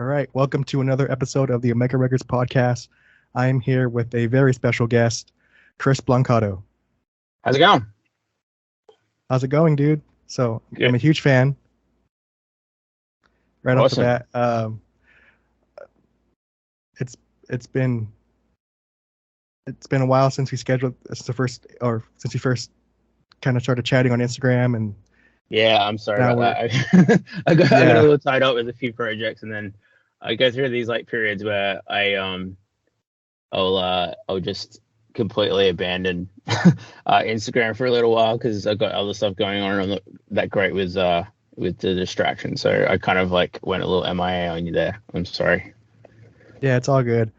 All right, welcome to another episode of the Omega Records podcast. I'm here with a very special guest, Chris Blancato. How's it going? How's it going, dude? So Good. I'm a huge fan. Right Awesome. off the bat, it's been a while since we scheduled since we first kind of started chatting on Instagram, and Yeah, I'm sorry Now about that. I got Yeah. a little tied up with a few projects, and then I go through these like periods where I'll just completely abandon Instagram for a little while because I've got other stuff going on, and I'm not that great with the distraction. So I kind of like went a little MIA on you there. I'm sorry. yeah, it's all good.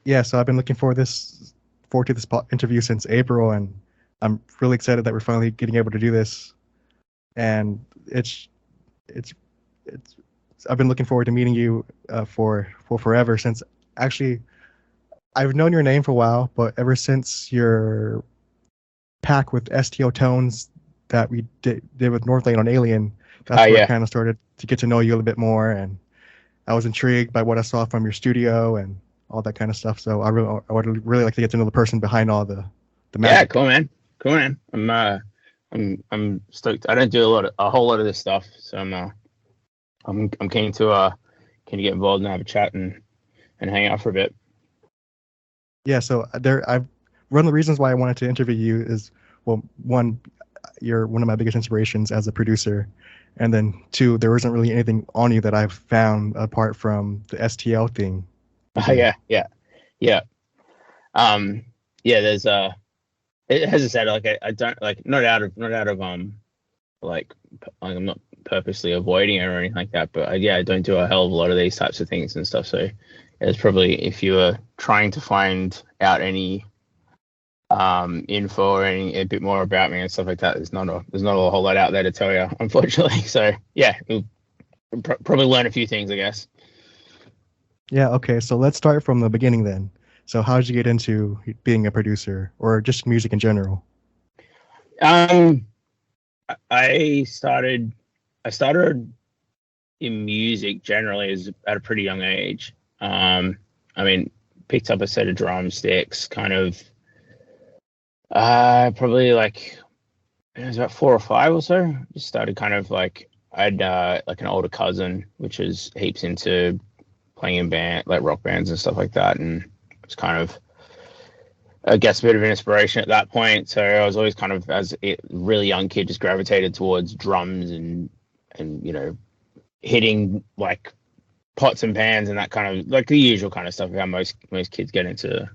Yeah, so I've been looking forward to this interview since April, and I'm really excited that we're finally getting able to do this. And it's I've been looking forward to meeting you for forever. Since actually, I've known your name for a while, but ever since your pack with STO Tones that we did with Northlane on Alien, that's where I kind of started to get to know you a little bit more, and I was intrigued by what I saw from your studio and all that kind of stuff. So I would really like to get to know the person behind all the magic. Yeah, cool man. I'm stoked. I don't do a whole lot of this stuff, so I'm keen to get involved and have a chat and hang out for a bit. Yeah, so one of the reasons why I wanted to interview you is, well, one, you're one of my biggest inspirations as a producer, and then two, there isn't really anything on you that I've found apart from the STL thing. Yeah. There's as I said, like I don't like not out of like I'm not purposely avoiding it or anything like that, but I don't do a hell of a lot of these types of things and stuff. So it's probably, if you were trying to find out any info or a bit more about me and stuff like that, there's not a whole lot out there to tell you, unfortunately. So yeah, you'll probably learn a few things, I guess. Yeah, okay, so let's start from the beginning then. So how did you get into being a producer, or just music in general? I started in music generally at a pretty young age. Picked up a set of drumsticks kind of probably like it was about 4 or 5 or so. Just started kind of like, I'd like an older cousin which is heaps into playing in band, like rock bands and stuff like that, and it was kind of, I guess, a bit of an inspiration at that point. So I was always kind of, as a really young kid, just gravitated towards drums and hitting like pots and pans and that kind of, like the usual kind of stuff how most kids get into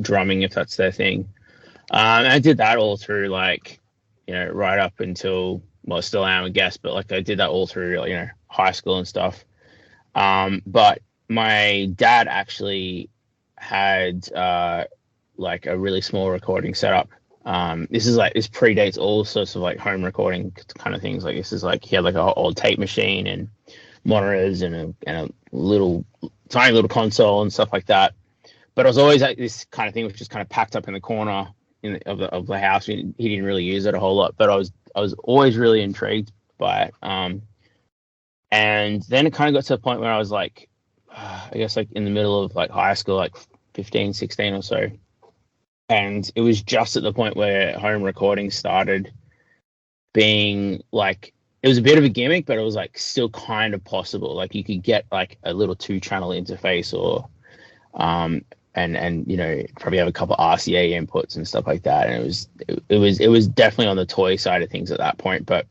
drumming, if that's their thing. And I did that all through, like, right up until, well, still am, I guess, but like I did that all through, high school and stuff. But my dad actually had like a really small recording setup. This predates all sorts of like home recording kind of things. Like this is like, he had like an old tape machine and monitors and a little tiny little console and stuff like that. But it was always like this kind of thing which just kind of packed up in the corner of the house. He didn't really use it a whole lot, but I was always really intrigued by it. And then it kind of got to the point where I was like, I guess like in the middle of like high school, like 15, 16 or so. And it was just at the point where home recording started being like, it was a bit of a gimmick, but it was like still kind of possible. Like you could get like a little 2-channel interface or, and probably have a couple of RCA inputs and stuff like that. And it was definitely on the toy side of things at that point. But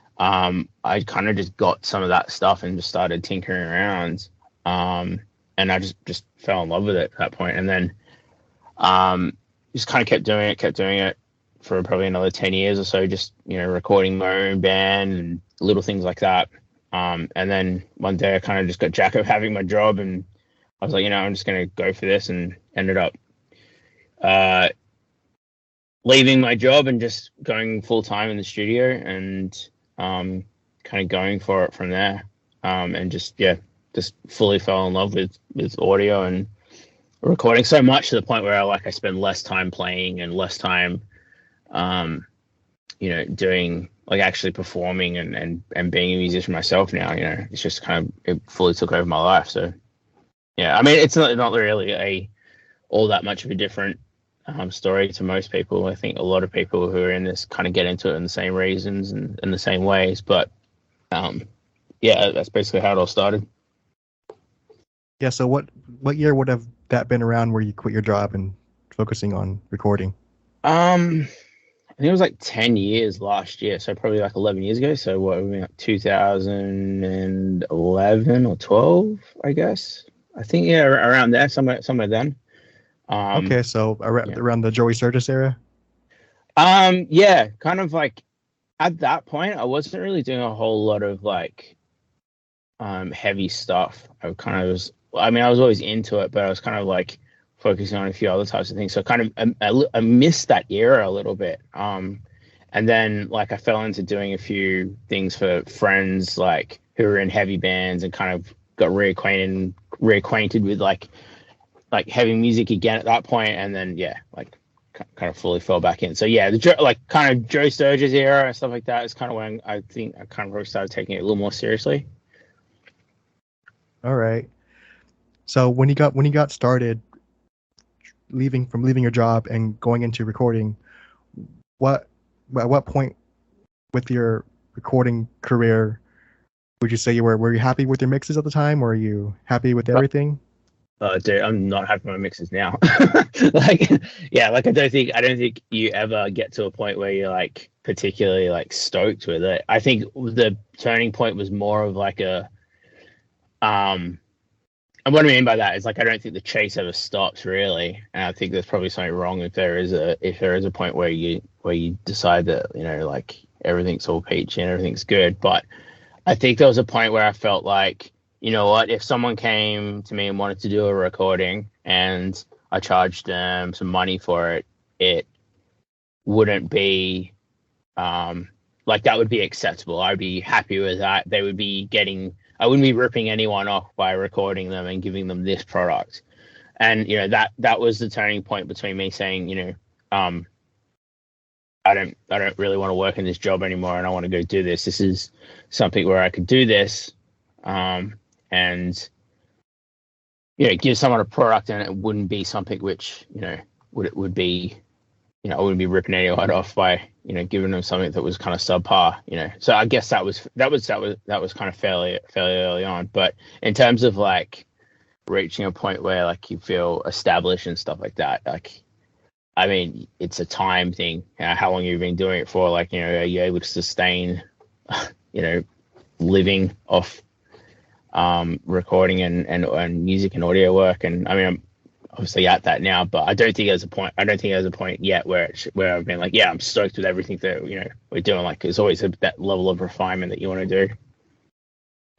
I kind of just got some of that stuff and just started tinkering around. And I just fell in love with it at that point. And then just kind of kept doing it for probably another 10 years or so, just, recording my own band and little things like that. And then one day I kind of just got jack of having my job, and I was like, I'm just going to go for this, and ended up leaving my job and just going full time in the studio and kind of going for it from there. And just fully fell in love with audio and recording, so much to the point where I spend less time playing and less time doing like actually performing and being a musician myself now. It's just kind of, it fully took over my life. So yeah, I mean, it's not really all that much of a different story to most people. I think a lot of people who are in this kind of get into it in the same reasons and in the same ways. But yeah, that's basically how it all started. Yeah. So what year would have that been around where you quit your job and focusing on recording? I think it was like 10 years last year, so probably like 11 years ago. So what, like 2011 or 12, I guess. I think, yeah, around there, somewhere then. Okay, so around the Joey Sturgis era? Yeah, kind of like at that point, I wasn't really doing a whole lot of like heavy stuff. I was always into it, but I was kind of like focusing on a few other types of things. So kind of I missed that era a little bit. And then like I fell into doing a few things for friends like who were in heavy bands and kind of got reacquainted with like heavy music again at that point. And then yeah, like kind of fully fell back in. So yeah, like kind of Joe Sturgis era and stuff like that is kind of when I think I kind of really started taking it a little more seriously. All right. So when you got started leaving your job and going into recording, at what point with your recording career would you say were you happy with your mixes at the time, or are you happy with everything? Dude, I'm not happy with my mixes now. Like, yeah, like I don't think you ever get to a point where you're like particularly like stoked with it. I think the turning point was more of like and what I mean by that is like I don't think the chase ever stops really, and I think there's probably something wrong if there is a point where you decide that like everything's all peachy and everything's good. But I think there was a point where I felt like, you know what, if someone came to me and wanted to do a recording and I charged them some money for it, it wouldn't be like that would be acceptable. I'd be happy with that. They would be getting. I wouldn't be ripping anyone off by recording them and giving them this product. And that was the turning point between me saying, I don't really want to work in this job anymore, and I want to go do this. This is something where I could do this, and give someone a product, and it wouldn't be something which would be. I wouldn't be ripping anyone off by giving them something that was kind of subpar. So I guess that was kind of fairly early on. But in terms of like reaching a point where like you feel established and stuff like that, like I mean, it's a time thing. How long you've been doing it for? Like are you able to sustain living off recording and music and audio work? And I mean, I'm obviously at that now, but I don't think there's a point yet where I've been like, yeah, I'm stoked with everything that we're doing. Like there's always that level of refinement that you want to do.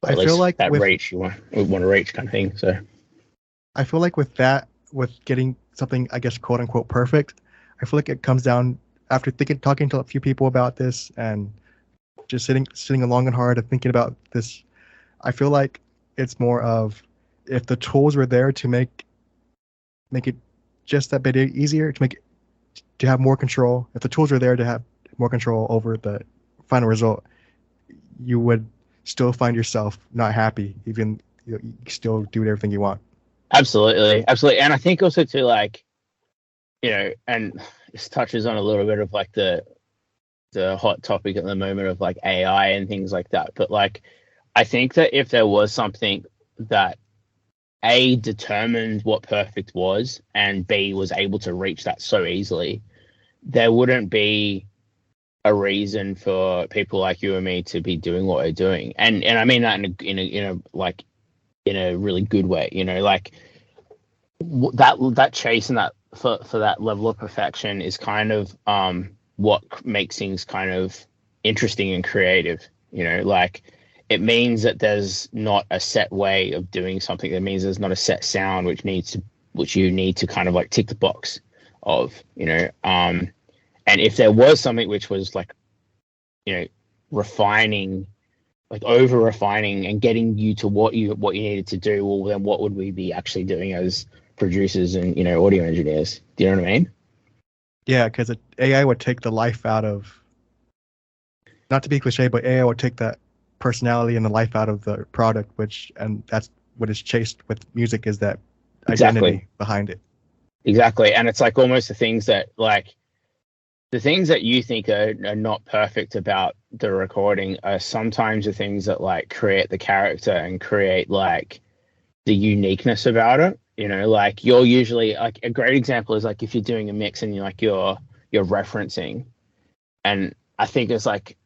I feel like that reach you want to reach kind of thing. So I feel like with getting something, I guess, quote unquote perfect, I feel like it comes down after talking to a few people about this and just sitting long and hard and thinking about this. I feel like it's more of if the tools were there to make it just that bit easier, to have more control. If the tools are there to have more control over the final result, you would still find yourself not happy, even you still do everything you want. Absolutely. And I think also too, like, and this touches on a little bit of like the hot topic at the moment of like AI and things like that. But like, I think that if there was something that A, determined what perfect was, and B, was able to reach that so easily, there wouldn't be a reason for people like you and me to be doing what we're doing. And I mean that in a really good way, like that chase and that for that level of perfection is kind of what makes things kind of interesting and creative. Like it means that there's not a set way of doing something. That means there's not a set sound which you need to kind of like tick the box of, and if there was something which was like, refining, like over refining and getting you to what you needed to do, well, then what would we be actually doing as producers and, audio engineers? Do you know what I mean? Yeah, because AI would take the life out of not to be cliche, but AI will take that personality and the life out of the product, and that's what is chased with music, is that identity behind it. Exactly. And it's like almost the things that you think are not perfect about the recording are sometimes the things that like create the character and create like the uniqueness about it. You know, like you're usually like a great example is like if you're doing a mix and you're referencing, and I think it's like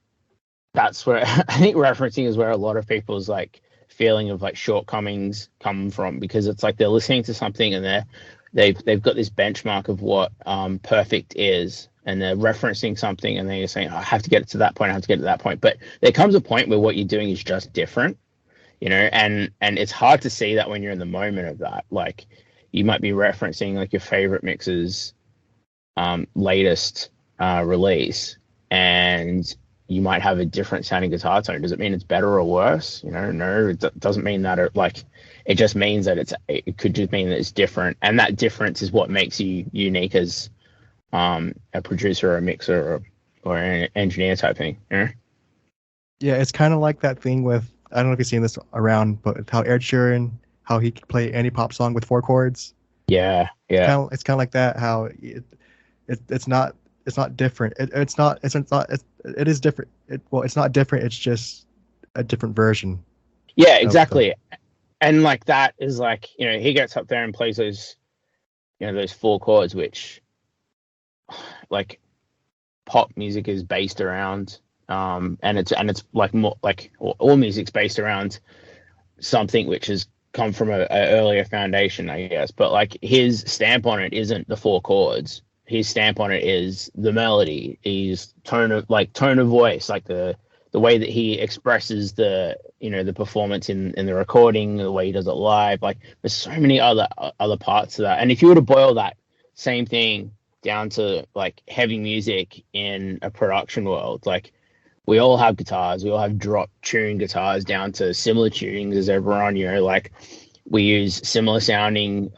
that's where I think referencing is where a lot of people's like feeling of like shortcomings come from, because it's like they're listening to something and they've got this benchmark of what perfect is, and they're referencing something and they're saying, oh, I have to get it to that point, I have to get it to that point. But there comes a point where what you're doing is just different, you know, and it's hard to see that when you're in the moment of that. Like you might be referencing like your favorite mix's latest release, and you might have a different sounding guitar tone. Does it mean it's better or worse? You know, no, it doesn't mean that. It just means that it could just mean that it's different, and that difference is what makes you unique as a producer or a mixer or an engineer type thing. You know? Yeah, it's kind of like that thing with, I don't know if you've seen this around, but how Ed Sheeran, how he can play any pop song with 4 chords. Yeah. It's kind of like that. How it's not different. It is different. It's not different. It's just a different version. Yeah, exactly. And like that is like, you know, he gets up there and plays those, you know, those 4 chords, which like pop music is based around, and it's like more like all music's based around something which has come from a earlier foundation, I guess. But like his stamp on it isn't the 4 chords. His stamp on it is the melody, his tone of voice, like the way that he expresses the, you know, the performance in the recording, the way he does it live. Like there's so many other parts to that. And if you were to boil that same thing down to like heavy music in a production world, like we all have guitars, we all have drop tune guitars down to similar tunings as everyone, you know, like we use similar sounding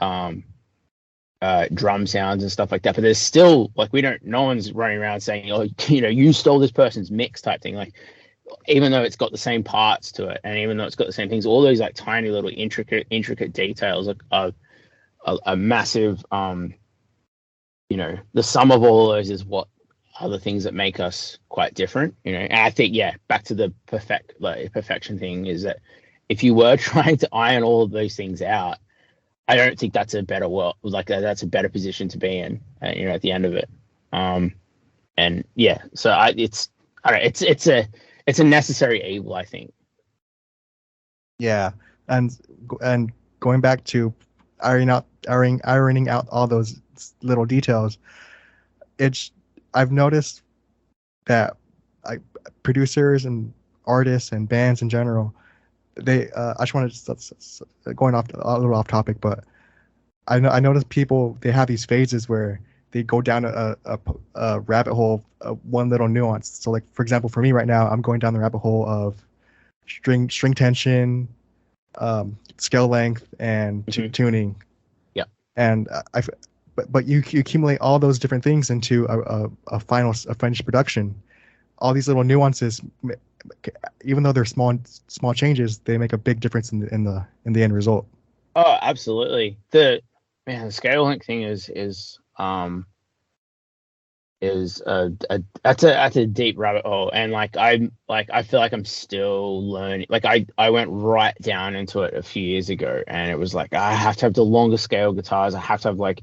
drum sounds and stuff like that, but there's still like no one's running around saying, oh, you know, you stole this person's mix type thing. Like even though it's got the same parts to it, and even though it's got the same things, all those like tiny little intricate details are massive. You know, the sum of all of those is what are the things that make us quite different, you know. And I think, yeah, back to the perfection thing, is that if you were trying to iron all of those things out, I don't think that's a better world. Like that's a better position to be in, you know, at the end of it. And yeah, so it's a necessary evil, I think. Yeah, and going back to ironing out all those little details, I've noticed that producers and artists and bands in general, they I just wanted to going off a little off topic, but I noticed people, they have these phases where they go down a rabbit hole of one little nuance. So like for example, for me right now, I'm going down the rabbit hole of string tension, scale length, and tuning. Yeah. And but you accumulate all those different things into a finished production. All these little nuances, even though they're small changes, they make a big difference in the end result. Oh, absolutely. The scale length thing is that's a deep rabbit hole, and I feel like I'm still learning. Like I went right down into it a few years ago, and it was like I have to have the longest scale guitars, I have to have like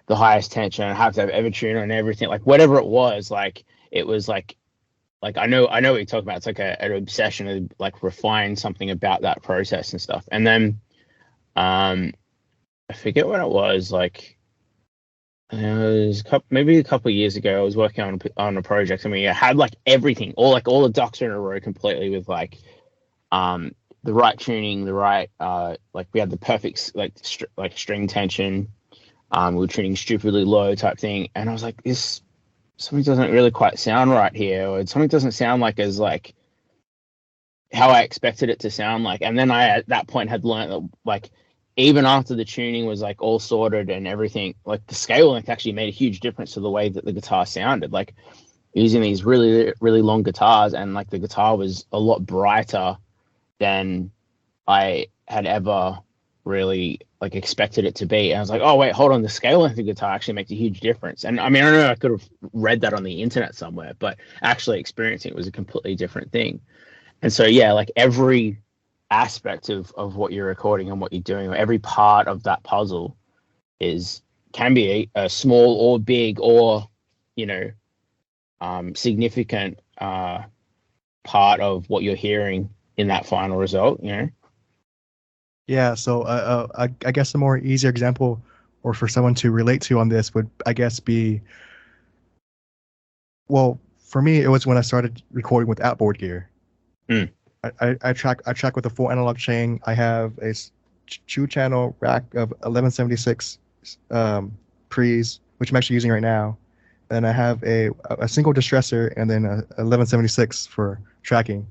the highest tension, I have to have Evertune and everything, like whatever it was. Like it was like I know what you're talking about. It's like an obsession to like refine something about that process and stuff. And then I forget when it was, like it was maybe a couple of years ago. I was working on a project, and we had like everything, all the ducks in a row completely, with like the right tuning, the right like we had the perfect like string tension. We were tuning stupidly low type thing, and I was like, something doesn't really quite sound right here, or something doesn't sound like as like how I expected it to sound like. And then I at that point had learned that like even after the tuning was like all sorted and everything, like the scale length actually made a huge difference to the way that the guitar sounded. Like using these really, really long guitars, and like the guitar was a lot brighter than I had ever really like expected it to be. And I was like, oh wait, hold on, the scale length of the guitar actually makes a huge difference. And I mean, I don't know, I could have read that on the internet somewhere, but actually experiencing it was a completely different thing. And so yeah, like every aspect of what you're recording and what you're doing, or every part of that puzzle can be a small or big or, you know, significant part of what you're hearing in that final result, you know? Yeah, so I guess a more easier example, or for someone to relate to on this, would I guess be, well, for me it was when I started recording with outboard gear. Mm. I track with a full analog chain. I have a 2-channel rack of 1176 pre's, which I'm actually using right now. Then I have a single distressor and then a 1176 for tracking.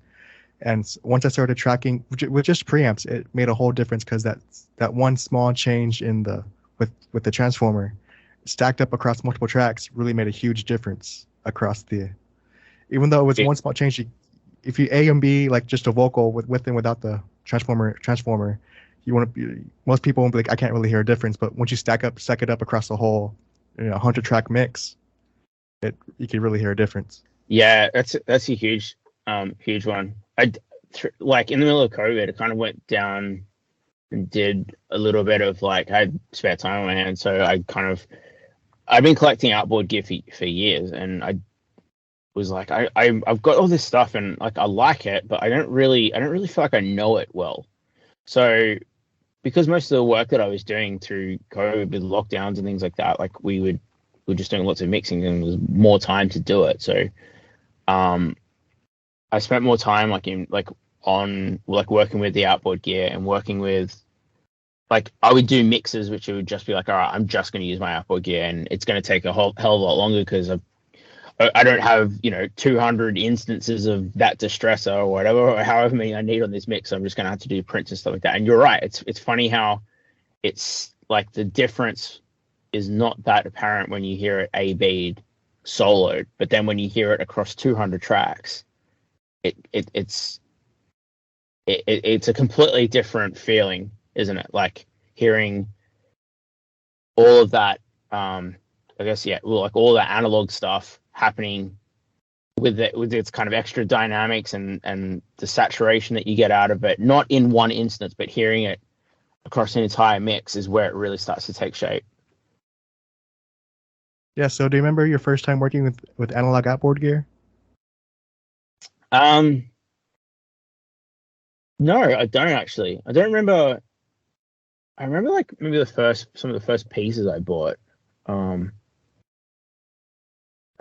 And once I started tracking with just preamps, it made a whole difference, because that one small change in with the transformer stacked up across multiple tracks really made a huge difference across even though it was one small change. If you A and B, like just a vocal with and without the transformer, you want to be, most people won't be like, I can't really hear a difference. But once you stack it up across the whole 100-track mix, you can really hear a difference. Yeah, that's a huge one. Like in the middle of COVID, I kind of went down and did a little bit of like, I had spare time on my hands, so I've been collecting outboard gear for years, and I was like, I've got all this stuff and like I like it, but I don't really feel like I know it well. So because most of the work that I was doing through COVID with lockdowns and things like that, like we were just doing lots of mixing and there was more time to do it. So I spent more time like working with the outboard gear and working with, like, I would do mixes, which it would just be like, all right, I'm just going to use my outboard gear, and it's going to take a hell of a lot longer because I don't have 200 instances of that distressor or whatever, or however many I need on this mix. So I'm just going to have to do prints and stuff like that. And you're right, it's funny how it's like the difference is not that apparent when you hear it A-B'd soloed, but then when you hear it across 200 tracks, it's a completely different feeling, isn't it? Like hearing all of that, I guess, yeah, well, like all that analog stuff happening with its kind of extra dynamics and the saturation that you get out of it, not in one instance, but hearing it across an entire mix is where it really starts to take shape. Yeah, so do you remember your first time working with analog outboard gear? No, I don't actually. I don't remember. I remember like maybe some of the first pieces I bought. I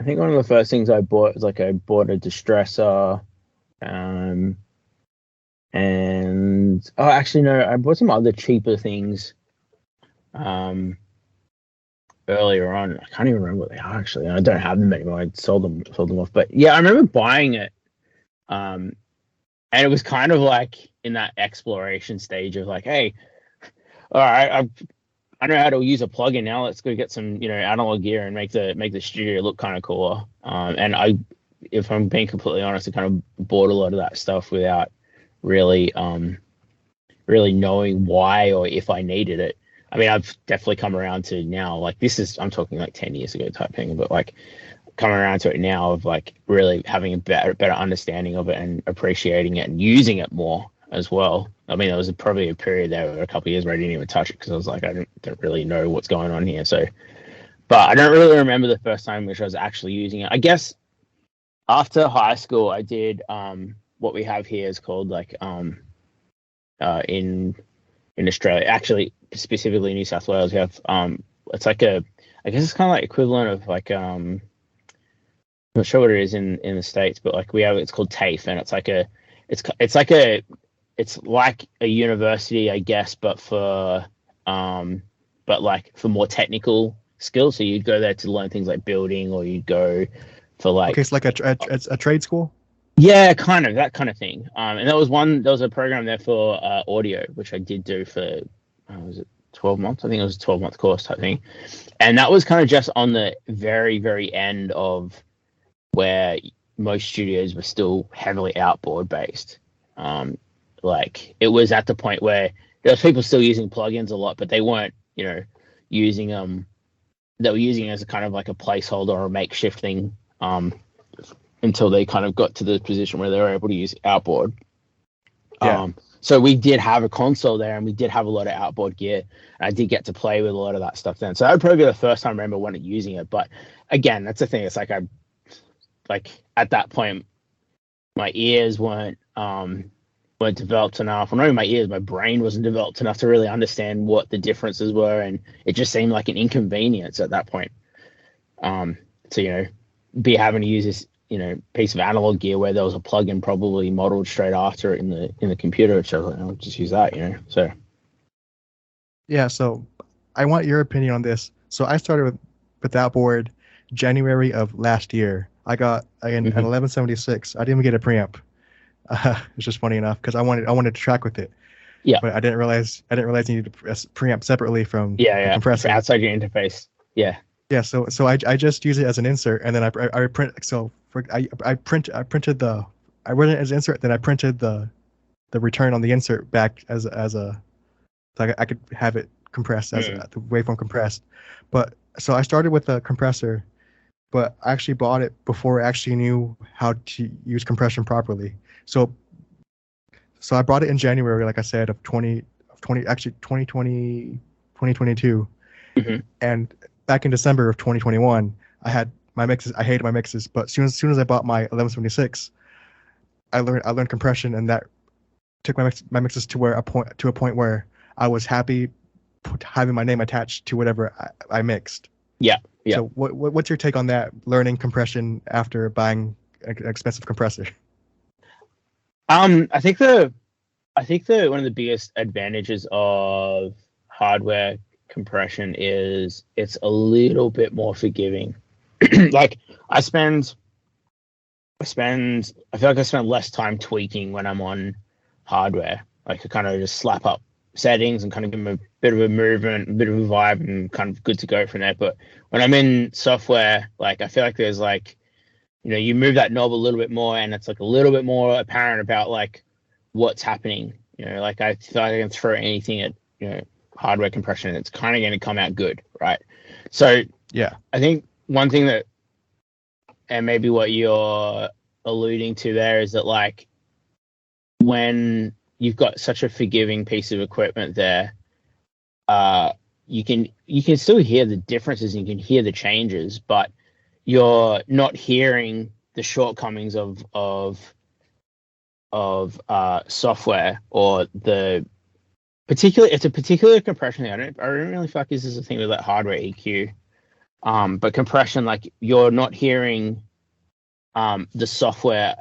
think one of the first things I bought was like I bought a distressor, and actually no, I bought some other cheaper things earlier on. I can't even remember what they are actually. I don't have them anymore. I sold them off. But yeah, I remember buying it. And it was kind of like in that exploration stage of like, hey, all right, I know how to use a plugin now. Let's go get some, analog gear and make the studio look kind of cooler. And if I'm being completely honest, I kind of bought a lot of that stuff without really knowing why or if I needed it. I mean, I've definitely come around to now, like I'm talking like 10 years ago type thing, but like coming around to it now of like really having a better understanding of it and appreciating it and using it more as well. I mean, there was probably a period there a couple of years where I didn't even touch it because I was like, I don't really know what's going on here. So, but I don't really remember the first time which I was actually using it. I guess after high school, I did what we have here is called like in Australia, actually specifically New South Wales, we have it's like I guess it's kind of like equivalent of like I'm not sure what it is in the States, but like it's called TAFE, and it's like a university, I guess, but for more technical skills. So you'd go there to learn things like building, or you'd go for like, okay, it's like a trade school. Yeah, kind of that kind of thing. And there was a program there for audio, which I did do for was it 12 months? I think it was a 12-month course type thing, and that was kind of just on the very, very end of where most studios were still heavily outboard based. Like it was at the point where there was people still using plugins a lot, but they weren't, using they were using it as a kind of like a placeholder or a makeshift thing, until they kind of got to the position where they were able to use outboard. Yeah. So we did have a console there, and we did have a lot of outboard gear. And I did get to play with a lot of that stuff then. So that would probably be the first time I remember when using it. But again, that's the thing. It's like at that point, my ears weren't developed enough. Well, not even my ears, my brain wasn't developed enough to really understand what the differences were, and it just seemed like an inconvenience at that point. To be having to use this piece of analog gear where there was a plugin probably modeled straight after it in the computer. So I'll just use that, So yeah, so I want your opinion on this. So I started with outboard January of last year. I got an 1176. I didn't even get a preamp. It's just funny enough because I wanted to track with it. Yeah. But I didn't realize you needed to preamp separately from the compressor. For outside your interface. Yeah. Yeah. So I just use it as an insert, and then I print. So I printed the, I read it as insert, then I printed the return on the insert back as a, so I could have it compressed as the waveform compressed. But so I started with a compressor, but I actually bought it before I actually knew how to use compression properly. So I bought it in January, like I said, of 2022. And back in December of 2021, I had my mixes. I hated my mixes, but as soon as I bought my 1176, I learned compression, and that took my mixes to a point where I was happy having my name attached to whatever I mixed. Yeah. Yeah. So what's your take on that, learning compression after buying an expensive compressor? I think the one of the biggest advantages of hardware compression is it's a little bit more forgiving. Like I feel like I spend less time tweaking when I'm on hardware. Like I kind of just slap up settings and kind of give them a bit of a movement, a bit of a vibe, and kind of good to go from there. But when I'm in software, like I feel like there's like, you move that knob a little bit more, and it's like a little bit more apparent about like what's happening. Like I feel like I can throw anything at hardware compression, it's kind of going to come out good, right? So yeah, I think one thing that, and maybe what you're alluding to there, is that like when you've got such a forgiving piece of equipment there, you can still hear the differences and you can hear the changes, but you're not hearing the shortcomings of software, or it's a particular compression thing. I don't really feel like this is a thing with like hardware EQ. But compression, like you're not hearing the software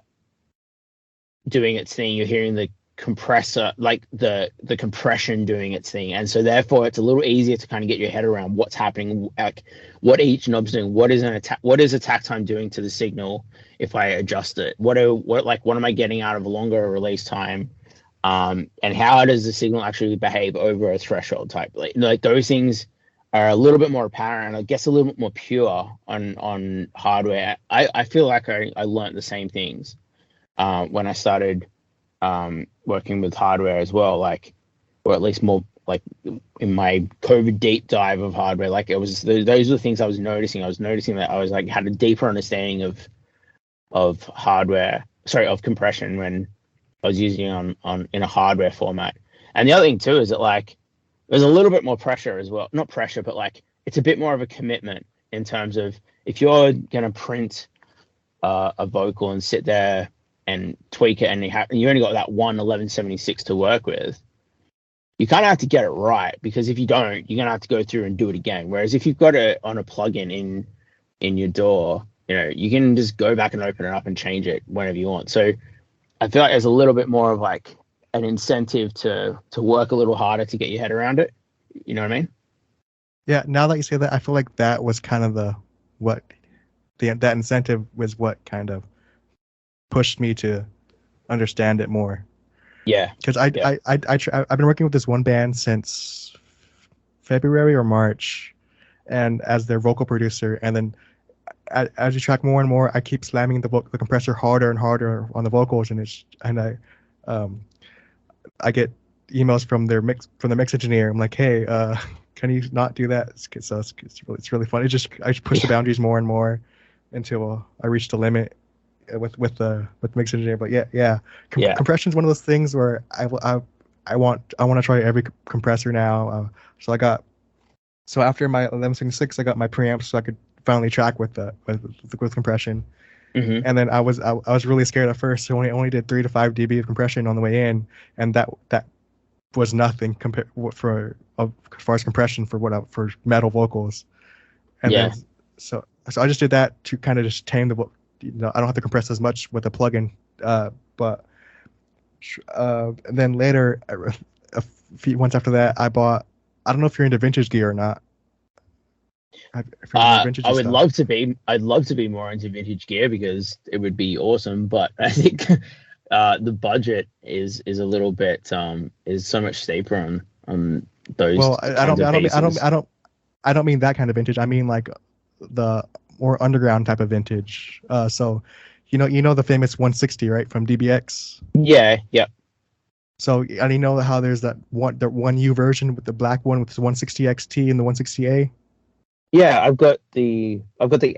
doing its thing. You're hearing the compressor, like the compression doing its thing, and so therefore it's a little easier to kind of get your head around what's happening, like what each knob's doing, what is attack time doing to the signal if I adjust it, what am I getting out of a longer release time, and how does the signal actually behave over a threshold type, like those things are a little bit more apparent, and I guess a little bit more pure on hardware. I feel like I learned the same things when I started working with hardware as well, like, or at least more like in my COVID deep dive of hardware. Like those are the things I was noticing. I was noticing that I was like had a deeper understanding of hardware, of compression when I was using it in a hardware format. And the other thing too is that like there's a little bit more pressure as well. Not pressure, but like it's a bit more of a commitment in terms of if you're gonna print a vocal and sit there and tweak it, and you only got that one 1176 to work with, you kind of have to get it right, because if you don't, you're gonna have to go through and do it again. Whereas if you've got it on a plugin in your DAW, you can just go back and open it up and change it whenever you want. So I feel like there's a little bit more of like an incentive to work a little harder to get your head around it. You know what I mean? Yeah. Now that you say that, I feel like that was kind of that incentive was what kind of pushed me to understand it more. Yeah. Because I've been working with this one band since February or March, and as their vocal producer, and then as you track more and more, I keep slamming the compressor harder and harder on the vocals, um, I get emails from the mix engineer. I'm like, hey, can you not do that? It's really fun. I just push the boundaries more and more until I reach the limit with the mix engineer. But yeah. Compression is one of those things where I want to try every compressor now. So after my 1176, I got my preamps so I could finally track with compression. Mm-hmm. And then I was really scared at first. So I only did 3 to 5 dB of compression on the way in, and that was nothing compared for as far as compression for metal vocals. And then so I just did that to kind of just tame the, I don't have to compress as much with the plugin. But then later, a few months after that, I don't know if you're into vintage gear or not. I would love to be. I'd love to be more into vintage gear because it would be awesome. But I think the budget is a little bit is so much steeper on those. Well, I don't mean that kind of vintage. I mean like the more underground type of vintage. So you know the famous 160, right, from DBX. Yeah. So and you know how there's the 1U version with the black one with the 160 XT and the 160A. Yeah, I've got the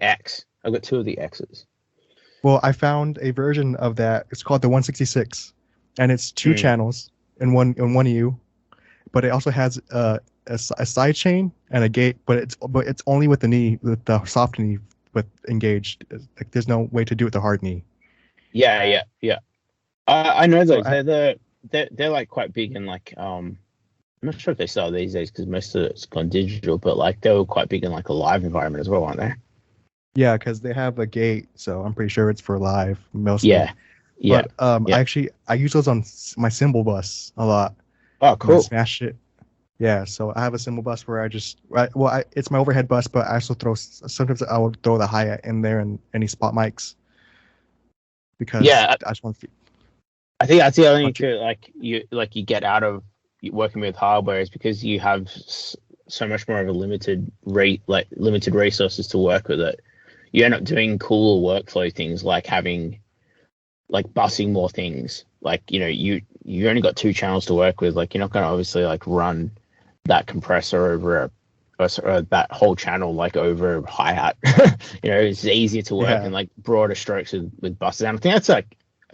X. I've got 2 of the X's. Well, I found a version of that. It's called the 166, and it's 2 channels in one U, but it also has a side chain and a gate. But it's only with the soft knee with engaged. Like there's no way to do it with the hard knee. Yeah. I know those. So they're like quite big and like I'm not sure if they sell these days because most of it's gone digital, but like they were quite big in like a live environment as well, aren't they? Yeah, because they have a gate, so I'm pretty sure it's for live mostly. Yeah. But I use those on my cymbal bus a lot. Oh, cool. Smash it. Yeah, so I have a cymbal bus where it's my overhead bus, but I also sometimes I will throw the hi-hat in there and any spot mics because I just want to. I think that's the only thing you get out of working with hardware is because you have so much more of a limited resources to work with it. You end up doing cooler workflow things like having busing more things. Like, you only got 2 channels to work with. Like, you're not going to obviously run that compressor over or that whole channel over a hi-hat. It's easier to work in broader strokes with buses. And I think that's a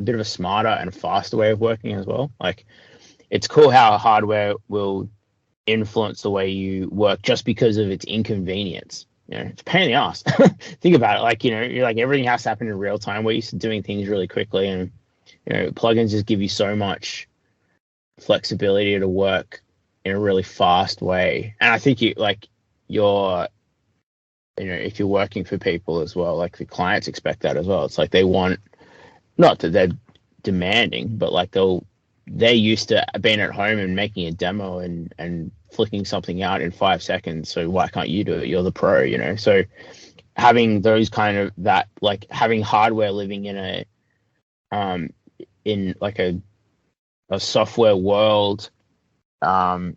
bit of a smarter and faster way of working as well. It's cool how hardware will influence the way you work just because of its inconvenience. It's a pain in the ass. Think about it. You're everything has to happen in real time. We're used to doing things really quickly, and plugins just give you so much flexibility to work in a really fast way. And I think if you're working for people as well, the clients expect that as well. It's they want, not that they're demanding, but they're used to being at home and making a demo and flicking something out in 5 seconds. So why can't you do it? You're the pro, So having those kind of having hardware living in a software world, it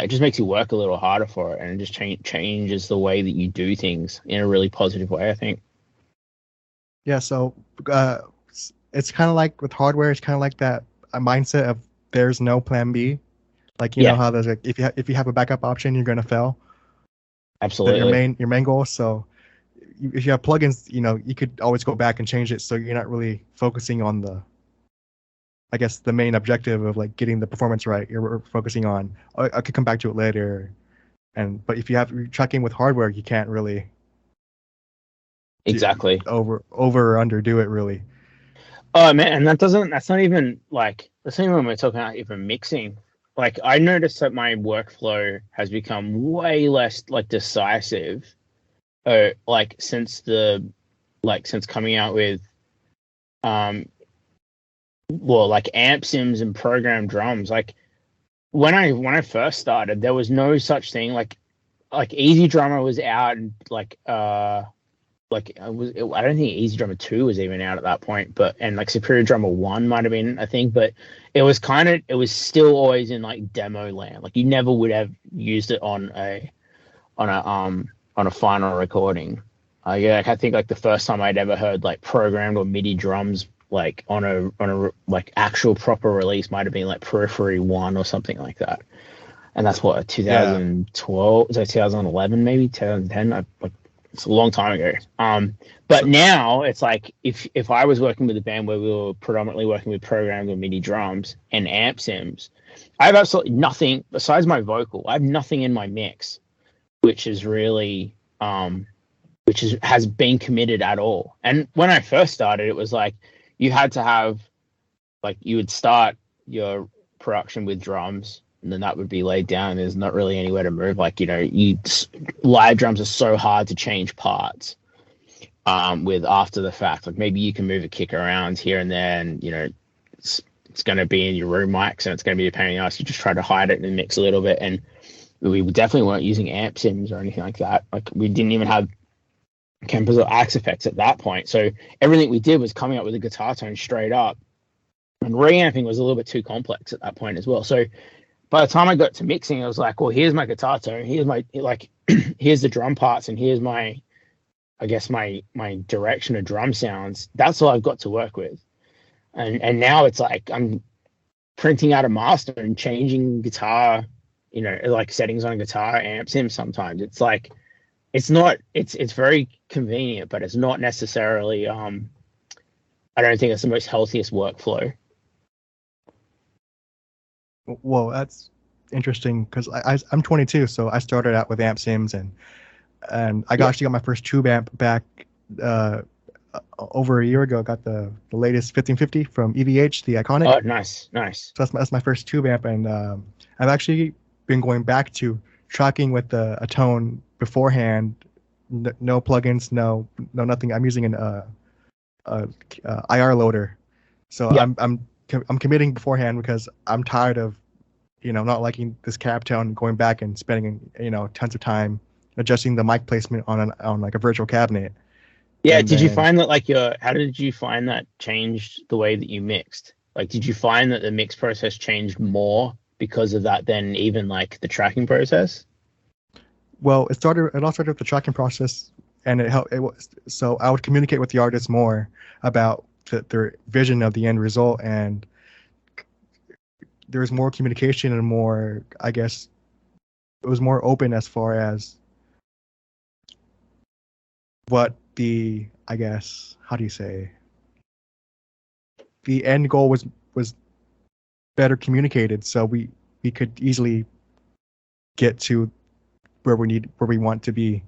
just makes you work a little harder for it, and it just changes the way that you do things in a really positive way, I think. Yeah. So it's kind of like with hardware. It's kind of like that. A mindset of there's no plan B, know how there's if you have a backup option, you're gonna fail. Absolutely. Your main goal. So if you have plugins, you could always go back and change it. So you're not really focusing on the main objective of getting the performance right. You're focusing on I could come back to it later, but if you're tracking with hardware, you can't really exactly over or underdo it really. Oh man, and that's not even when we're talking about even mixing. I noticed that my workflow has become way less decisive. Since coming out with amp sims and programmed drums. When I first started, there was no such thing. Easy Drummer was out and I don't think Easy Drummer 2 was even out at that point, and Superior Drummer 1 might have been, I think, but it was still always in demo land. You never would have used it on a final recording. I think like the first time I'd ever heard like programmed or MIDI drums like on a like actual proper release might have been like Periphery 1 or something like that. And that's what, Yeah. 2012, so 2011 maybe 2010. Like it's a long time ago. But So now it's like if I was working with a band where we were predominantly working with programmed or MIDI drums and amp sims, I have absolutely nothing besides my vocal. I have nothing in my mix, which is really has been committed at all. And when I first started, it was like you had to have like you would start your production with drums, and then that would be laid down. There's not really anywhere to move. Like live drums are so hard to change parts with after the fact. Like maybe you can move a kick around here and there, and it's going to be in your room mics, and it's going to be a pain in the ass. You just try to hide it and mix a little bit. And we definitely weren't using amp sims or anything like that. Like we didn't even have Kempers or Axe effects at that point. So everything we did was coming up with a guitar tone straight up. And reamping was a little bit too complex at that point as well. So by the time I got to mixing, I was like, well, here's my guitar tone, here's my here's the drum parts, and here's my direction of drum sounds. That's all I've got to work with. And now it's like I'm printing out a master and changing guitar, like settings on a guitar, amp sim sometimes. It's like it's very convenient, but it's not necessarily I don't think it's the most healthiest workflow. Whoa, that's interesting because I'm 22, so I started out with amp sims and I actually got my first tube amp back over a year ago. I got the latest 1550 from EVH, the iconic. Oh, nice. So that's my first tube amp, and I've actually been going back to tracking with a tone beforehand. No plugins, no nothing. I'm using an IR loader, so yeah. I'm committing beforehand because I'm tired of not liking this cap tone, going back and spending tons of time adjusting the mic placement on like a virtual cabinet. Yeah, did you find that how did you find that changed the way that you mixed? Like, did you find that the mix process changed more because of that than even like the tracking process? Well, it all started with the tracking process, and so I would communicate with the artist more about their vision of the end result, and there was more communication and more, I guess, it was more open as far as what the, I guess, how do you say, the end goal was better communicated, so we could easily get to where we want to be.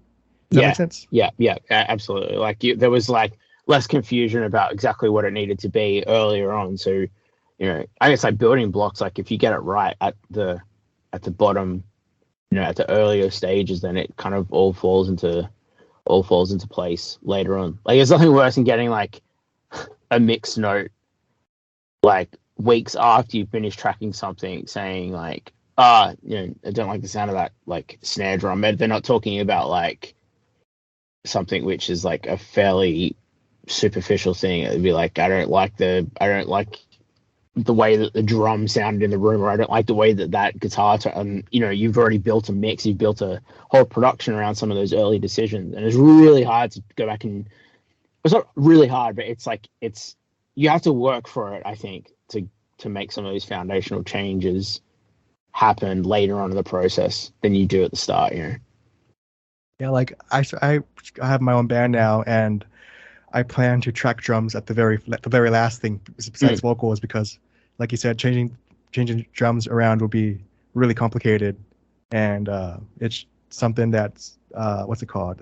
Does that make sense? Yeah, absolutely. Like there was like less confusion about exactly what it needed to be earlier on. So, I guess like building blocks, like if you get it right at the bottom, at the earlier stages, then it kind of all falls into place later on. Like there's nothing worse than getting like a mixed note like weeks after you finish tracking something saying like, I don't like the sound of that like snare drum. They're not talking about like something which is like a fairly superficial thing. It'd be like, I don't like the way that the drum sounded in the room, or I don't like the way that guitar you've already built a mix, you've built a whole production around some of those early decisions, and it's really hard to go back and it's not really hard, but it's like you have to work for it, I think, to make some of those foundational changes happen later on in the process than you do at the start. Yeah, like I have my own band now, and I plan to track drums at the very last thing besides vocals, because like you said, changing drums around will be really complicated, and it's something that's what's it called?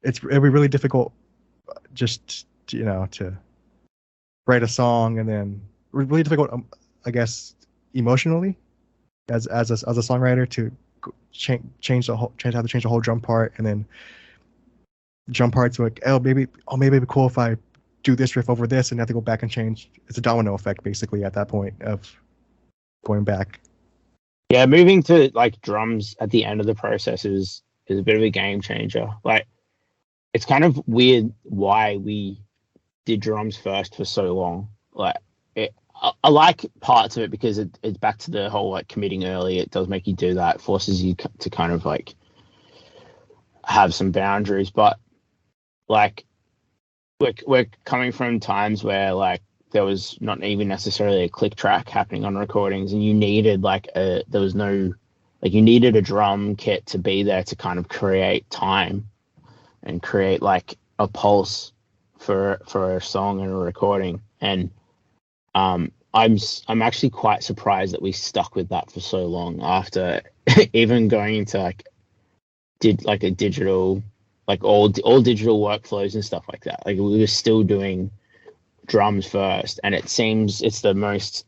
It'll be really difficult just to write a song, and then really difficult, I guess, emotionally as a songwriter to change how to change the whole drum part, and then drum parts like, maybe it'd be cool if I do this riff over this, and have to go back and change. It's a domino effect basically at that point of going back. Yeah, moving to like drums at the end of the process is a bit of a game changer. Like it's kind of weird why we did drums first for so long. Like I like parts of it because it's back to the whole like committing early. It does make you do that, forces you to kind of like have some boundaries, but like we're coming from times where like there was not even necessarily a click track happening on recordings, and you needed you needed a drum kit to be there to kind of create time and create like a pulse for a song and a recording. And I'm actually quite surprised that we stuck with that for so long after even going into a digital, like all digital workflows and stuff like that. Like we were still doing drums first, and it seems it's the most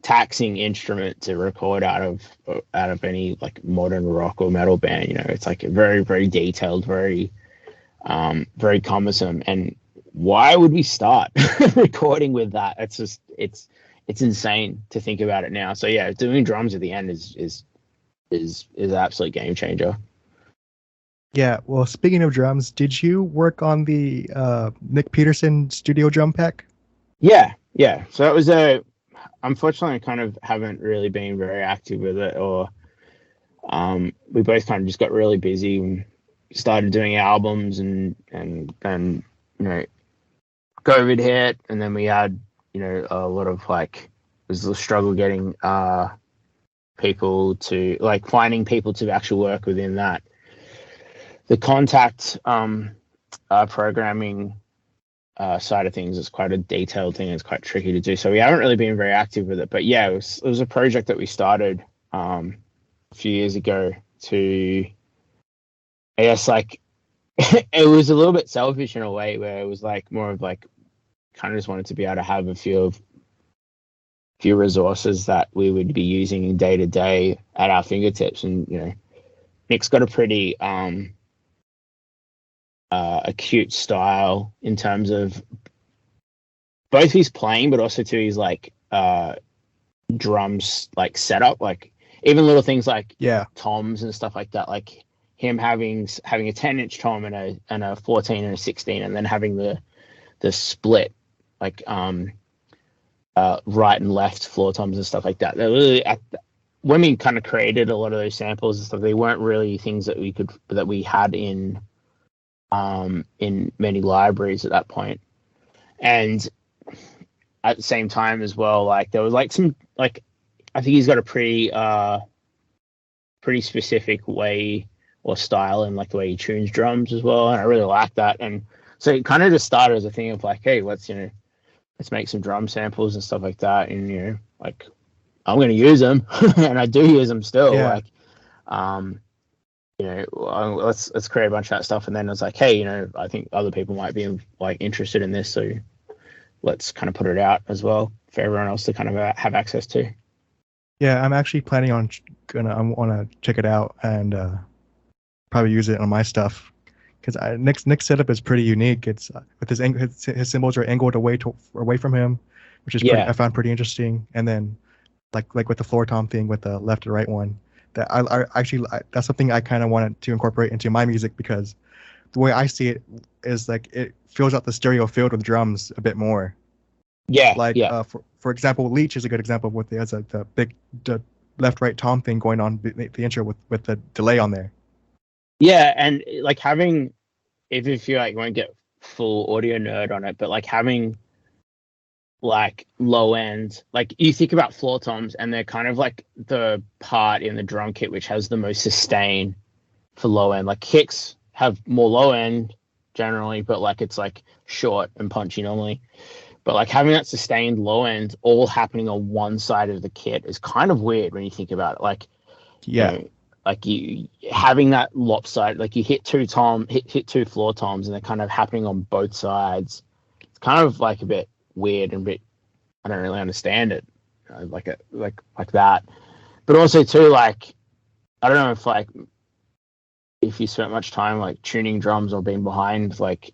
taxing instrument to record out of any like modern rock or metal band. You know, it's like very, very detailed, very very cumbersome. And why would we start recording with that? It's just it's insane to think about it now. So yeah, doing drums at the end is an absolute game changer. Yeah, well, speaking of drums, did you work on the Nick Peterson studio drum pack? Yeah. So that was unfortunately, I kind of haven't really been very active with it, or we both kind of just got really busy and started doing albums, and then COVID hit, and then we had a lot of like, it was a struggle getting people to like finding people to actually work within that. The contact programming side of things is quite a detailed thing. It's quite tricky to do. So we haven't really been very active with it. But yeah, it was a project that we started a few years ago to, I guess, like, it was a little bit selfish in a way, where it was like more of like, kind of just wanted to be able to have a few resources that we would be using day to day at our fingertips. And, Nick's got a pretty acute style in terms of both his playing, but also to his like drums like setup, like even little things like toms and stuff like that, like him having a 10-inch tom and a 14 and a 16, and then having the split like right and left floor toms and stuff like that. They're really when we kind of created a lot of those samples and stuff, they weren't really things that we had in many libraries at that point. And at the same time as well, like there was like some, like, I think he's got a pretty specific way or style in like the way he tunes drums as well, and I really like that. And so it kind of just started as a thing of like, hey, let's make some drum samples and stuff like that, and like I'm going to use them and I do use them still. Like let's create a bunch of that stuff. And then it's like, hey, I think other people might be like interested in this, so let's kind of put it out as well for everyone else to kind of have access to. Yeah, I'm actually planning on I want to check it out and probably use it on my stuff, because Nick's setup is pretty unique. It's with his cymbals are angled away from him, which is I found pretty interesting. And then like with the floor tom thing with the left and right one, that I actually that's something I kind of wanted to incorporate into my music, because the way I see it is like it fills out the stereo field with drums a bit more. For example, Leech is a good example of what has the big left right tom thing going on the intro with the delay on there. Yeah, and like having, if you like won't get full audio nerd on it, but like having like low end, like you think about floor toms, and they're kind of like the part in the drum kit which has the most sustain for low end. Like kicks have more low end generally, but like it's like short and punchy normally. But like having that sustained low end all happening on one side of the kit is kind of weird when you think about it. Like, like you having that lopsided, like you hit two floor toms and they're kind of happening on both sides. It's kind of like a bit weird and I don't really understand it, like that. But also too, like, I don't know if you spent much time like tuning drums or being behind like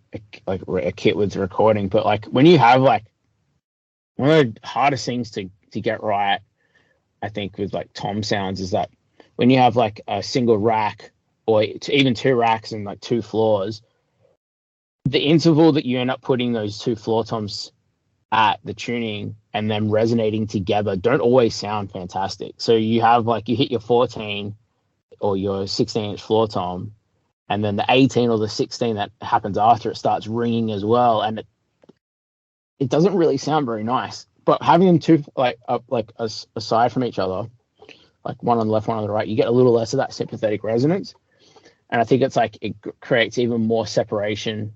a kit with recording, but like when you have like one of the hardest things to get right, I think, with like tom sounds is that when you have like a single rack or even two racks and like two floors, the interval that you end up putting those two floor toms at the tuning and then resonating together don't always sound fantastic. So you have like, you hit your 14 or your 16-inch floor tom, and then the 18 or the 16 that happens after it starts ringing as well, and it doesn't really sound very nice. But having them two aside from each other, like one on the left, one on the right, you get a little less of that sympathetic resonance, and I think it's like it creates even more separation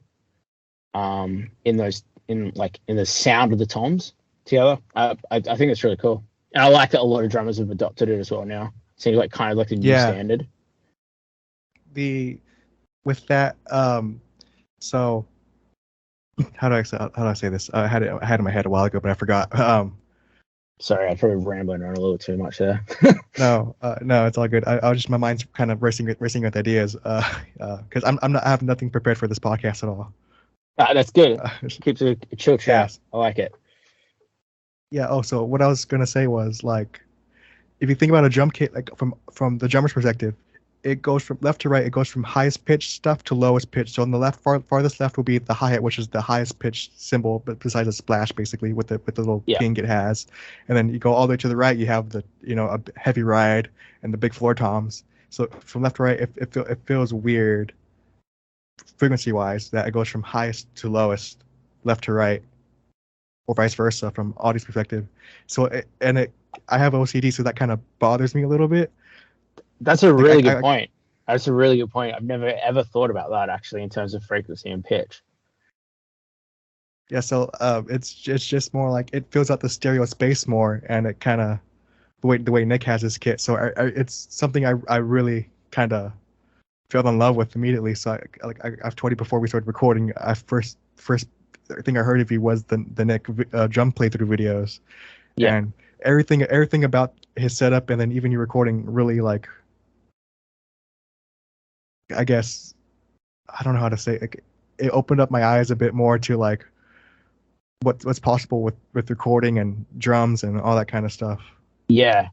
in the sound of the toms together. I think it's really cool, and I like that a lot of drummers have adopted it as well now. Seems like kind of like the new standard. With that, so how do I say this? I had it in my head a while ago, but I forgot. Sorry, I'm probably rambling on a little too much there. No, it's all good. I was just, my mind's kind of racing with ideas, because I have nothing prepared for this podcast at all. That's good. Keeps a chill chat. Yeah. I like it. Yeah. Oh, so what I was gonna say was, like, if you think about a drum kit, like from the drummer's perspective, it goes from left to right. It goes from highest pitch stuff to lowest pitch. So on the left, farthest left will be the hi-hat, which is the highest pitch cymbal, but besides a splash, basically, with the little ping it has. And then you go all the way to the right, you have the a heavy ride and the big floor toms. So from left to right, it feels weird, frequency wise, that it goes from highest to lowest, left to right, or vice versa from audience perspective. So I have OCD, so that kind of bothers me a little bit. That's a really good point. That's a really good point. I've never ever thought about that, actually, in terms of frequency and pitch. Yeah, so it's just more like it fills out the stereo space more, and it kind of the way Nick has his kit. So it's something I really kind of fell in love with immediately. So I've told you before we started recording, I first thing I heard of you was the Nick drum playthrough videos, and everything about his setup, and then even your recording really, like, I guess, I don't know how to say it, it opened up my eyes a bit more to, like, what's possible with recording and drums and all that kind of stuff. The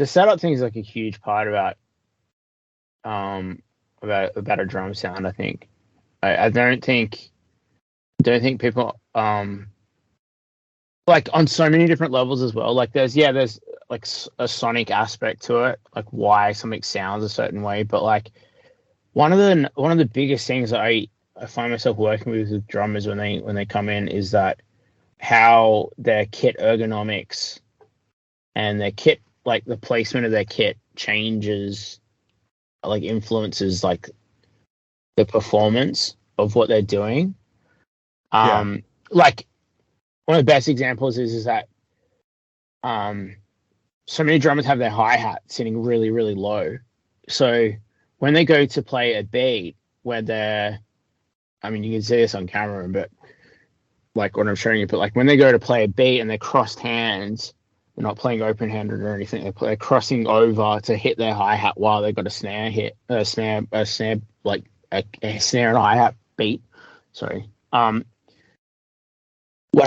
setup thing is like a huge part about a drum sound. I think I don't think people like on so many different levels as well. Like there's like a sonic aspect to it, like why something sounds a certain way. But like one of the biggest things that I find myself working with drummers when they come in is that how their kit ergonomics and their kit, like the placement of their kit, changes, like influences like the performance of what they're doing. Like one of the best examples is that so many drummers have their hi-hat sitting really, really low. So when they go to play a beat where they're, I mean, you can see this on camera, but like what I'm showing you, but like when they go to play a beat and they're crossed hands, they're not playing open-handed or anything. They're crossing over to hit their hi-hat while they've got a snare and a hi-hat beat. Sorry. What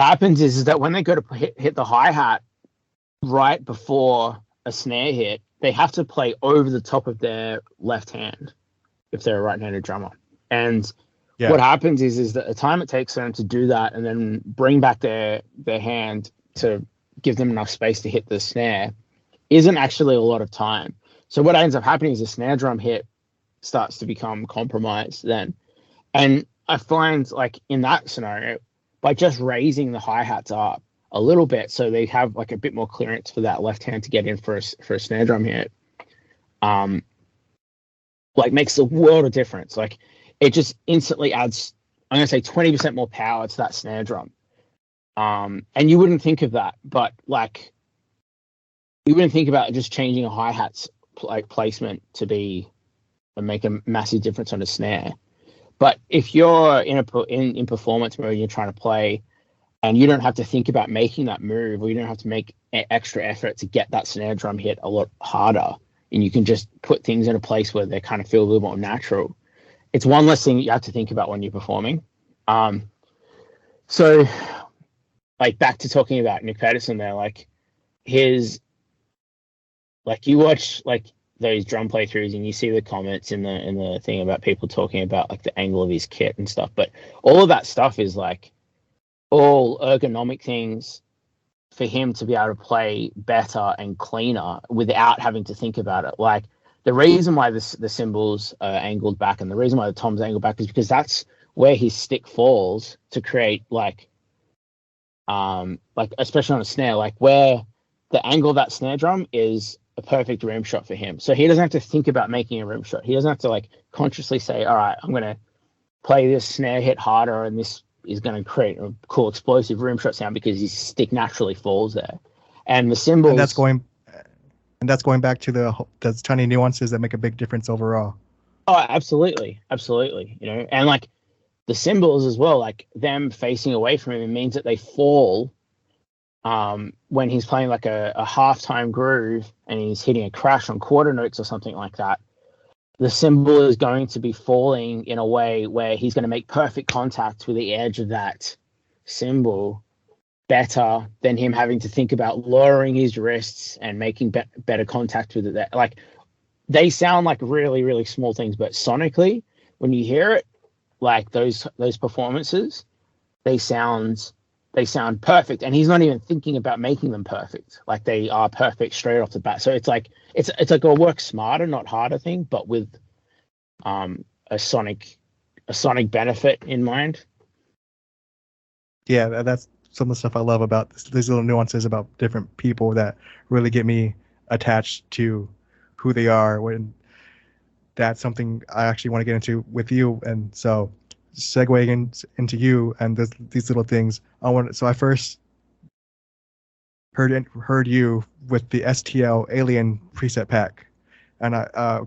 happens is that when they go to hit the hi-hat right before a snare hit, they have to play over the top of their left hand if they're a right-handed drummer. And what happens is that the time it takes them to do that and then bring back their hand to give them enough space to hit the snare isn't actually a lot of time. So what ends up happening is the snare drum hit starts to become compromised then. And I find, like, in that scenario, by just raising the hi-hats up a little bit so they have like a bit more clearance for that left hand to get in for a snare drum hit, like makes a world of difference. Like it just instantly adds, I'm going to say 20% more power to that snare drum. And you wouldn't think of that, but like you wouldn't think about just changing a hi-hat's like placement to make a massive difference on a snare. But if you're in performance mode, you're trying to play, and you don't have to think about making that move, or you don't have to make extra effort to get that snare drum hit a lot harder, and you can just put things in a place where they kind of feel a little more natural. It's one less thing you have to think about when you're performing. So, like back to talking about Nick Pedersen there, like you watch like those drum playthroughs and you see the comments in the thing about people talking about like the angle of his kit and stuff, but all of that stuff is like all ergonomic things for him to be able to play better and cleaner without having to think about it. Like the reason why the cymbals are angled back and the reason why the tom's angled back is because that's where his stick falls to create like especially on a snare, like where the angle of that snare drum is a perfect rim shot for him. So he doesn't have to think about making a rim shot. He doesn't have to like consciously say, all right, I'm going to play this snare hit harder and this is going to create a cool explosive rim shot sound because his stick naturally falls there. And the cymbals... And that's going back to those tiny nuances that make a big difference overall. Oh, absolutely. Absolutely. You know, and like the cymbals as well, like them facing away from him, it means that they fall when he's playing like a halftime groove and he's hitting a crash on quarter notes or something like that. The cymbal is going to be falling in a way where he's going to make perfect contact with the edge of that cymbal better than him having to think about lowering his wrists and making better contact with it. Like they sound like really, really small things, but sonically, when you hear it, like those performances, they sound perfect, and he's not even thinking about making them perfect. Like they are perfect straight off the bat. So it's like a work smarter, not harder thing, but with a sonic benefit in mind. Yeah, that's some of the stuff I love about these little nuances about different people that really get me attached to who they are. When that's something I actually want to get into with you, and so segueing into you and these little things, I first heard you with the STL Alien preset pack, and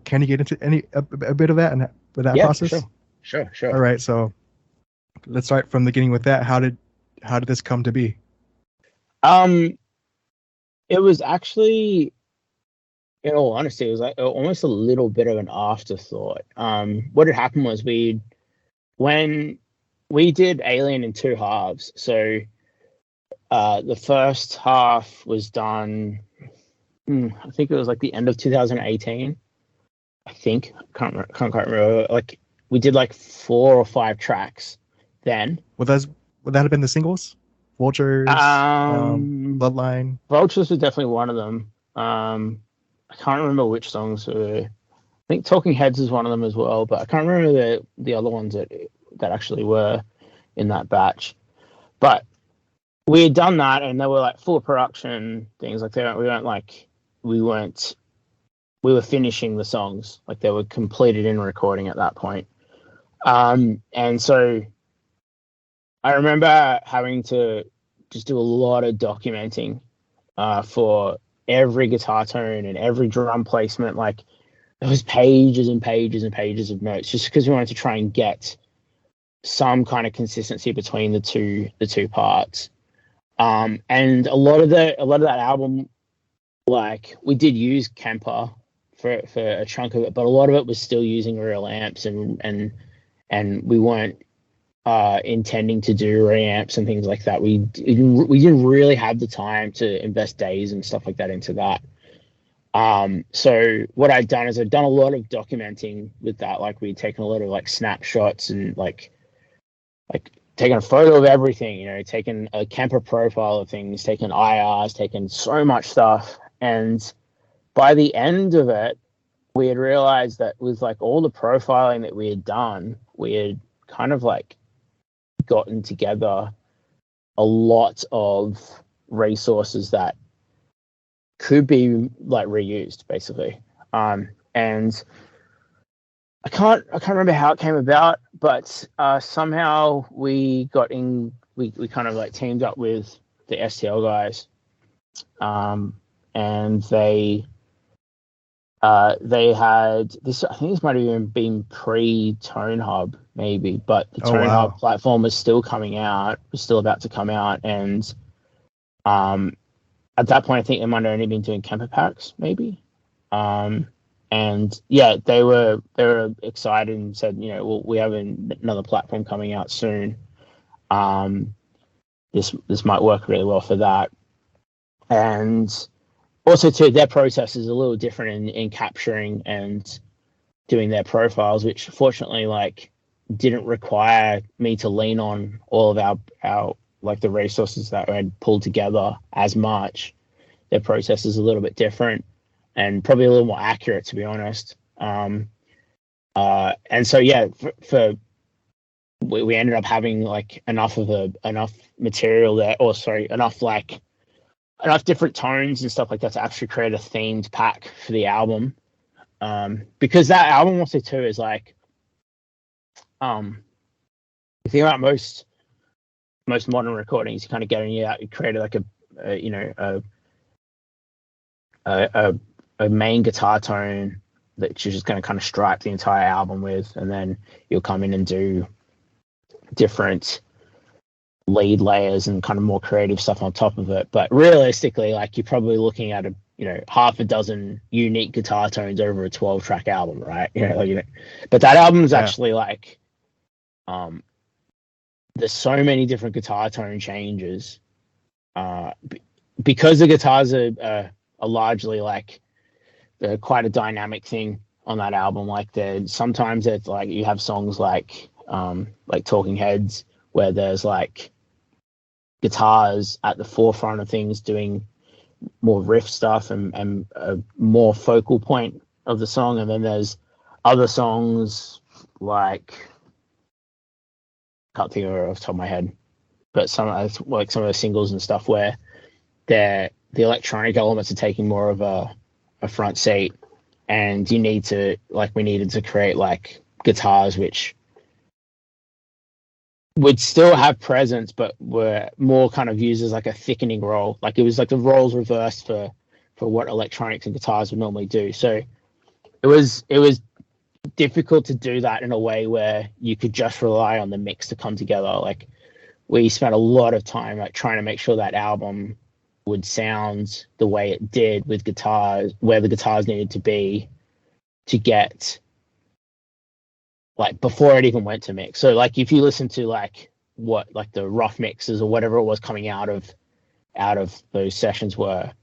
can you get into a bit of that and that process? Sure. All right, so let's start from the beginning with that. How did this come to be? It was actually, in all honesty, it was like almost a little bit of an afterthought. What had happened was when we did Alien in two halves. So the first half was done, I think it was like the end of 2018. I think, can't quite remember. Like we did like 4 or 5 tracks then. Would that have been the singles? Vultures, Bloodline. Vultures was definitely one of them. I can't remember which songs were. I think Talking Heads is one of them as well, but I can't remember the other ones that actually were in that batch. But we had done that, and they were like full production things. Like we were finishing the songs, like they were completed in recording at that point. And so I remember having to just do a lot of documenting for every guitar tone and every drum placement. Like there was pages and pages and pages of notes, just because we wanted to try and get some kind of consistency between the two parts. And a lot of that album, like we did use Kemper for a chunk of it, but a lot of it was still using real amps, and we weren't intending to do reamps and things like that. We didn't really have the time to invest days and stuff like that into that. So what I'd done is I'd done a lot of documenting with that. Like we'd taken a lot of like snapshots and like taken a photo of everything, taken a Kemper profile of things, taken IRs, taken so much stuff. And by the end of it, we had realized that with like all the profiling that we had done, we had kind of like gotten together a lot of resources that could be like reused, basically. And I can't remember how it came about, but somehow we kind of like teamed up with the STL guys, and they had this. I think this might have even been pre-Tone Hub, maybe, but the Tone Hub platform was still coming out, was still about to come out, and at that point, I think they might have only been doing Kemper packs, maybe. And yeah, they were excited and said, well, we have another platform coming out soon. This might work really well for that. And also too, their process is a little different in capturing and doing their profiles, which fortunately like didn't require me to lean on all of like the resources that had pulled together as much. Their process is a little bit different and probably a little more accurate, to be honest. And so yeah, we ended up having like enough material there, or sorry, enough different tones and stuff like that to actually create a themed pack for the album. Because that album also too is like, the thing about most modern recordings, you kind of get in, you create like a main guitar tone that you're just going to kind of stripe the entire album with, and then you'll come in and do different lead layers and kind of more creative stuff on top of it. But realistically, like, you're probably looking at half a dozen unique guitar tones over a 12-track album, right? But that album is actually like, there's so many different guitar tone changes, because the guitars are largely like, they're quite a dynamic thing on that album. Like, sometimes it's like you have songs like Talking Heads, where there's like guitars at the forefront of things doing more riff stuff and a more focal point of the song, and then there's other songs like, can't think of it off the top of my head, but some of the singles and stuff where the electronic elements are taking more of a front seat, and we needed to create like guitars which would still have presence but were more kind of used as like a thickening role. Like, it was like the roles reversed for what electronics and guitars would normally do. So it was difficult to do that in a way where you could just rely on the mix to come together. Like, we spent a lot of time like trying to make sure that album would sound the way it did, with guitars where the guitars needed to be to get, like, before it even went to mix. So like, if you listen to like the rough mixes or whatever it was coming out of those sessions, a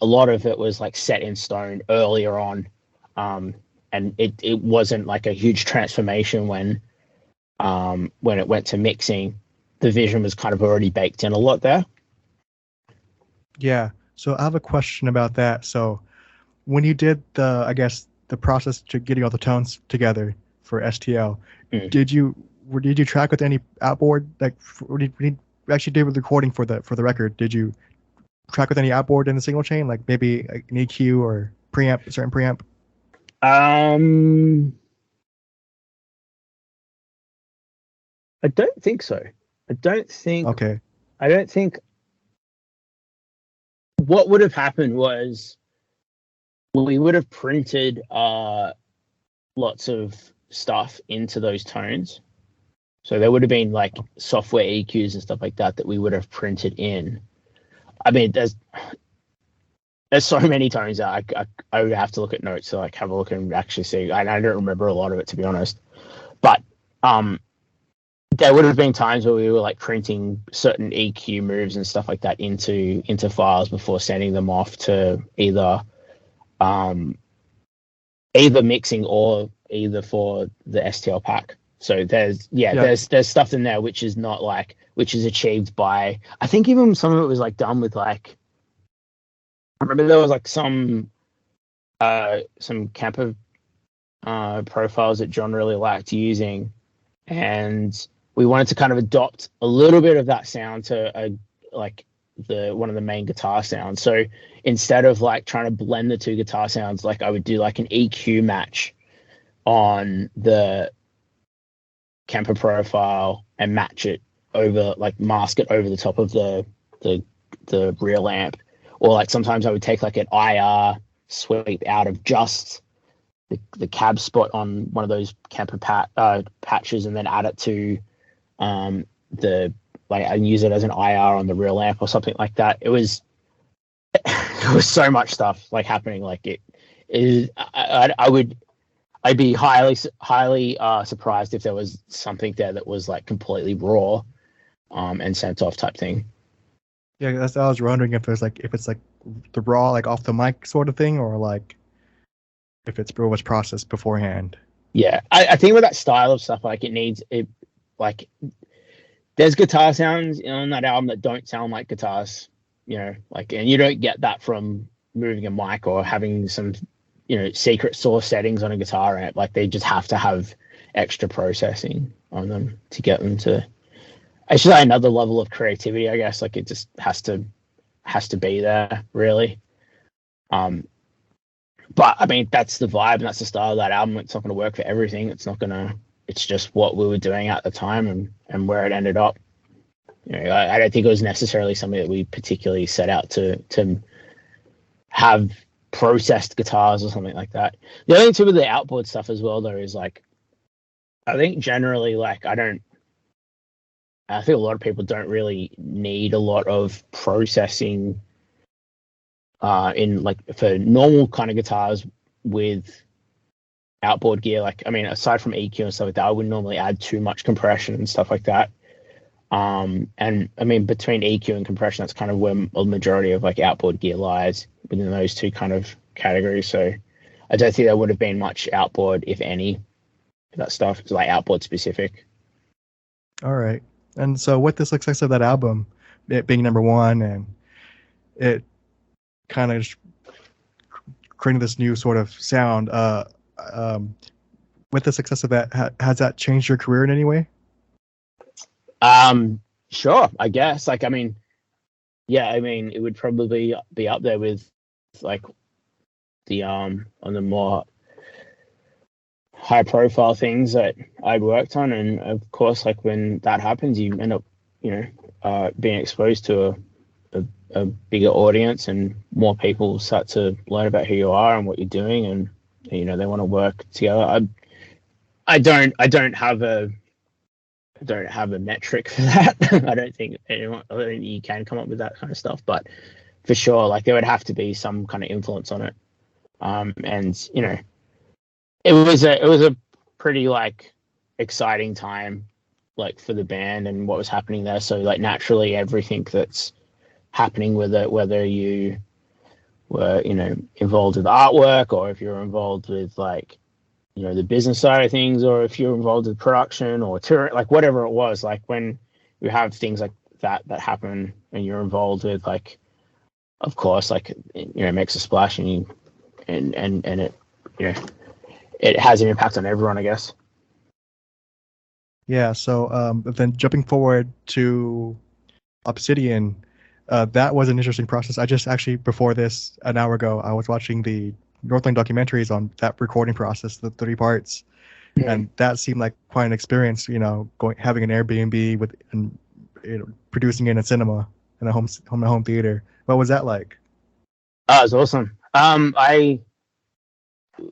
lot of it was like set in stone earlier on, and it wasn't like a huge transformation when it went to mixing. The vision was kind of already baked in a lot there. Yeah. So I have a question about that. So when you did the process to getting all the tones together for STL, did you track with any outboard? Like, when you actually did the recording for the record, did you track with any outboard in the signal chain, like maybe an EQ or preamp, a certain preamp? I don't think so. Okay. I don't think. What would have happened was we would have printed lots of stuff into those tones. So there would have been like software EQs and stuff like that we would have printed in. I mean, there's so many tones that I would have to look at notes to like have a look and actually see. I don't remember a lot of it, to be honest. But there would have been times where we were like printing certain EQ moves and stuff like that into files before sending them off to either mixing or either for the STL pack. So there's stuff in there which is achieved by, I think even some of it was like done with like, I remember there was like some camper profiles that John really liked using, and we wanted to kind of adopt a little bit of that sound to one of the main guitar sounds. So instead of like trying to blend the two guitar sounds, like I would do like an EQ match on the Kemper profile and match it over, like mask it over the top of the real amp. Or like sometimes I would take like an IR sweep out of just the cab spot on one of those Kemper patches, and then add it to and use it as an IR on the real amp or something like that. It was so much stuff like happening. Like it is, I'd be highly surprised if there was something there that was like completely raw and sent off type thing. Yeah, that's what I was wondering, if it's like the raw, like off the mic sort of thing, or like if it was processed beforehand. Yeah, I think with that style of stuff, like it needs it, like there's guitar sounds on that album that don't sound like guitars, like, and you don't get that from moving a mic or having some, secret source settings on a guitar amp. Like, they just have to have extra processing on them to get them to. It's just like another level of creativity, I guess. Like, it just has to be there, really. But I mean, that's the vibe and that's the style of that album. It's not going to work for everything. It's just what we were doing at the time and where it ended up. I don't think it was necessarily something that we particularly set out to have processed guitars or something like that. The other thing too with the outboard stuff as well, though, is like, I think generally, like, I think a lot of people don't really need a lot of processing in, like, for normal kind of guitars with outboard gear. Like, I mean, aside from EQ and stuff like that, I wouldn't normally add too much compression and stuff like that. And I mean, between EQ and compression, that's kind of where a majority of like outboard gear lies, within those two kind of categories. So I don't think there would have been much outboard, if any, that stuff. It's like outboard specific. All right. And so with the success of that album, it being number one, and it kind of creating this new sort of sound, with the success of that, has that changed your career in any way? Sure, I guess. Like, I mean, yeah, I mean, it would probably be up there with like the on the more high profile things that I worked on. And of course, like, when that happens, you end up, being exposed to a bigger audience, and more people start to learn about who you are and what you're doing, and they want to work together. I don't have a metric for that. I don't think you can come up with that kind of stuff, but for sure, like, there would have to be some kind of influence on it. And it was a pretty, like, exciting time, like, for the band and what was happening there. So, like, naturally, everything that's happening with it, whether you were involved with artwork, or if you're involved with, like, the business side of things, or if you're involved with production or tour, like, whatever it was, like, when you have things like that happen and you're involved with, like, of course, like, it makes a splash, and it it has an impact on everyone, I guess. Yeah. So then jumping forward to Obsidian, that was an interesting process. I just actually, before this, an hour ago, I was watching the Northlane documentaries on that recording process, the 3 parts, and that seemed like quite an experience. Having an Airbnb and producing in a cinema in a home theater. What was that like? Oh, it was awesome.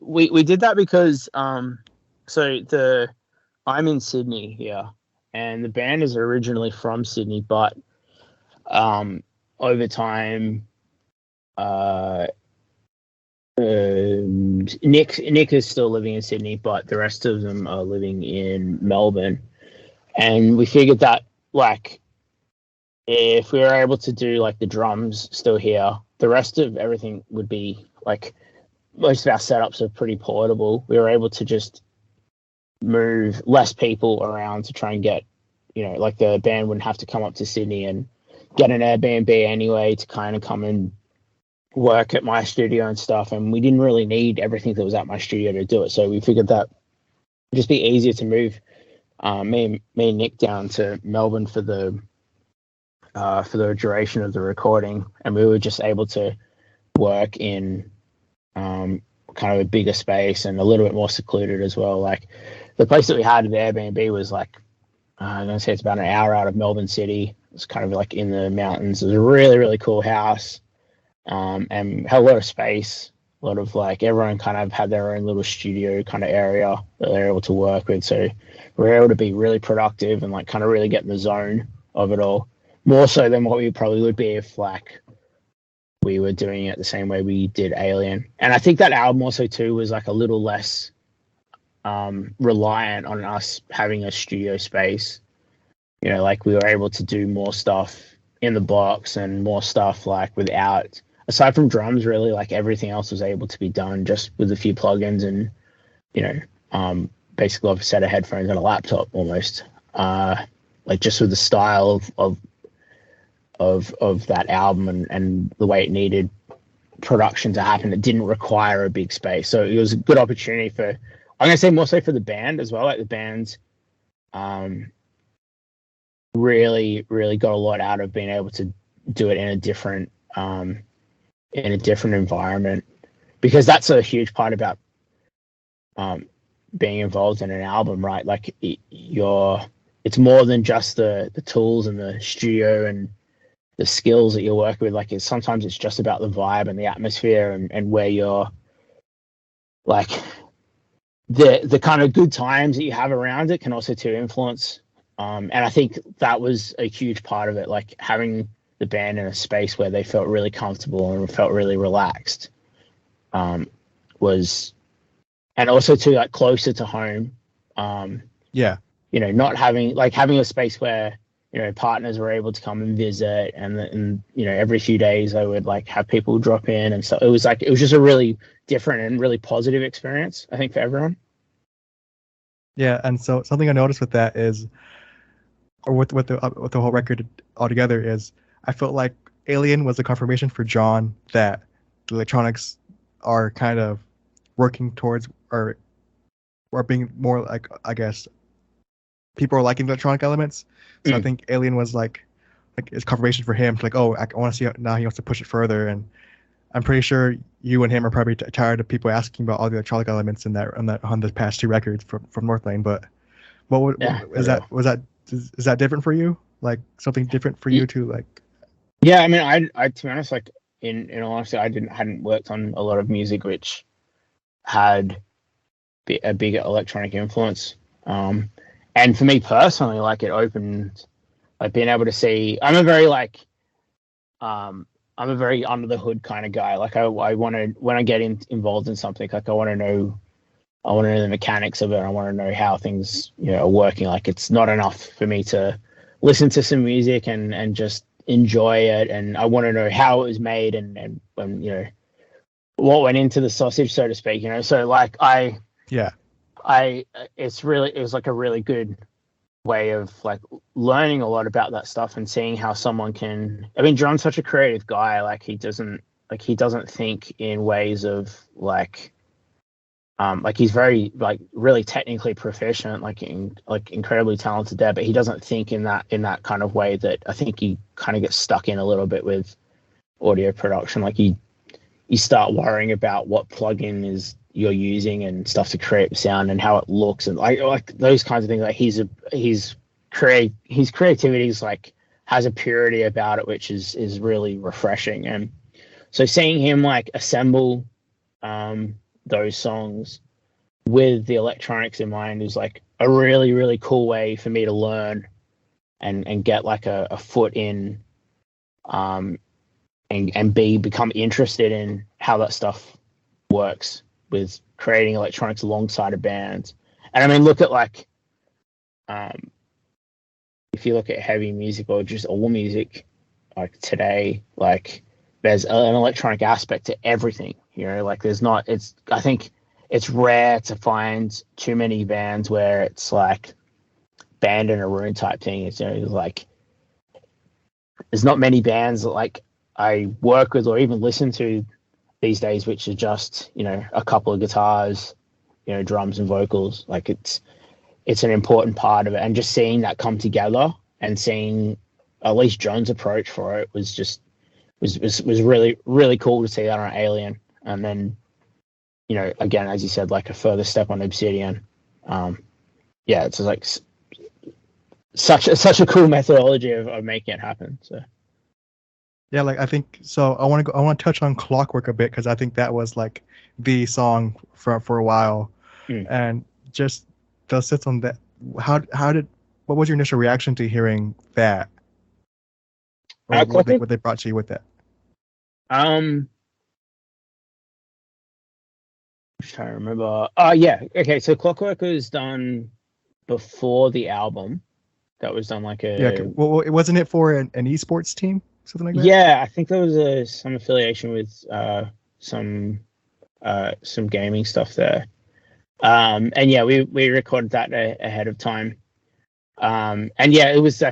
We did that because so I'm in Sydney here, and the band is originally from Sydney, but over time, Nick is still living in Sydney, but the rest of them are living in Melbourne. And we figured that, like, if we were able to do, like, the drums still here, the rest of everything would be, like, most of our setups are pretty portable. We were able to just move less people around to try and get, like, the band wouldn't have to come up to Sydney and get an Airbnb anyway to kind of come and work at my studio and stuff. And we didn't really need everything that was at my studio to do it. So we figured that it'd just be easier to move me and Nick down to Melbourne for the duration of the recording. And we were just able to work in kind of a bigger space and a little bit more secluded as well. Like, the place that we had at the Airbnb was, like, I'm going to say it's about an hour out of Melbourne City. It's kind of like in the mountains. It was a really, really cool house. And had a lot of space, a lot of, like, everyone kind of had their own little studio kind of area that they were able to work with. So we were able to be really productive and, like, kind of really get in the zone of it all, more so than what we probably would be if, like, we were doing it the same way we did Alien. And I think that album also too was, like, a little less reliant on us having a studio space. Like, we were able to do more stuff in the box and more stuff, like, without, aside from drums, really, like, everything else was able to be done just with a few plugins and basically a set of headphones and a laptop almost. like just with the style of that album and the way it needed production to happen. It didn't require a big space, so it was a good opportunity for, I'm gonna say more so for the band as well. Like the band's really got a lot out of being able to do it in a different environment, because that's a huge part about being involved in an album, right? Like it's more than just the tools and the studio and the skills that you're working with. Like sometimes it's just about the vibe and the atmosphere and where you're, like, the kind of good times that you have around it can also to influence. And I think that was a huge part of it, like having the band in a space where they felt really comfortable and felt really relaxed, was, and also to like closer to home. Not having a space where, partners were able to come and visit, and every few days they would like have people drop in, and so it was just a really different and really positive experience, I think, for everyone. Yeah, and so something I noticed with that is, or with the whole record altogether, is I felt like Alien was a confirmation for John that the electronics are kind of working towards, or being more like, I guess, people are liking the electronic elements. So I think Alien was like it's confirmation for him, like, oh, I want to see now he wants to push it further. And I'm pretty sure you and him are probably tired of people asking about all the electronic elements on the past two records from Northlane. But is that different for you? Like something different for you to like? Yeah, I mean, I to be honest, like in all honesty, I hadn't worked on a lot of music which had a bigger electronic influence. And for me personally, like it opened, like being able to see. I'm a very under the hood kind of guy. Like I want to, when I get involved in something, like I want to know the mechanics of it. I want to know how things are working. Like it's not enough for me to listen to some music and just enjoy it, and I want to know how it was made and what went into the sausage, so to speak. So like it was like a really good way of like learning a lot about that stuff and seeing how someone can. I mean, John's such a creative guy. Like he doesn't think in ways of like he's very like really technically proficient, like incredibly talented there, but he doesn't think in that kind of way that I think he kind of gets stuck in a little bit with audio production. Like you start worrying about what plugin is you're using and stuff to create sound and how it looks and like those kinds of things. Like his creativity is like has a purity about it, which is really refreshing. And so seeing him like assemble those songs with the electronics in mind is like a really, really cool way for me to learn and get like a foot in and become interested in how that stuff works with creating electronics alongside a band. And I mean, look at like if you look at heavy music or just all music like today, like there's an electronic aspect to everything, like there's not, I think it's rare to find too many bands where it's like band in a room type thing. It's like there's not many bands that like I work with or even listen to these days which are just a couple of guitars, drums and vocals. Like it's an important part of it, and just seeing that come together and seeing at least John's approach for it was really, really cool to see that on Alien. And then again, as you said, like a further step on Obsidian. It's like such a cool methodology of making it happen. So yeah, like I think so. I want to touch on Clockwork a bit, because I think that was like the song for a while, and just the sits on that. What was your initial reaction to hearing that? Or what they brought to you with that? I'm just trying to remember. Yeah. Okay. So Clockwork was done before the album. That was done like a. Yeah. Well, wasn't it for an esports team, something like that? Yeah, I think there was some affiliation with some gaming stuff there. And yeah, we recorded that ahead of time. And yeah, it was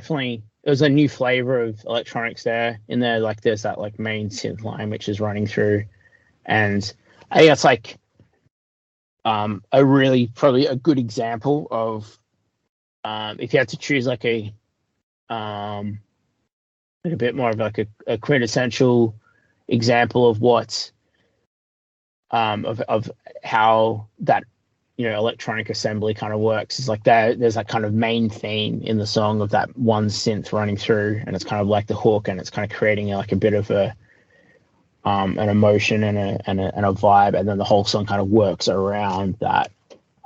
a new flavor of electronics there. In there, like there's that like main synth line which is running through, and I think that's like probably a good example of if you had to choose like a bit more of like a quintessential example of what of how that electronic assembly kind of works. Is like there's that kind of main theme in the song of that one synth running through, and it's kind of like the hook, and it's kind of creating like a bit of an emotion and a vibe, and then the whole song kind of works around that.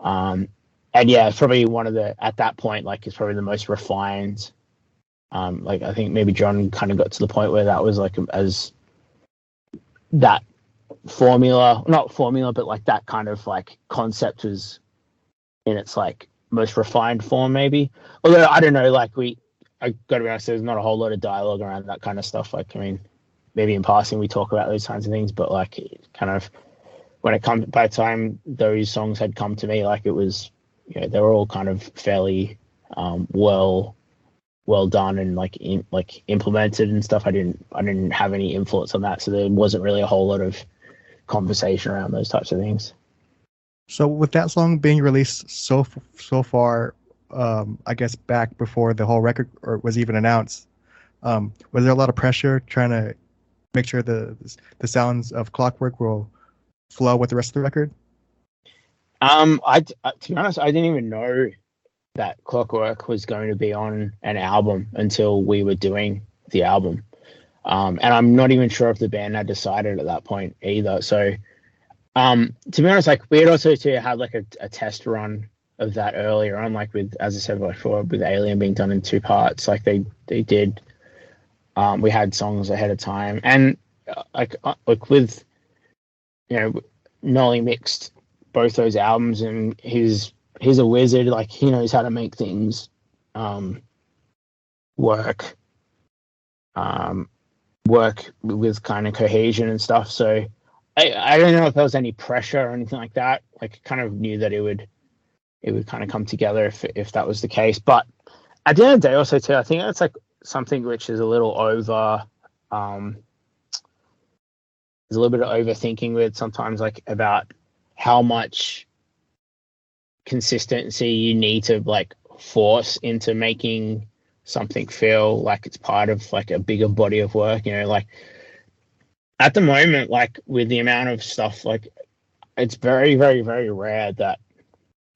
And yeah, it's probably one of the, at that point, like it's probably the most refined. Like I think maybe John kind of got to the point where that was like as that not formula, but like that kind of like concept was in its like most refined form, maybe. Although I don't know, like I gotta be honest, there's not a whole lot of dialogue around that kind of stuff. Like, I mean, maybe in passing we talk about those kinds of things, but like it kind of, when it comes, by the time those songs had come to me, like it was, they were all kind of fairly well done and like implemented and stuff. I didn't have any influence on that, so there wasn't really a whole lot of conversation around those types of things. So with that song being released so far, I guess back before the whole record was even announced, was there a lot of pressure trying to make sure the sounds of Clockwork will flow with the rest of the record? To be honest, I didn't even know that Clockwork was going to be on an album until we were doing the album. And I'm not even sure if the band had decided at that point either. So, to be honest, like we had also had like a test run of that earlier on, like with, as I said before, with Alien being done in 2 parts. Like they did, we had songs ahead of time, and like with, Nolly mixed both those albums, and he's a wizard. Like he knows how to make things work with kind of cohesion and stuff. So I don't know if there was any pressure or anything like that. Like kind of knew that it would kind of come together if that was the case. But at the end of the day also too, I think that's like something which is a little over, there's a little bit of overthinking with sometimes, like about how much consistency you need to like force into making something feel like it's part of like a bigger body of work. Like at the moment, like with the amount of stuff, like it's very, very, very rare that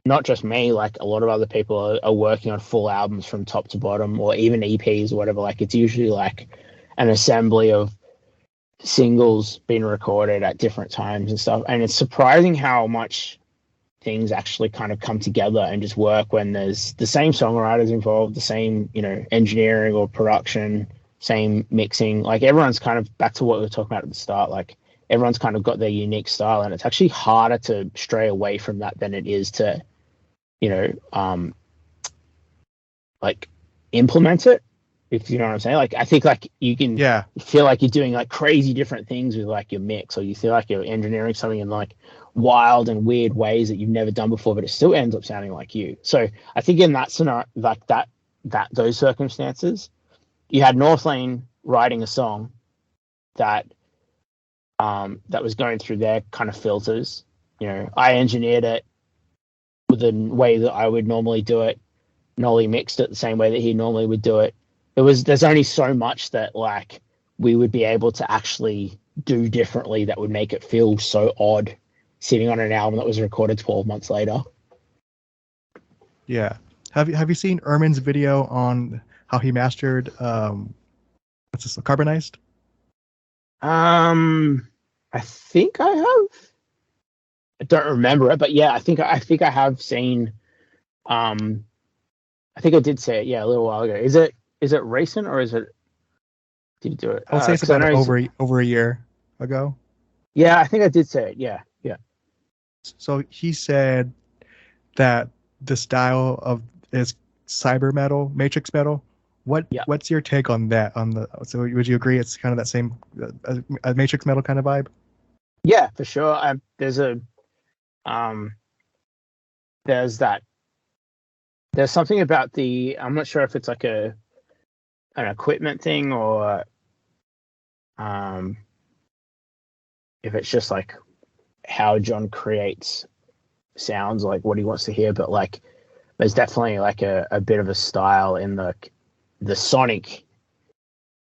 not just me, like a lot of other people are working on full albums from top to bottom, or even EPs or whatever. Like it's usually like an assembly of singles being recorded at different times and stuff. And it's surprising how much things actually kind of come together and just work when there's the same songwriters involved, the same, engineering or production, same mixing. Like everyone's kind of back to what we were talking about at the start. Like everyone's kind of got their unique style, and it's actually harder to stray away from that than it is to, like implement it, if you know what I'm saying. Like I think like you can feel like you're doing like crazy different things with like your mix, or you feel like you're engineering something in like wild and weird ways that you've never done before, but it still ends up sounding like you. So I think in that scenario, like those circumstances, you had Northlane writing a song that was going through their kind of filters. I engineered it with the way that I would normally do it. Nolly mixed it the same way that he normally would do it. There's only so much that like we would be able to actually do differently that would make it feel so odd sitting on an album that was recorded 12 months later. Yeah. Have you seen Ermin's video on how he mastered what's this, Carbonized? I think I have. I don't remember it, but yeah, I think I have seen. I think I did say it, a little while ago. Is it recent, or is it? Did you do it? I would say it's about over a year ago. Yeah, I think I did say it. Yeah. So he said that the style of is cyber metal, matrix metal. What's your take on that? So would you agree it's kind of that same a matrix metal kind of vibe? Yeah, for sure. There's that there's something about I'm not sure if it's like an equipment thing or if it's just like how John creates sounds, like what he wants to hear, but like there's definitely like a bit of a style in the sonic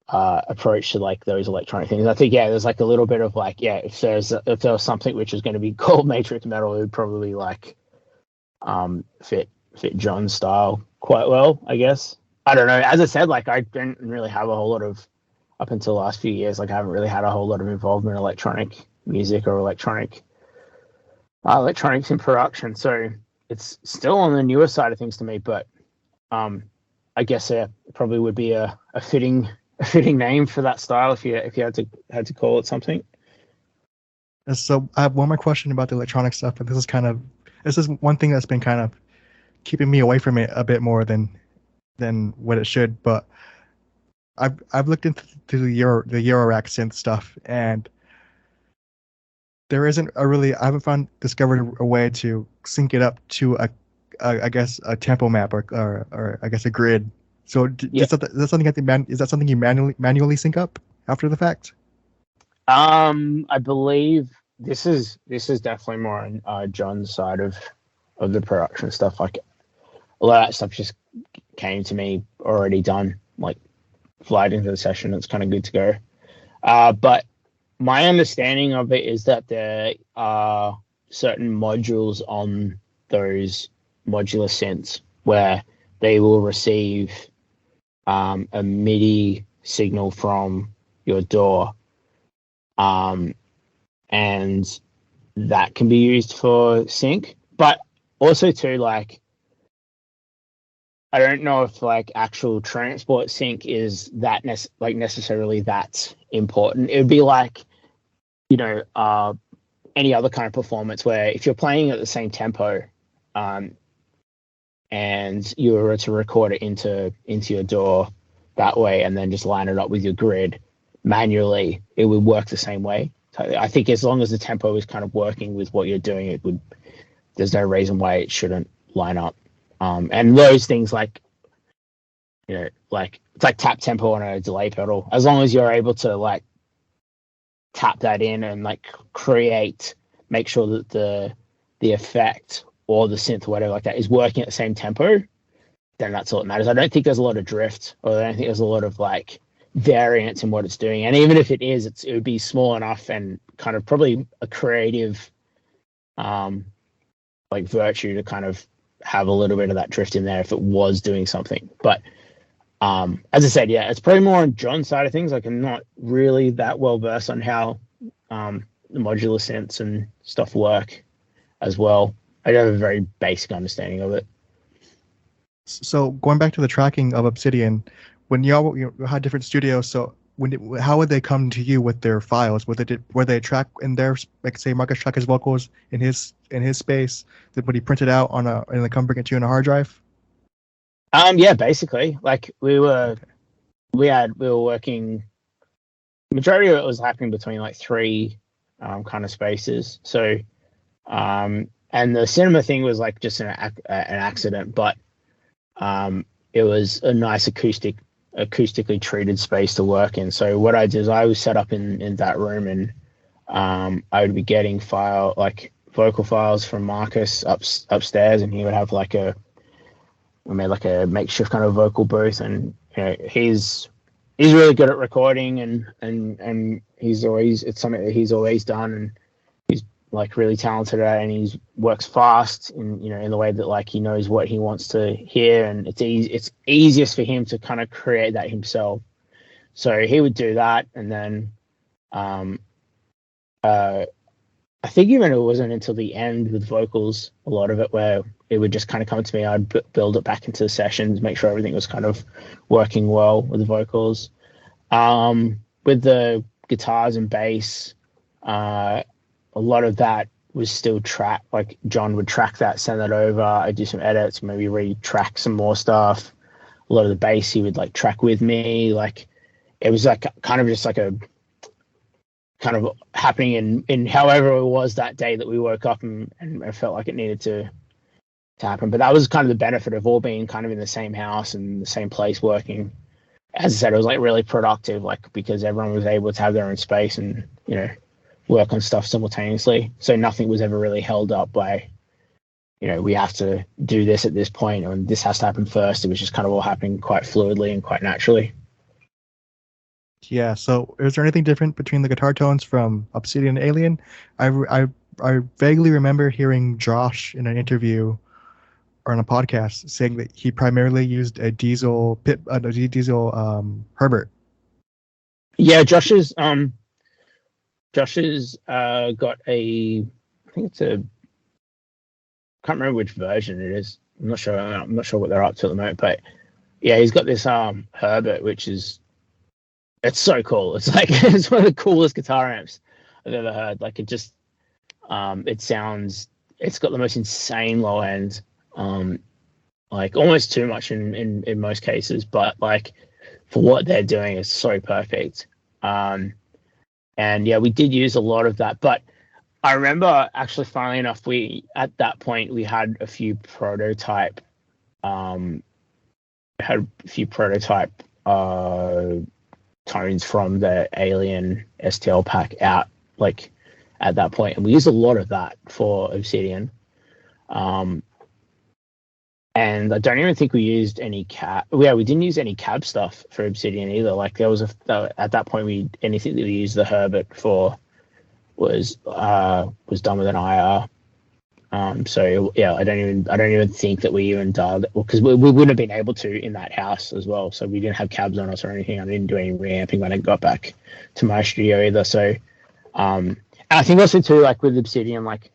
approach to like those electronic things. I think there's like a little bit of like if there was something which was going to be called Matrix Metal, it would probably like fit John's style quite well, I guess. I don't know. As I said, like I didn't really have a whole lot of, up until the last few years, like I haven't really had a whole lot of involvement in electronic music or electronics in production. So it's still on the newer side of things to me, but I guess it probably would be a fitting name for that style if you had to call it something. So I have one more question about the electronic stuff, and this is one thing that's been kind of keeping me away from it a bit more than what it should. But I've looked into the Eurorack synth stuff, and there isn't I haven't discovered a way to sync it up to I guess a tempo map or I guess a grid. So is that something you manually sync up after the fact? I believe this is definitely more on John's side of the production stuff. Like a lot of that stuff just came to me already done, like flight into the session. It's kind of good to go. But my understanding of it is that there are certain modules on those modular synths where they will receive a MIDI signal from your DAW, and that can be used for sync. But also too, like, I don't know if like actual transport sync is that necessarily that important. It would be like, any other kind of performance where if you're playing at the same tempo, and you were to record it into your DAW that way, and then just line it up with your grid manually, it would work the same way. I think as long as the tempo is kind of working with what you're doing, there's no reason why it shouldn't line up. And those things like it's like tap tempo on a delay pedal. As long as you're able to like tap that in and like make sure that the effect or the synth or whatever like that is working at the same tempo, then that's all that matters. I don't think there's a lot of drift, or I don't think there's a lot of like variance in what it's doing. And even if it is, it would be small enough and kind of probably a creative like virtue to kind of have a little bit of that drift in there if it was doing something. But as I said, it's probably more on John's side of things. Like I'm not really that well versed on how the modular synths and stuff work as well. I have a very basic understanding of it. So going back to the tracking of Obsidian, when y'all had different studios, so how would they come to you with their files? Were they track in their, like say Marcus track his vocals in his space? Would he print it out and then come bring it to you on a hard drive? Basically, like we were working. Majority of it was happening between like three kind of spaces. So, and the cinema thing was like just an accident, but it was a nice acoustically treated space to work in. So what I did is I was set up in that room, and I would be getting vocal files from Marcus upstairs, and he would have we made like a makeshift kind of vocal booth, and he's really good at recording, and it's something that he's always done, and he's like really talented at it, and he works fast in the way that like he knows what he wants to hear, and it's easiest for him to kind of create that himself. So he would do that, and then I think even it wasn't until the end with vocals, a lot of it, where it would just kind of come to me. I'd build it back into the sessions, make sure everything was kind of working well with the vocals. With the guitars and bass, a lot of that was still tracked. Like John would track that, send that over. I'd do some edits, maybe retrack some more stuff. A lot of the bass he would like track with me. Like it was like kind of just like a kind of happening in however it was that day that we woke up and I felt like it needed to to happen. But that was kind of the benefit of all being kind of in the same house and the same place working. As I said, it was like really productive, like because everyone was able to have their own space and, you know, work on stuff simultaneously. So nothing was ever really held up by, you know, we have to do this at this point and this has to happen first. It was just kind of all happening quite fluidly and quite naturally. Yeah. So is there anything different between the guitar tones from Obsidian and Alien? I vaguely remember hearing Josh in an interview or on a podcast saying that he primarily used a diesel Herbert. Yeah, Josh's got a, I think it's a, can't remember which version it is. I'm not sure what they're up to at the moment, but yeah, he's got this Herbert, which is, it's so cool. It's like it's one of the coolest guitar amps I've ever heard. Like it just it's got the most insane low end, like almost too much in most cases, but like for what they're doing is so perfect. And yeah, we did use a lot of that, but I remember actually, funnily enough, at that point we had a few prototype tones from the Alien STL pack out, like at that point, and we used a lot of that for Obsidian. And I don't even think we used any cab. Yeah, we didn't use any cab stuff for Obsidian either. Like there was at that point, anything that we used the Herbert for was done with an IR. So yeah, I don't even think that we even dialed it, because we wouldn't have been able to in that house as well. So we didn't have cabs on us or anything. I didn't do any reamping when I got back to my studio either. So and I think also too, like with Obsidian, like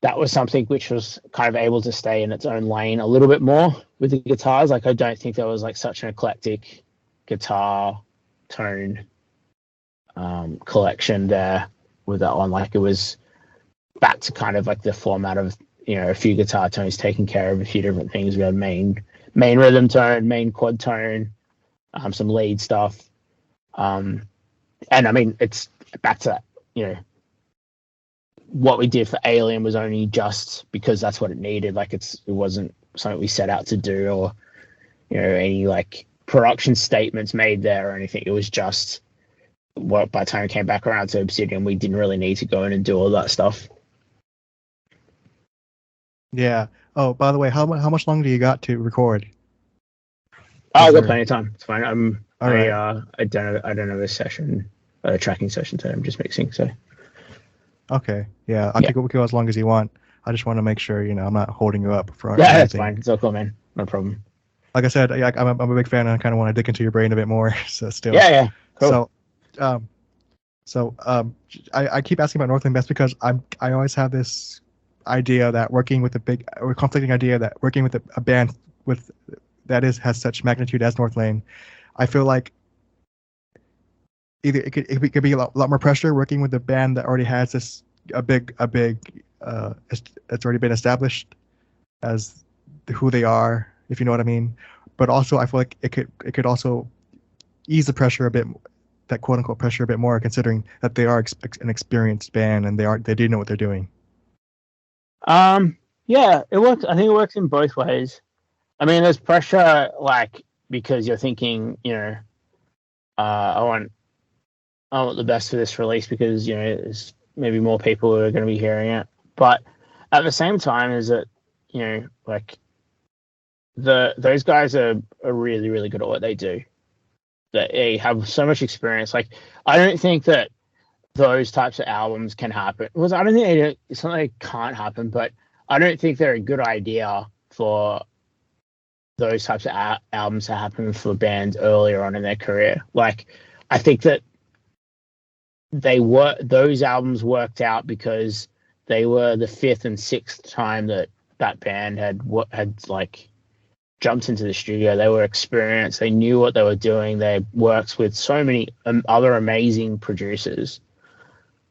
that was something which was kind of able to stay in its own lane a little bit more with the guitars. Like I don't think there was like such an eclectic guitar tone collection there with that one. Like it was back to kind of like the format of, you know, a few guitar tones taking care of a few different things. We had main rhythm tone, main quad tone, some lead stuff. And I mean, it's back to that, you know, what we did for Alien was only just because that's what it needed. Like it wasn't something we set out to do, or, you know, any like production statements made there or anything. It was just what, by the time we came back around to Obsidian, we didn't really need to go in and do all that stuff. Yeah. Oh, by the way, how much longer do you got to record? I've got plenty of time. It's fine. Right. I don't have a tracking session today. I'm just mixing. So. Okay. Yeah. I think we can go as long as you want. I just want to make sure, you know, I'm not holding you up for anything. That's fine. It's all cool, man. No problem. Like I said, I'm a big fan, and I kind of want to dig into your brain a bit more. So still. Yeah. Cool. I keep asking about Northlane best because I always have this idea that conflicting idea that working with a band has such magnitude as Northlane, I feel like either it could be a lot more pressure working with a band that already has it's already been established as who they are, if you know what I mean. But also I feel like it could also ease the pressure a bit, that quote unquote pressure a bit more, considering that they are an experienced band and they do know what they're doing. Yeah, it works. I think it works in both ways. I mean, there's pressure, like, because you're thinking, you know, I want the best for this release because, you know, there's maybe more people who are going to be hearing it. But at the same time, is that, you know, like those guys are really, really good at what they do. They have so much experience. Like, I don't think that those types of albums can happen. Well, I don't think it's not like it can't happen, but I don't think they're a good idea for those types of albums to happen for bands earlier on in their career. Like, I think that those albums worked out because they were the fifth and sixth time that band had like jumped into the studio. They were experienced. They knew what they were doing. They worked with so many other amazing producers.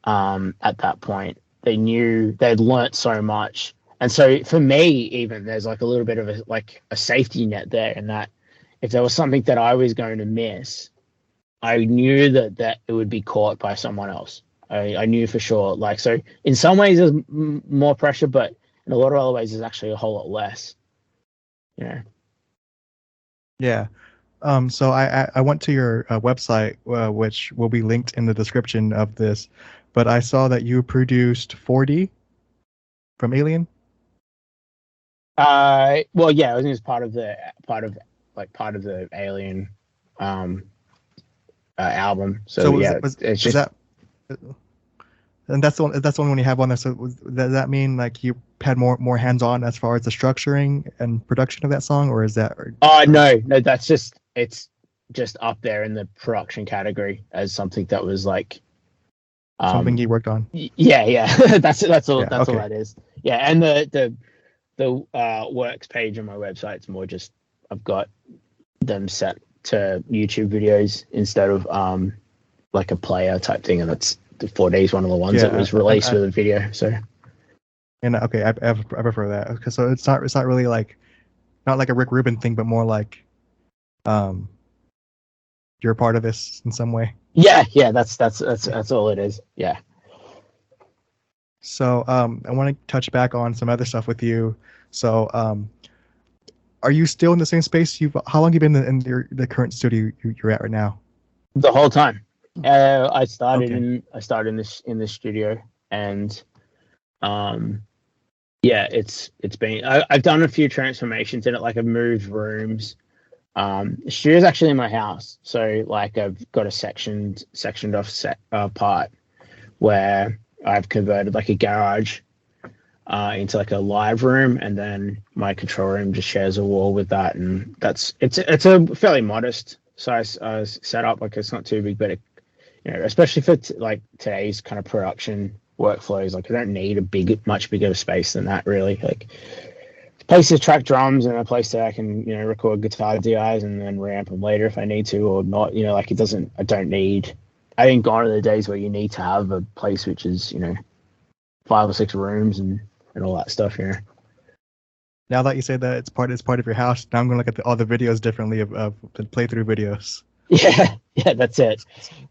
At that point, they knew they'd learnt so much, and so for me, even there's like a little bit of a safety net there, in that if there was something that I was going to miss, I knew that it would be caught by someone else. I knew for sure. Like, so in some ways there's more pressure, but in a lot of other ways there's actually a whole lot less. You know. Yeah. So I went to your website, which will be linked in the description of this, but I saw that you produced 4D from Alien. Well, yeah, it was part of the Alien album. So yeah, it's just that, and that's the one. That's the only one you have on there. So does that mean like you had more hands on as far as the structuring and production of that song, or is that? No, that's just it's just up there in the production category as something that was like something you worked on. Yeah. that's all. Yeah, that's okay. all that is. Yeah, and the works page on my website, it's more just I've got them set to YouTube videos instead of like a player type thing, and that's the 4D is one of the ones that was released with a video. So and okay, I prefer that because so it's not really like not like a Rick Rubin thing, but more like you're a part of this in some way. Yeah, that's all it is. Yeah. So I want to touch back on some other stuff with you. So are you still in the same space? How long have you been in the current studio you're at right now? The whole time. I started in this studio, and yeah, it's been I've done a few transformations in it. Like I've moved rooms. The studio's actually in my house, so like I've got a sectioned off part where I've converted like a garage into like a live room, and then my control room just shares a wall with that, and it's a fairly modest size setup. Like it's not too big, but especially for like today's kind of production workflows, like I don't need much bigger space than that really. Like a place to track drums and a place that I can record guitar DIs and then ramp them later if I need to or not. Like I think gone are the days where you need to have a place which is 5 or 6 rooms and all that stuff. Now that you say that it's part of your house, now I'm going to look at all the videos differently of the playthrough videos. Yeah, that's it.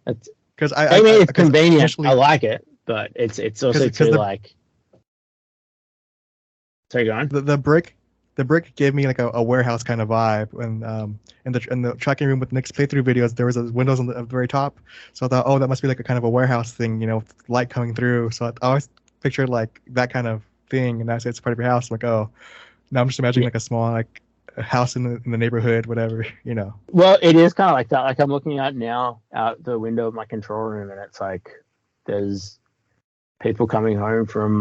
Because I mean, it's convenient. I like it, but it's also too like. Sorry, go on. The brick gave me like a warehouse kind of vibe, and in the tracking room with Nick's playthrough videos, there was windows on the very top. So I thought, oh, that must be like a kind of a warehouse thing, with light coming through. So I always pictured like that kind of thing, and I said it's part of your house. I'm like, oh, now I'm just imagining like a small like a house in the neighborhood, whatever, Well, it is kind of like that. Like I'm looking out now out the window of my control room, and it's like there's people coming home from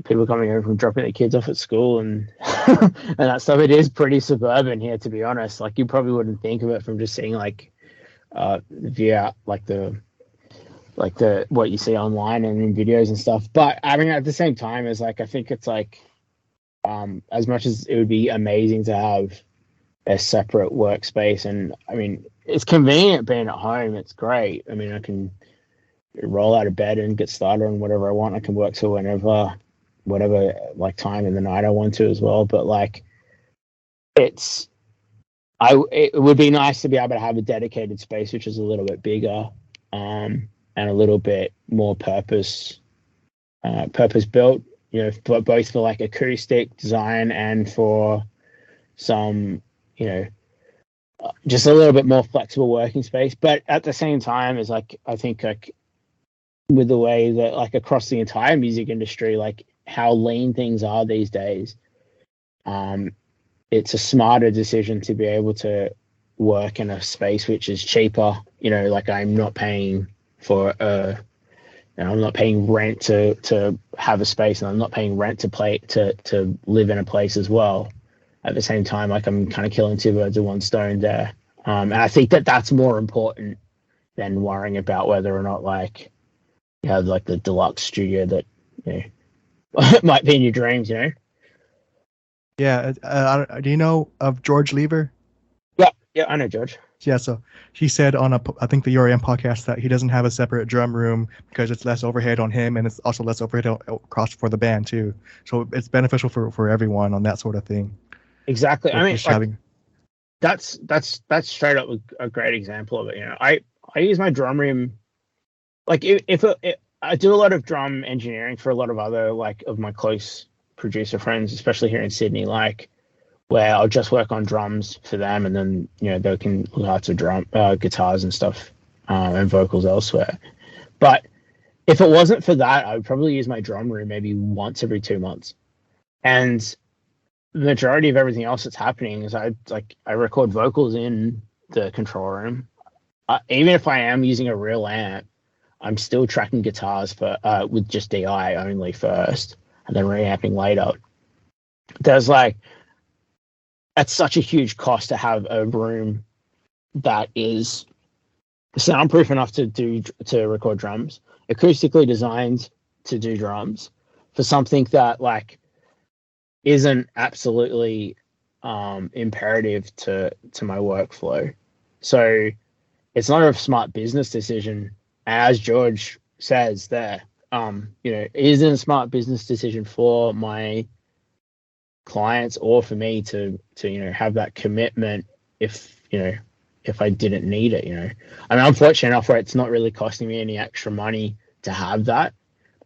dropping their kids off at school and and that stuff. It is pretty suburban here, to be honest. Like you probably wouldn't think of it from just seeing like the view out, like the what you see online and in videos and stuff. But I mean, at the same time, as like I think it's like as much as it would be amazing to have a separate workspace, and I mean it's convenient being at home. It's great. I mean, I can roll out of bed and get started on whatever I want. I can work till whatever like time in the night I want to as well. But like it would be nice to be able to have a dedicated space which is a little bit bigger and a little bit more purpose built, both for like acoustic design and for some just a little bit more flexible working space. But at the same time, is like I think like with the way that like across the entire music industry, like how lean things are these days, it's a smarter decision to be able to work in a space which is cheaper. Like I'm not paying for I'm not paying rent to have a space, and I'm not paying rent to live in a place as well. At the same time, like I'm kind of killing 2 birds with 1 stone there. And I think that's more important than worrying about whether or not like you have like the deluxe studio that might be in your dreams. Yeah. Do you know of George Lever? Yeah, I know George. Yeah, so he said on I think the URM podcast that he doesn't have a separate drum room because it's less overhead on him, and it's also less overhead across for the band too. So it's beneficial for everyone on that sort of thing. Exactly. I mean, like, that's straight up a great example of it. I use my drum room like if I do a lot of drum engineering for a lot of other like of my close producer friends, especially here in Sydney, like where I'll just work on drums for them, and then they can look to guitars and stuff, and vocals elsewhere. But if it wasn't for that, I would probably use my drum room maybe once every 2 months. And the majority of everything else that's happening is I record vocals in the control room. Even if I am using a real amp, I'm still tracking guitars with just DI only first, and then reamping later. There's that's such a huge cost to have a room that is soundproof enough to record drums, acoustically designed to do drums, for something that isn't absolutely imperative to my workflow. So it's not a smart business decision, as George says there. It isn't a smart business decision for my clients or for me to have that commitment if I didn't need it. I mean, I'm fortunate enough where it's not really costing me any extra money to have that.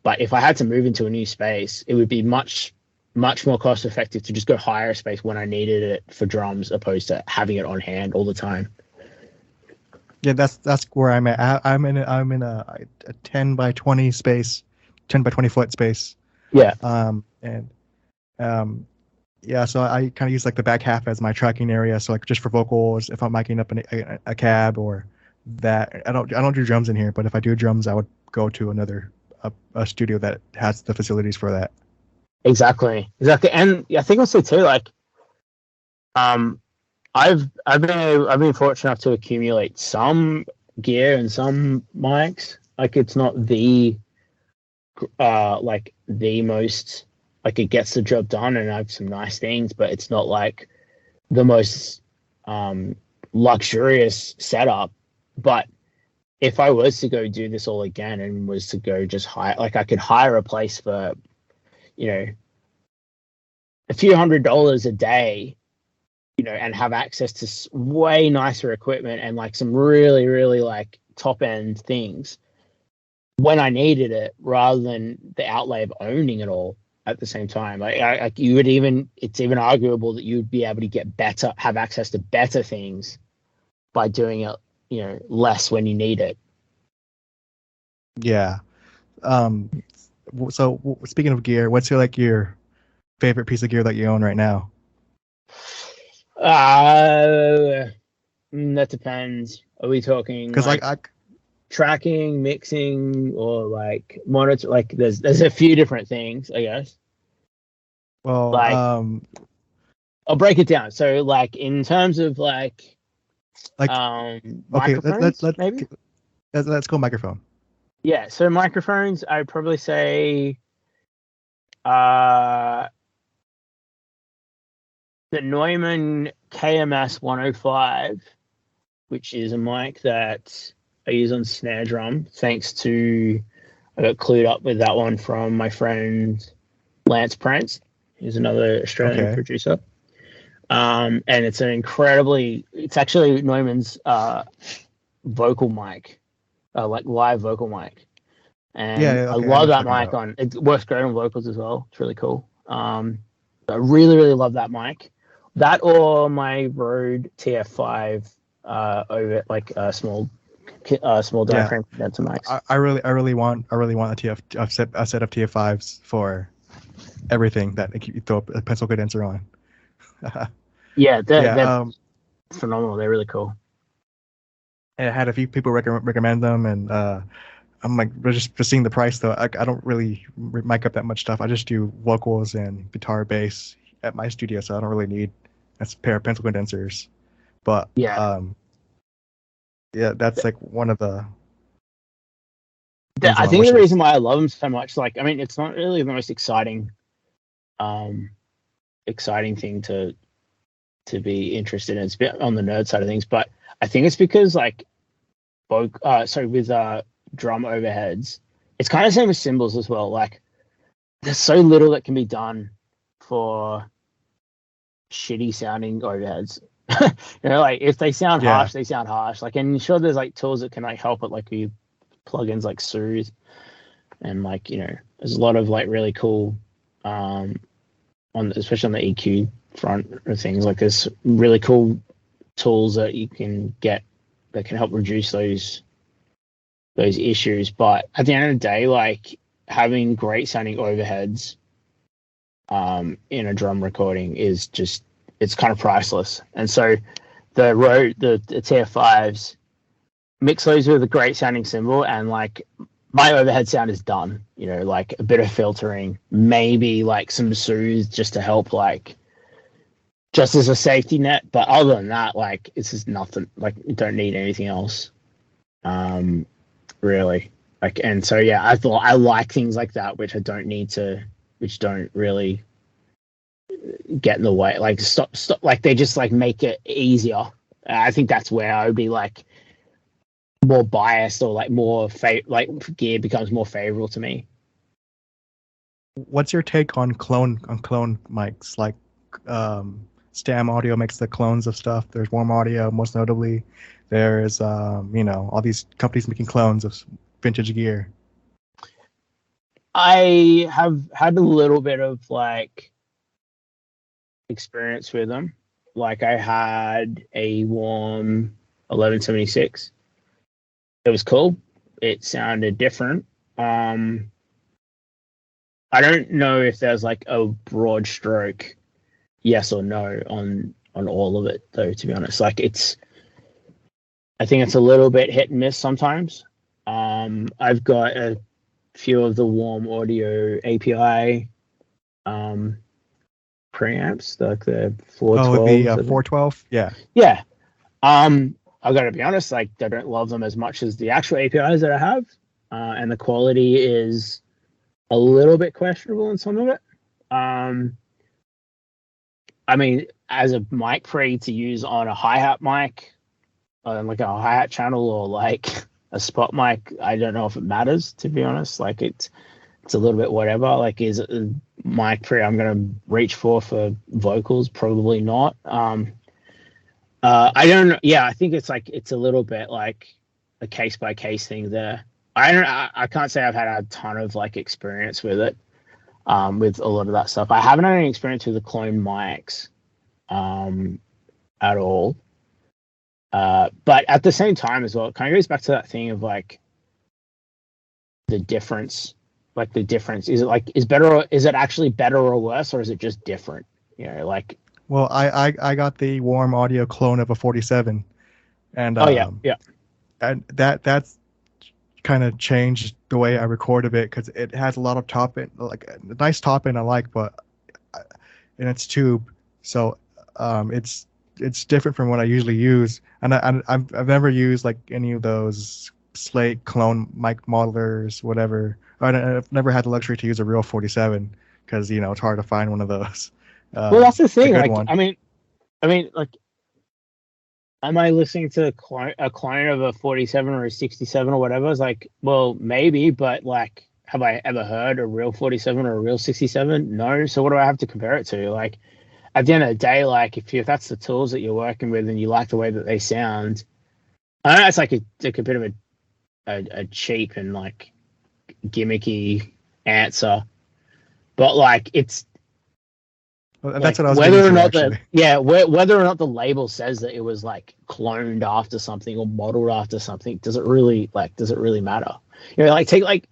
But if I had to move into a new space, it would be much more cost effective to just go hire a space when I needed it for drums, opposed to having it on hand all the time. Yeah, that's where I'm at. I'm in a 10 by 20 space, 10 by 20 foot space. Yeah. Yeah, so I kind of use the back half as my tracking area. So just for vocals, if I'm miking up a cab or that, I don't do drums in here. But if I do drums, I would go to another a studio that has the facilities for that. Exactly, and I think also too, I've been fortunate enough to accumulate some gear and some mics. It's not the the most. It gets the job done, and I have some nice things, but it's not the most luxurious setup. But if I was to go do this all again and was to go just hire, I could hire a place for, a few $100s a day, and have access to way nicer equipment and some really, really top end things when I needed it, rather than the outlay of owning it all at the same time. It's even arguable that you would be able to have access to better things by doing it, less when you need it. Yeah. So speaking of gear, what's your favorite piece of gear that you own right now? That depends. Are we talking because tracking, mixing, or monitor? There's a few different things, I guess. Well, I'll break it down. So in terms of okay, let's go microphone. Yeah, so microphones, I'd probably say the Neumann KMS 105, which is a mic that I use on snare drum, thanks to, I got clued up with that one from my friend Lance Prance, who's another Australian producer. And it's it's actually Neumann's vocal mic, live vocal mic. And I love that mic it works great on vocals as well. It's really cool. I really, really love that mic. That or my Rode TF5 over small diaphragm condenser mics. I really want a set of TF5s for everything that you throw a pencil condenser on. They're phenomenal. They're really cool. And I had a few people recommend them, and I'm just seeing the price though. I don't really mic up that much stuff. I just do vocals and guitar, bass at my studio, so I don't really need a pair of pencil condensers. But that's one of the. I think the reason why I love them so much, it's not really the most exciting thing to be interested in. It's a bit on the nerd side of things, but I think it's because with drum overheads, it's kind of the same with cymbals as well. There's so little that can be done for shitty sounding overheads. If they sound harsh, they sound harsh. And sure, there's tools that can help it, with plugins like Soothe. and like, there's a lot of like really cool, especially on the EQ front of things. Like there's really cool tools that you can get that can help reduce those issues. But at the end of the day, like having great sounding overheads in a drum recording is just, it's kind of priceless. And so the TF5s mix those with a great sounding cymbal, and like my overhead sound is done. Like a bit of filtering, maybe like some soothe just to help, like just as a safety net. But other than that, like it's just nothing. Like you don't need anything else, really. Like, and so yeah, I like things like that, which don't really get in the way. Like stop. Like they just like make it easier. I think that's where I would be like more biased, or like more like gear becomes more favorable to me. What's your take on clone mics? Like Stam Audio makes the clones of stuff. There's Warm Audio, most notably. There's all these companies making clones of vintage gear. I have had a little bit of like experience with them. Like I had a Warm 1176. It was cool. It sounded different. I don't know if there's like a broad stroke yes or no on all of it though, to be honest. Like I think it's a little bit hit and miss sometimes. I've got a few of the Warm Audio API preamps, like the 412. Oh, the 412? Yeah. Yeah. I've got to be honest, like I don't love them as much as the actual APIs that I have, and the quality is a little bit questionable in some of it. I mean, as a mic pre to use on a hi-hat mic, like a hi-hat channel, or like a spot mic, I don't know if it matters, to be honest. Like it's a little bit whatever. Like, is it a mic pre I'm going to reach for vocals? Probably not. I don't know. Yeah, I think it's a little bit like a case by case thing there. I can't say I've had a ton of like experience with it, with a lot of that stuff. I haven't had any experience with the clone mics, at all. But at the same time as well, it kind of goes back to that thing of like the difference. Like the difference, is it actually better or worse, or is it just different? Like. Well, I got the Warm Audio clone of a 47, and yeah, and that's kind of changed the way I record a bit, because it has a lot of top end, like a nice top end I like, but in its tube, so it's different from what I usually use, and I've never used like any of those Slate clone mic modelers, whatever. I've never had the luxury to use a real 47, because it's hard to find one of those. Well, that's the thing. Like, one. I mean, like, am I listening to a clone of a 47 or a 67 or whatever? It's like, well, maybe, but like, have I ever heard a real 47 or a real 67? No. So what do I have to compare it to? Like, at the end of the day, like, if that's the tools that you're working with and you like the way that they sound, I know it's like a bit of a cheap and like gimmicky answer, but like it's. Well, that's what I was whether or not whether or not the label says that it was like cloned after something or modeled after something, does it really matter? Like take like,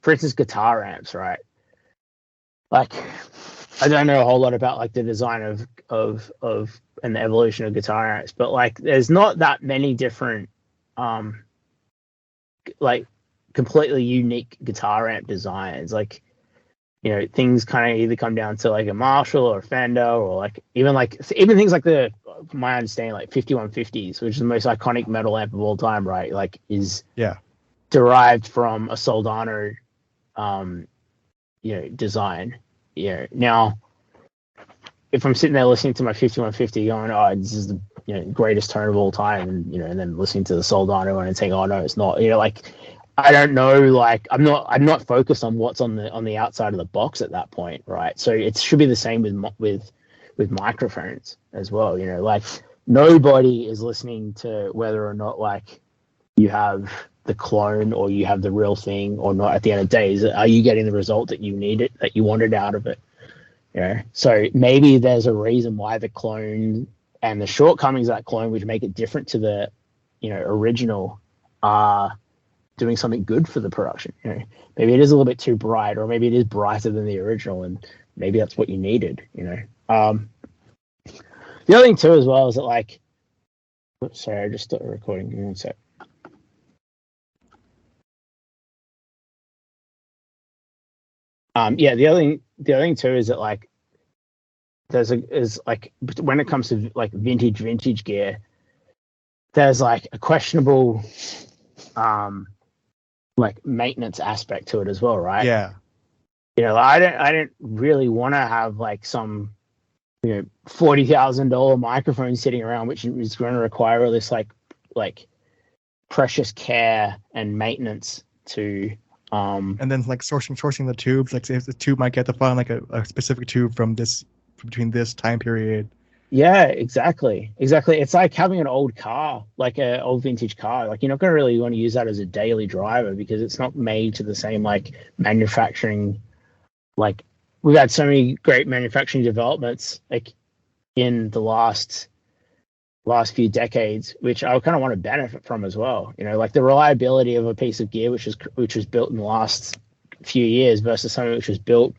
for instance, guitar amps, right? Like, I don't know a whole lot about like the design of and the evolution of guitar amps, but like there's not that many different like completely unique guitar amp designs. Like, things kind of either come down to like a Marshall or a Fender, or like even things like from my understanding, like 5150s, which is the most iconic metal amp of all time, right? Like is derived from a Soldano, design. Now, if I'm sitting there listening to my 5150 going, oh, this is the greatest tone of all time, and then listening to the Soldano and saying, oh no, it's not. Like, I don't know, like I'm not focused on what's on the outside of the box at that point, right? So it should be the same with microphones as well. Like nobody is listening to whether or not like you have the clone or you have the real thing or not at the end of the day. Are you getting the result that you needed, that you wanted out of it? You know, so maybe there's a reason why the clone and the shortcomings of that clone, which make it different to the, original, are doing something good for the production. You know, maybe it is a little bit too bright, or maybe it is brighter than the original, and maybe that's what you needed. The other thing too, as well, is that like, sorry, I just started recording. Give me one sec. The other thing too is that like is like when it comes to like vintage gear, there's like a questionable like maintenance aspect to it as well, right? Yeah. I don't really want to have like some $40,000 microphone sitting around, which is going to require all this like precious care and maintenance to and then like sourcing the tubes, like if the tube might get to find like a specific tube from between this time period. Yeah, exactly. It's like having an old car, like an old vintage car. Like, you're not going to really want to use that as a daily driver because it's not made to the same like manufacturing. Like, we've had so many great manufacturing developments like in the last few decades, which I kind of want to benefit from as well. Like the reliability of a piece of gear which was built in the last few years versus something which was built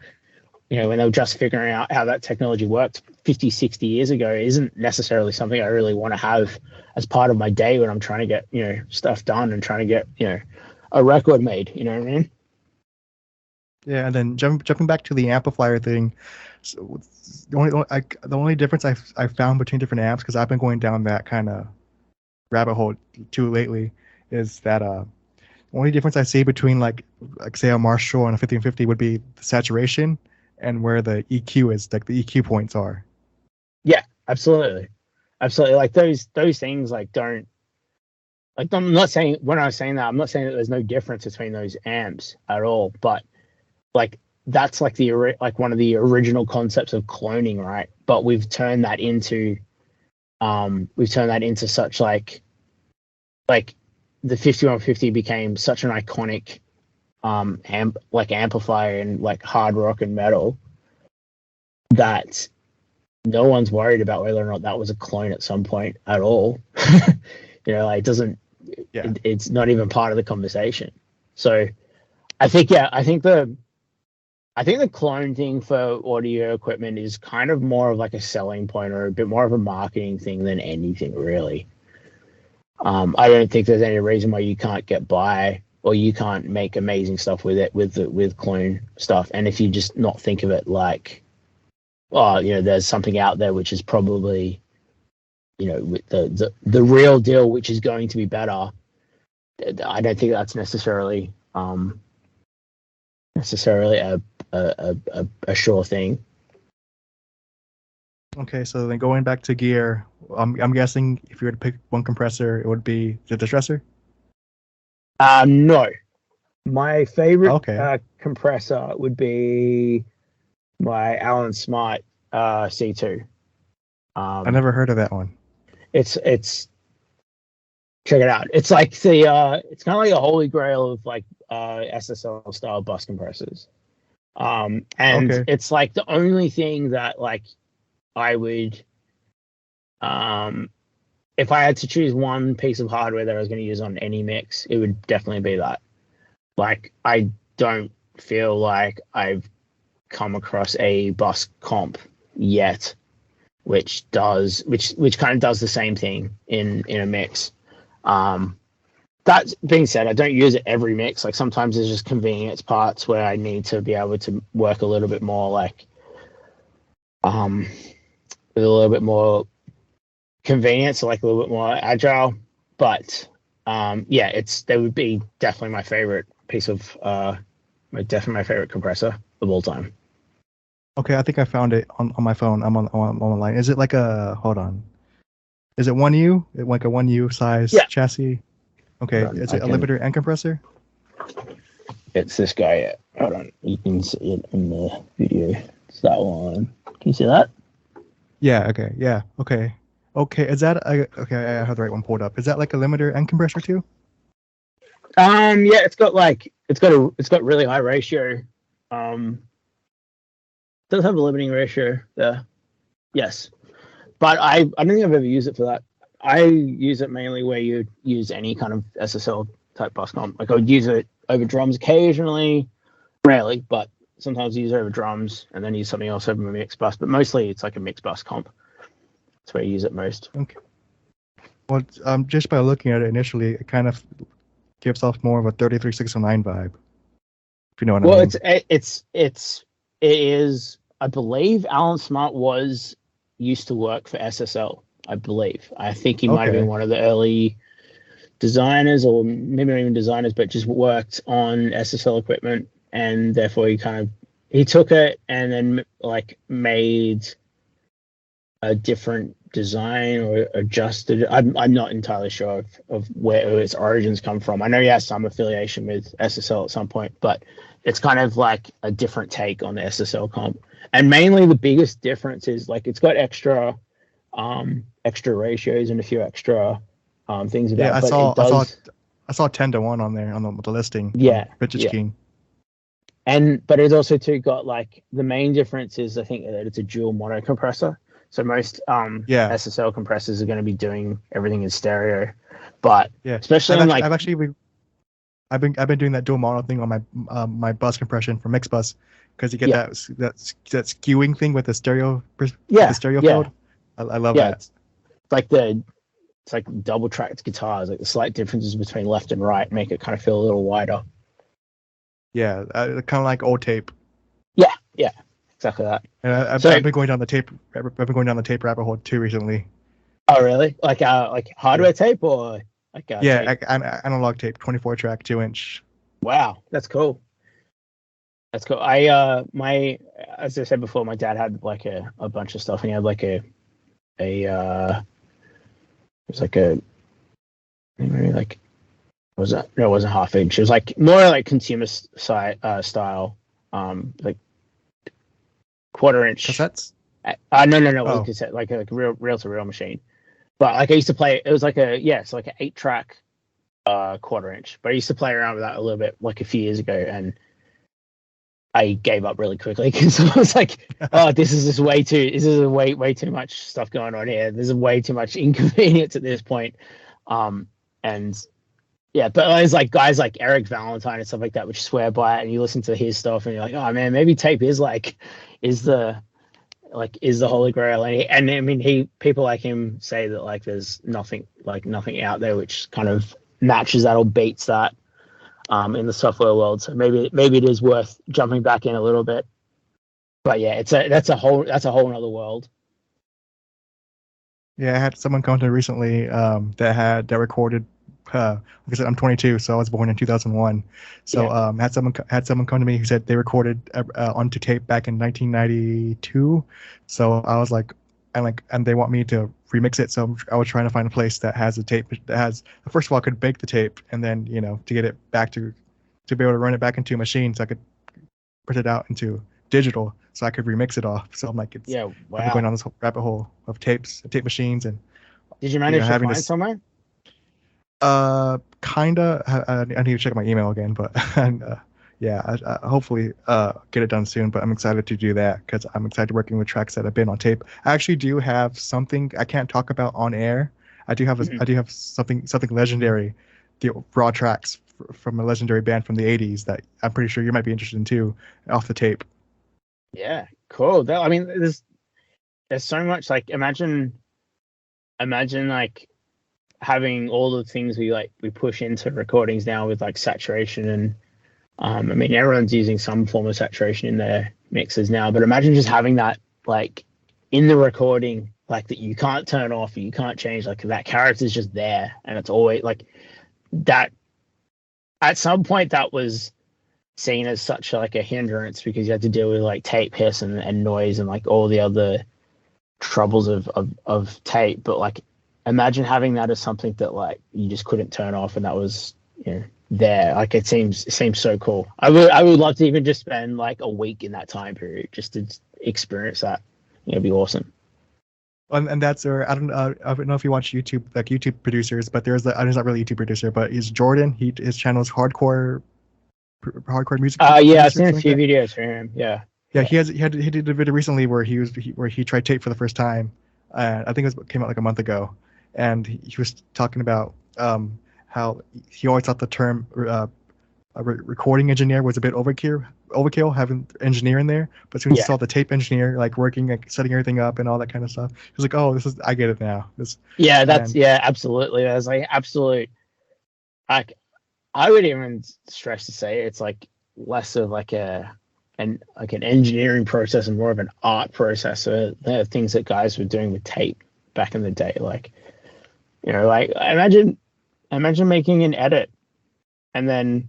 when they were just figuring out how that technology worked 50, 60 years ago, isn't necessarily something I really want to have as part of my day when I'm trying to get, stuff done and trying to get, a record made. You know what I mean? Yeah, and then jumping back to the amplifier thing, so the only difference I've found between different amps, because I've been going down that kind of rabbit hole too lately, is that the only difference I see between like say a Marshall and a 1550 would be the saturation and where the EQ is, like the EQ points are. Yeah, absolutely. Like those things like don't, like, I'm not saying, when I was saying that, I'm not saying that there's no difference between those amps at all, but like that's like one of the original concepts of cloning, right? But we've turned that into such like the 5150 became such an iconic amplifier in like hard rock and metal that no one's worried about whether or not that was a clone at some point at all. Like, it doesn't, it's not even part of the conversation. So I think the clone thing for audio equipment is kind of more of like a selling point or a bit more of a marketing thing than anything really. I don't think there's any reason why you can't get by or you can't make amazing stuff with it, with clone stuff. And if you just not think of it like, there's something out there which is probably, with the real deal, which is going to be better. I don't think that's necessarily a sure thing. Okay, so then going back to gear, I'm guessing if you were to pick one compressor, it would be the distressor? No. My favorite compressor would be my Allen Smart C2. I never heard of that one. It's check it out. It's like it's kind of like a holy grail of like SSL style bus compressors. It's like the only thing that like I would, if I had to choose one piece of hardware that I was going to use on any mix, it would definitely be that. Like, I don't feel like I've come across a bus comp yet, which kind of does the same thing in a mix. That being said, I don't use it every mix. Like, sometimes there's just convenience parts where I need to be able to work a little bit more like, with a little bit more convenience, like a little bit more agile. But they would be definitely my favorite piece of definitely my favorite compressor of all time. Okay, I think I found it on my phone. I'm online. Is it like hold on? Is it 1U? Like a 1U size chassis? Okay, is it a limiter and compressor? It's this guy. Yeah. Hold on, you can see it in the video. It's that one. Can you see that? Yeah. Okay. Yeah. Okay. Okay. Is that okay? I have the right one pulled up. Is that like a limiter and compressor too? Yeah, it's got really high ratio. Does have a limiting ratio there. Yes, but I don't think I've ever used it for that. I use it mainly where you use any kind of SSL type bus comp. Like I would use it over drums occasionally, rarely, but sometimes use it over drums and then use something else over a mixed bus. But mostly it's like a mixed bus comp. That's where I use it most. Okay. Well, just by looking at it initially, it kind of gives off more of a 33609 vibe. If you know what I mean. Well, it is. I believe Alan Smart used to work for SSL. I believe. I think he might have been one of the early designers, or maybe not even designers, but just worked on SSL equipment, and therefore he took it and then like made a different design or adjusted. I'm not entirely sure of where its origins come from. I know he has some affiliation with SSL at some point, but it's kind of like a different take on the SSL comp. And mainly the biggest difference is like it's got extra ratios and a few extra things about. Yeah, I saw 10-1 on there on the listing. Yeah, British King. But it's also too got like the main difference is I think that it's a dual mono compressor. So most SSL compressors are going to be doing everything in stereo, but especially I've been doing that dual mono thing on my bus compression for mixed bus because you get that skewing thing with the stereo field. I love that. It's like double tracked guitars, like the slight differences between left and right make it kind of feel a little wider. Yeah, kind of like old tape. Yeah, exactly that. And I've been going down the tape. I've been going down the tape rabbit hole too recently. Oh, really? Like hardware tape or like tape? Analog tape, 24-track, 2-inch. Wow, that's cool. That's cool. As I said before, my dad had like a bunch of stuff, and he had like it was like maybe like was that? No, it wasn't half inch. It was like more like consumer style, like quarter-inch cassettes. No, it wasn't cassette, like a reel to reel machine. But like I used to play, it was like an 8-track quarter-inch. But I used to play around with that a little bit like a few years ago, and I gave up really quickly because I was like, oh, this is way too much stuff going on here. There's way too much inconvenience at this point. And yeah, but there's like guys like Eric Valentine and stuff like that, which swear by it, and you listen to his stuff and you're like, oh man, maybe tape is the holy grail. And I mean, people like him say that like there's nothing out there which kind of matches that or beats that in the software world. So maybe it is worth jumping back in a little bit. But yeah, that's a whole other world. Yeah, I had someone come to recently that recorded. Like I said, I'm 22, so I was born in 2001. So had someone come to me who said they recorded onto tape back in 1992. So I was like, and they want me to remix it. So I was trying to find a place that has a tape that has, first of all, I could bake the tape, and then to get it back to be able to run it back into a machine, so I could print it out into digital, so I could remix it off. So I'm like, I've been going on this whole rabbit hole of tape machines. And did you manage to find somewhere? Kinda. I need to check my email again, but I hopefully get it done soon. But I'm excited to do that because I'm excited working with tracks that have been on tape. I actually do have something I can't talk about on air. I do have something legendary, the raw tracks from a legendary band from the 80s that I'm pretty sure you might be interested in too, off the tape. Yeah, cool. I mean, there's so much. Like imagine like having all the things we push into recordings now with like saturation and I mean everyone's using some form of saturation in their mixes now, but imagine just having that like in the recording, like that you can't turn off, you can't change, like that character's just there, and it's always like that. At some point that was seen as such like a hindrance because you had to deal with like tape hiss and noise and like all the other troubles of tape, but like imagine having that as something that like you just couldn't turn off, and that was there. Like it seems so cool. I would love to even just spend like a week in that time period just to experience that. It'd be awesome. And that's where I don't know if you watch YouTube, like YouTube producers, but there's the, he's not really a YouTube producer, but he's Jordan. His channel is hardcore music Yeah, I've producer, seen a something like few that. videos from him. Yeah. Yeah, Yeah. he did a video recently where where he tried tape for the first time. I think it came out like a month ago, and he was talking about how he always thought the term recording engineer was a bit overkill having engineer in there. But as soon as he Yeah. saw the tape engineer like working, like setting everything up and all that kind of stuff, he was like, "Oh, this is I get it now." This Yeah, that's and yeah, absolutely. There's like absolute like I would even stress to say it's like less of like an engineering process and more of an art process. So there are things that guys were doing with tape back in the day. Like, like imagine making an edit and then,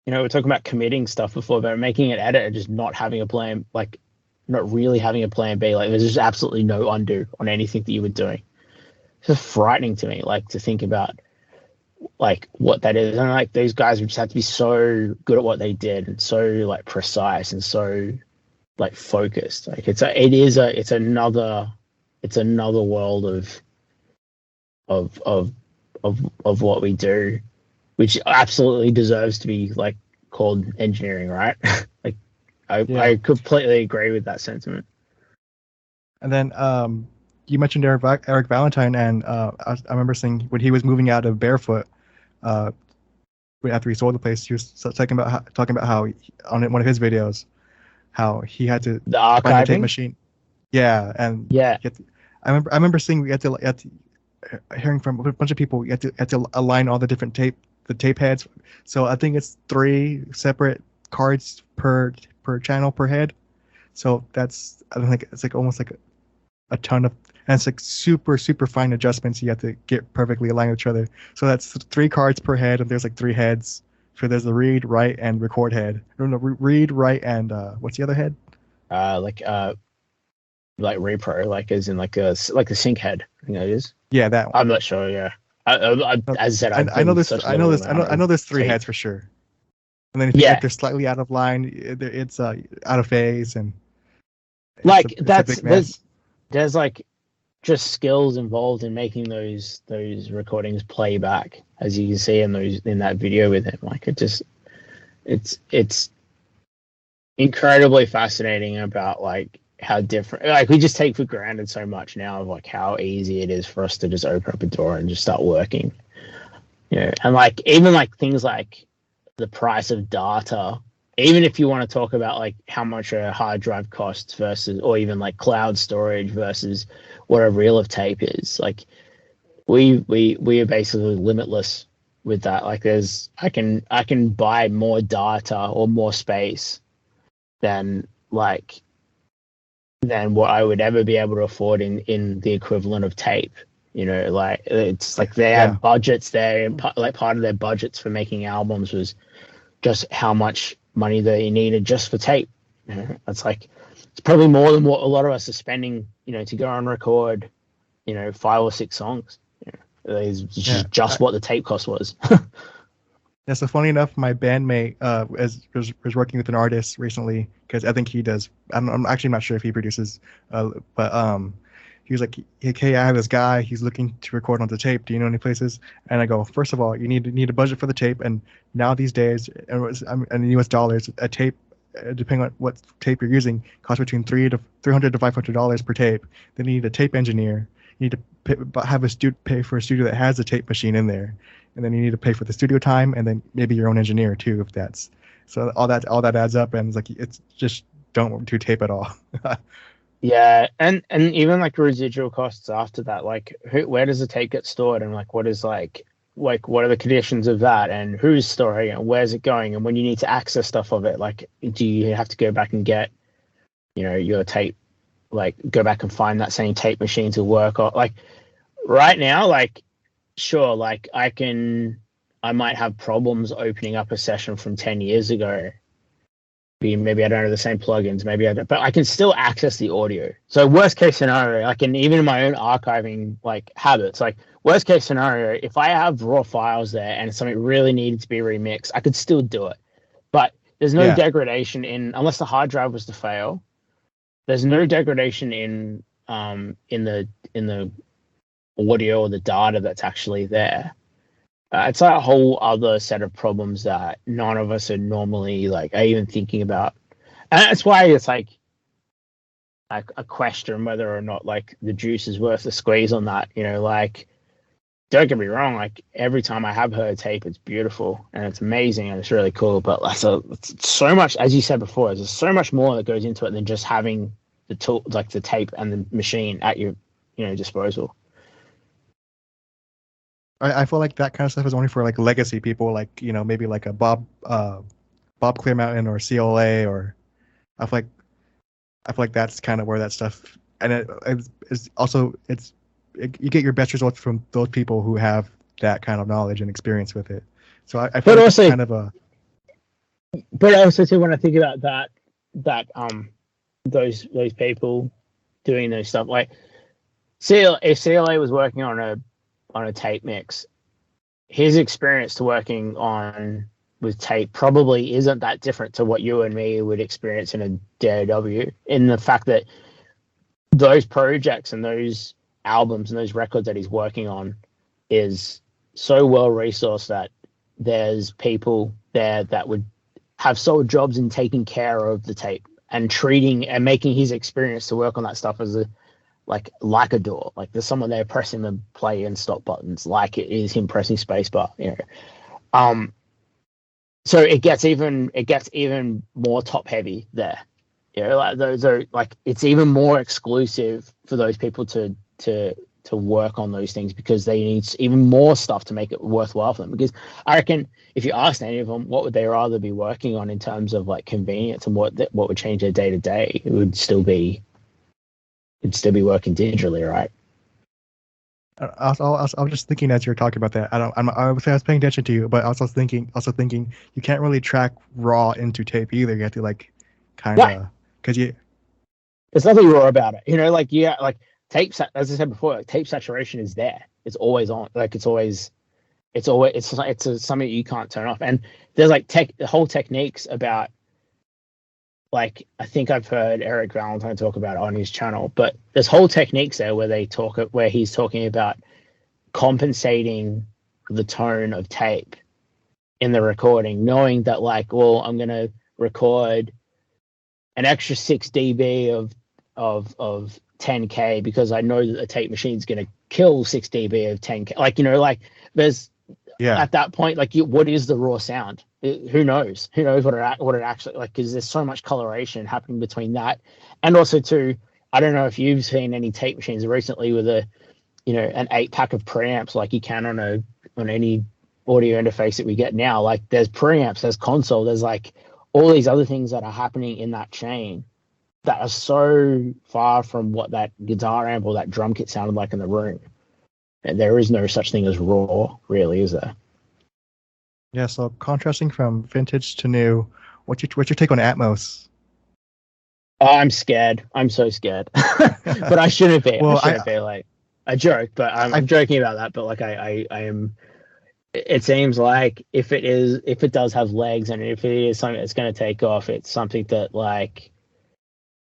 we're talking about committing stuff before, but making an edit and just not having a plan, like not really having a plan B. Like there's just absolutely no undo on anything that you were doing. It's just frightening to me, like to think about like what that is. And like these guys would just have to be so good at what they did and so like precise and so like focused. Like it's another world of of what we do, which absolutely deserves to be like called engineering, right? Like yeah, I completely agree with that sentiment. and then you mentioned Eric Valentine, and I remember seeing when he was moving out of Barefoot. Uh, After he sold the place, he was talking about how on one of his videos how he had to The find the tape archiving, machine. Yeah, and yeah, I remember seeing we had to hearing from a bunch of people. You had to align all the tape heads. So I think it's 3 separate cards per channel per head. So that's I don't think it's like almost like a ton of, and it's like super fine adjustments you have to get perfectly aligned with each other. So that's 3 cards per head, and there's like 3 heads. So there's the read, write, and record head. No, no, read, write, and what's the other head? uh, like uh, like repro, like as in like a sync head. I think it is. Yeah, that one. I'm not sure. Yeah, No, as I said, I've been such little amount I know of there's 3 heads tape. for sure. And then if you Yeah, if they're slightly out of line, it's out of phase, and like it's a big mess. there's like just skills involved in making those recordings play back, as you can see in that video with him. Like it's incredibly fascinating about like how different, like we just take for granted so much now of like how easy it is for us to just open up a door and just start working. And like even like things like the price of data, even if you want to talk about like how much a hard drive costs versus, or even like cloud storage versus what a reel of tape is, like we are basically limitless with that. Like I can buy more data or more space than like than what I would ever be able to afford in the equivalent of tape. Like it's like they Yeah, had budgets there, and like part of their budgets for making albums was just how much money they needed just for tape. It's like it's probably more than what a lot of us are spending, to go and record, 5 or 6 songs. It's yeah. just what the tape cost was. Yeah, so funny enough, my bandmate was working with an artist recently because I think he does. I'm actually not sure if he produces, but he was like, "Hey, I have this guy. He's looking to record on the tape. Do you know any places?" And I go, first of all, you need a budget for the tape, and now these days, and in U.S. dollars, a tape, depending on what tape you're using, costs between $300 to $500 per tape. Then you need a tape engineer. You need to pay for a studio that has a tape machine in there, and then you need to pay for the studio time, and then maybe your own engineer too, if that's so. All that adds up, and it's just don't do tape at all. Yeah, and even like residual costs after that, like where does the tape get stored, and like what is like what are the conditions of that, and who's storing it, and where's it going, and when you need to access stuff of it, like do you have to go back and get your tape, like go back and find that same tape machine to work on, like right now, like sure, like I might have problems opening up a session from 10 years ago. Maybe I don't have the same plugins, maybe I don't, but I can still access the audio. So worst case scenario, I can, even in my own archiving like habits, like worst case scenario, if I have raw files there and something really needed to be remixed, I could still do it. But there's no Yeah, degradation in, unless the hard drive was to fail, there's no degradation in in the audio or the data that's actually there. It's like a whole other set of problems that none of us are normally like are even thinking about, and that's why it's like a question whether or not like the juice is worth the squeeze on that. Like, don't get me wrong, like every time I have heard tape, it's beautiful and it's amazing and it's really cool. But like, it's so much, as you said before, there's so much more that goes into it than just having the tool, like the tape and the machine at your disposal. I feel like that kind of stuff is only for like legacy people, like maybe like a Bob Clearmountain or CLA, or I feel like that's kind of where that stuff, and it's also you get your best results from those people who have that kind of knowledge and experience with it. So I feel like also, it's kind of a. But also too, when I think about that those people doing those stuff, like if CLA was working on a tape mix, his experience to working with tape probably isn't that different to what you and me would experience in a DAW, in the fact that those projects and those albums and those records that he's working on is so well resourced that there's people there that would have sole jobs in taking care of the tape and treating and making his experience to work on that stuff as like a DAW. Like there's someone there pressing the play and stop buttons like it is him pressing spacebar. So it gets even more top heavy there. Like those are like, it's even more exclusive for those people to work on those things, because they need even more stuff to make it worthwhile for them. Because I reckon if you asked any of them what would they rather be working on in terms of like convenience and what would change their day to day, it would still be working digitally, right? I was just thinking as you're talking about that. I was paying attention to you, but I was also thinking you can't really track raw into tape either. You have to like kind of, because there's nothing raw about it. Like like tape, as I said before, like, tape saturation is there. It's always on. Like it's something you can't turn off. And there's like whole techniques about, like, I think I've heard Eric Valentine talk about it on his channel, but there's whole techniques there where he's talking about compensating the tone of tape in the recording, knowing that like, well, I'm going to record an extra 6 dB of 10K because I know that the tape machine's going to kill 6 dB of 10K. Like, like there's, at that point, like, what is the raw sound? Who knows what it actually, like, because there's so much coloration happening between that. And also too, I don't know if you've seen any tape machines recently with an 8-pack of preamps, like you can on any audio interface that we get now. Like there's preamps, there's console, there's like all these other things that are happening in that chain that are so far from what that guitar amp or that drum kit sounded like in the room. And there is no such thing as raw, really, is there? Yeah, so contrasting from vintage to new, what's your take on Atmos? I'm scared. I'm so scared. But I shouldn't be. Well, I shouldn't be like a joke, but I'm joking about that. But like I am. It seems like if it does have legs, and if it is something that's going to take off, it's something that like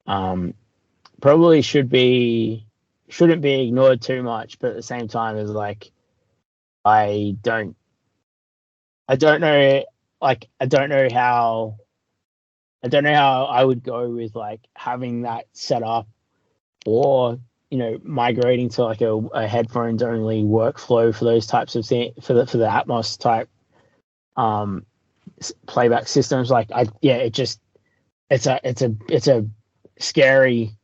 probably shouldn't be ignored too much. But at the same time, is like I don't know how I would go with like having that set up, or migrating to like a headphones only workflow for those types of things, for the Atmos type playback systems. Like it's a scary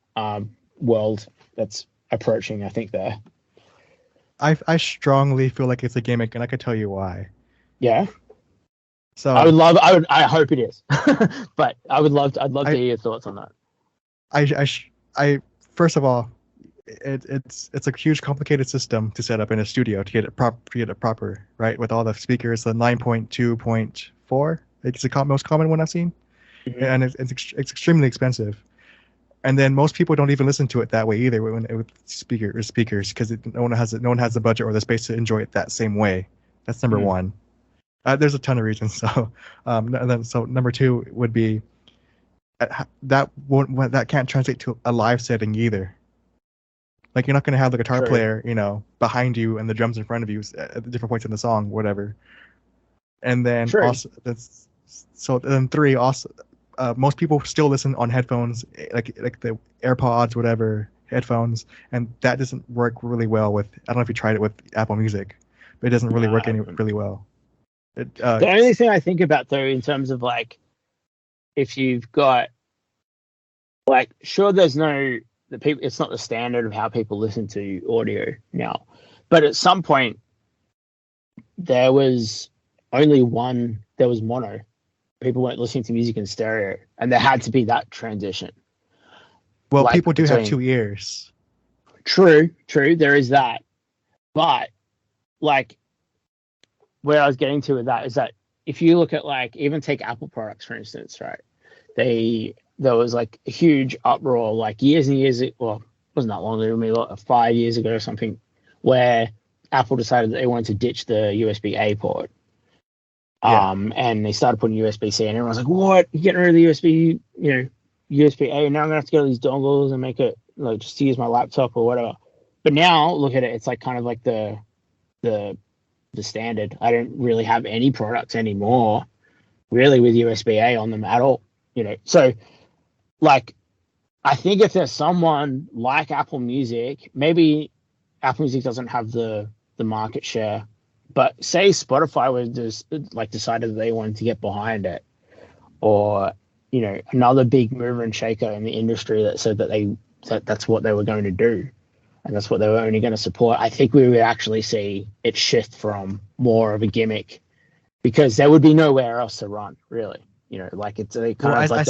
world that's approaching, I think, there. I strongly feel like it's a gimmick, and I could tell you why. Yeah. So I hope it is. But I'd love to hear your thoughts on that. I first of all, it's a huge complicated system to set up in a studio to get it proper, right? With all the speakers, the 9.2.4, it's the most common one I've seen. Mm-hmm. And it's extremely expensive. And then most people don't even listen to it that way either with speakers, because no one has the budget or the space to enjoy it that same way. That's number one. There's a ton of reasons. So, so number two would be that can't translate to a live setting either. Like you're not gonna have the guitar True. player, behind you and the drums in front of you at different points in the song, whatever. And then True. also then three also, most people still listen on headphones, like the AirPods, whatever headphones, and that doesn't work really well with. I don't know if you tried it with Apple Music, but it doesn't really work really well. The only thing I think about though, in terms of like, if you've got like, sure, there's no the people. It's not the standard of how people listen to audio now, but at some point there was only one. There was mono. People weren't listening to music in stereo, and there had to be that transition. Well, people do have 2 ears. True. There is that, but like, where I was getting to with that is that if you look at like, even take Apple products for instance, right? There was like a huge uproar like years and years. Well, it wasn't that long ago, maybe like 5 years ago or something, where Apple decided that they wanted to ditch the USB-A port. Yeah. And they started putting USB-C, and everyone's like, "What? You're getting rid of the USB? USB-A? Now I'm gonna have to get all these dongles and make it like just to use my laptop or whatever." But now look at it; it's like kind of like the standard. I don't really have any products anymore, really, with USB-A on them at all. So like, I think if there's someone like Apple Music, maybe Apple Music doesn't have the market share. But say Spotify was just like decided that they wanted to get behind it, or another big mover and shaker in the industry that said that that's what they were going to do, and that's what they were only going to support. I think we would actually see it shift from more of a gimmick, because there would be nowhere else to run, really. Like it's kind of like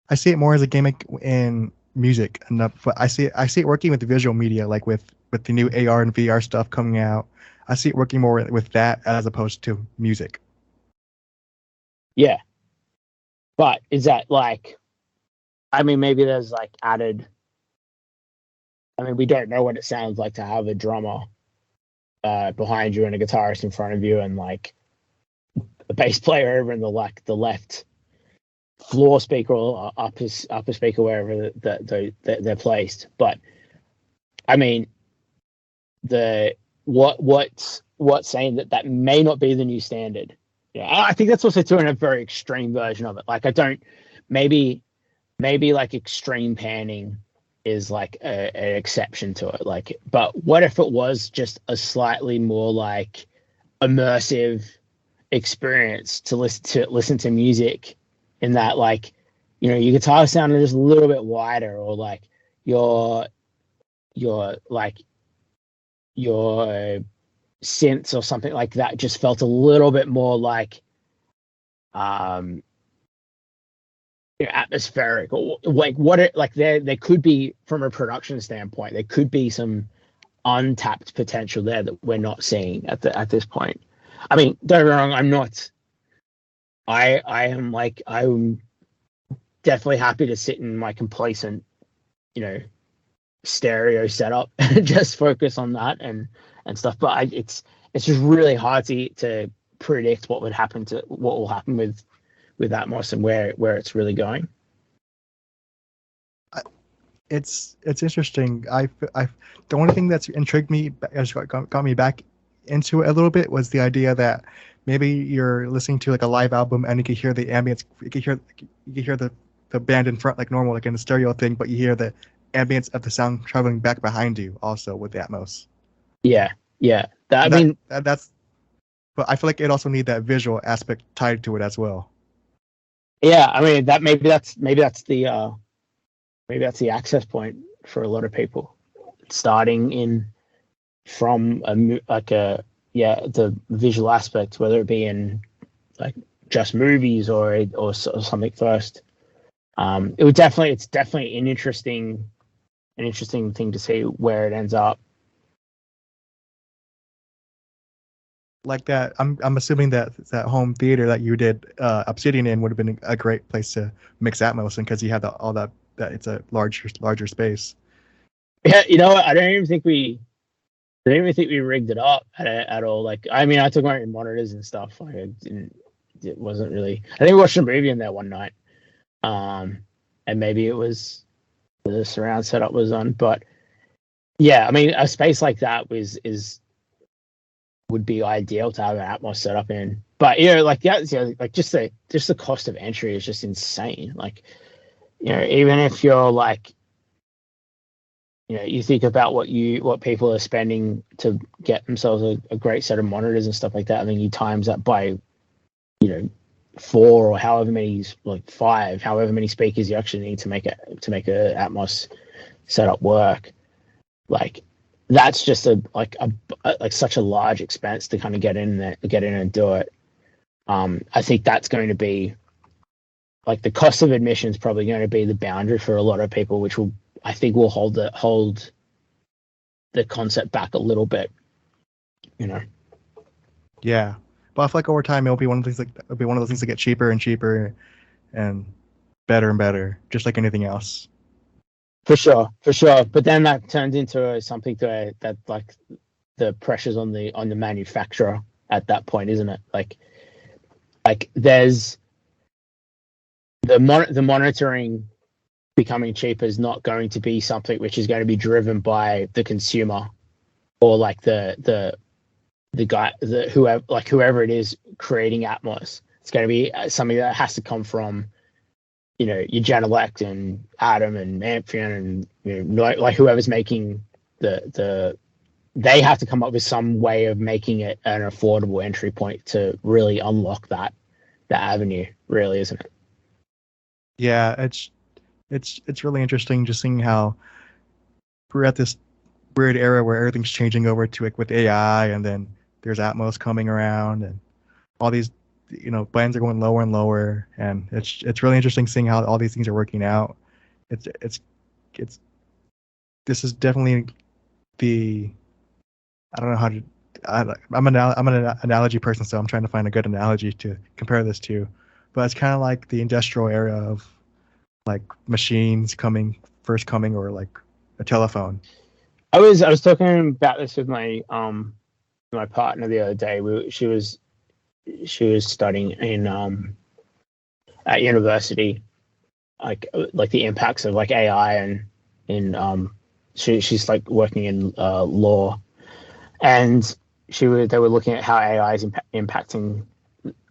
I see it more as a gimmick in music, but I see it working with the visual media, like with the new AR and VR stuff coming out. I see it working more with that as opposed to music. Yeah. But is that like, I mean, maybe there's like added, I mean, we don't know what it sounds like to have a drummer behind you and a guitarist in front of you and like a bass player over in the left floor speaker or upper speaker, wherever they're placed. But I mean, what's saying that may not be the new standard? Yeah, I think that's also doing a very extreme version of it. Like, maybe like extreme panning is like an exception to it. Like, but what if it was just a slightly more like immersive experience to listen to music, in that like, your guitar sounded just a little bit wider, or like your synths or something like that just felt a little bit more like atmospheric, or like there could be, from a production standpoint, there could be some untapped potential there that we're not seeing at this point. I mean, don't get me wrong, I'm definitely happy to sit in my complacent, stereo setup and just focus on that and stuff. But it's just really hard to predict what will happen with Atmos and where it's really going. It's interesting. The only thing that's intrigued me, has got me back into it a little bit, was the idea that maybe you're listening to like a live album and you can hear the ambience, you can hear the band in front like normal, like in the stereo thing, but you hear the ambience of the sound traveling back behind you also with the Atmos. Yeah. But I feel like it also need that visual aspect tied to it as well. Yeah, I mean, maybe that's the access point for a lot of people, starting from the visual aspect, whether it be in like just movies or something first. It's definitely an interesting thing to see where it ends up. Like that, I'm assuming that home theater that you did Obsidian in would have been a great place to mix Atmos in, because you had all that it's a larger space. Yeah, what? I don't even think we rigged it up at all. Like, I mean, I took my own monitors and stuff. Like, it wasn't really. I think we watched a movie in there one night, and maybe it was the surround setup was on. But yeah, I mean, a space like that would be ideal to have an Atmos setup in. But like like just the cost of entry is just insane. Like, even if you're like, you think about what people are spending to get themselves a great set of monitors and stuff like that, and then you times that by, 4 or however many, like 5, however many speakers you actually need to make a Atmos setup work. Like, that's just such a large expense to kind of get in and do it. I think that's going to be, like, the cost of admission is probably going to be the boundary for a lot of people, which I think will hold the concept back a little bit. Yeah, but I feel like over time it'll be one of those things that get cheaper and cheaper, and better, just like anything else. For sure. But then that turns into something that like the pressures on the manufacturer at that point, isn't it? Like there's the monitoring becoming cheaper is not going to be something which is going to be driven by the consumer or like the guy, whoever it is creating Atmos. It's going to be something that has to come from, your Genelec and Atom and Amphion and like whoever's making they have to come up with some way of making it an affordable entry point to really unlock that avenue, really, isn't it? Yeah, it's really interesting just seeing how we're at this weird era where everything's changing over to with AI, and then there's Atmos coming around, and all these blends are going lower and lower, and it's really interesting seeing how all these things are working out. It's this is definitely the I don't know how to I'm an analogy person, so I'm trying to find a good analogy to compare this to, but it's kind of like the industrial era of like machines first coming, or like a telephone. I was talking about this with my partner the other day. She was studying in at university, like the impacts of like AI, and she's like working in law, and they were looking at how AI is impacting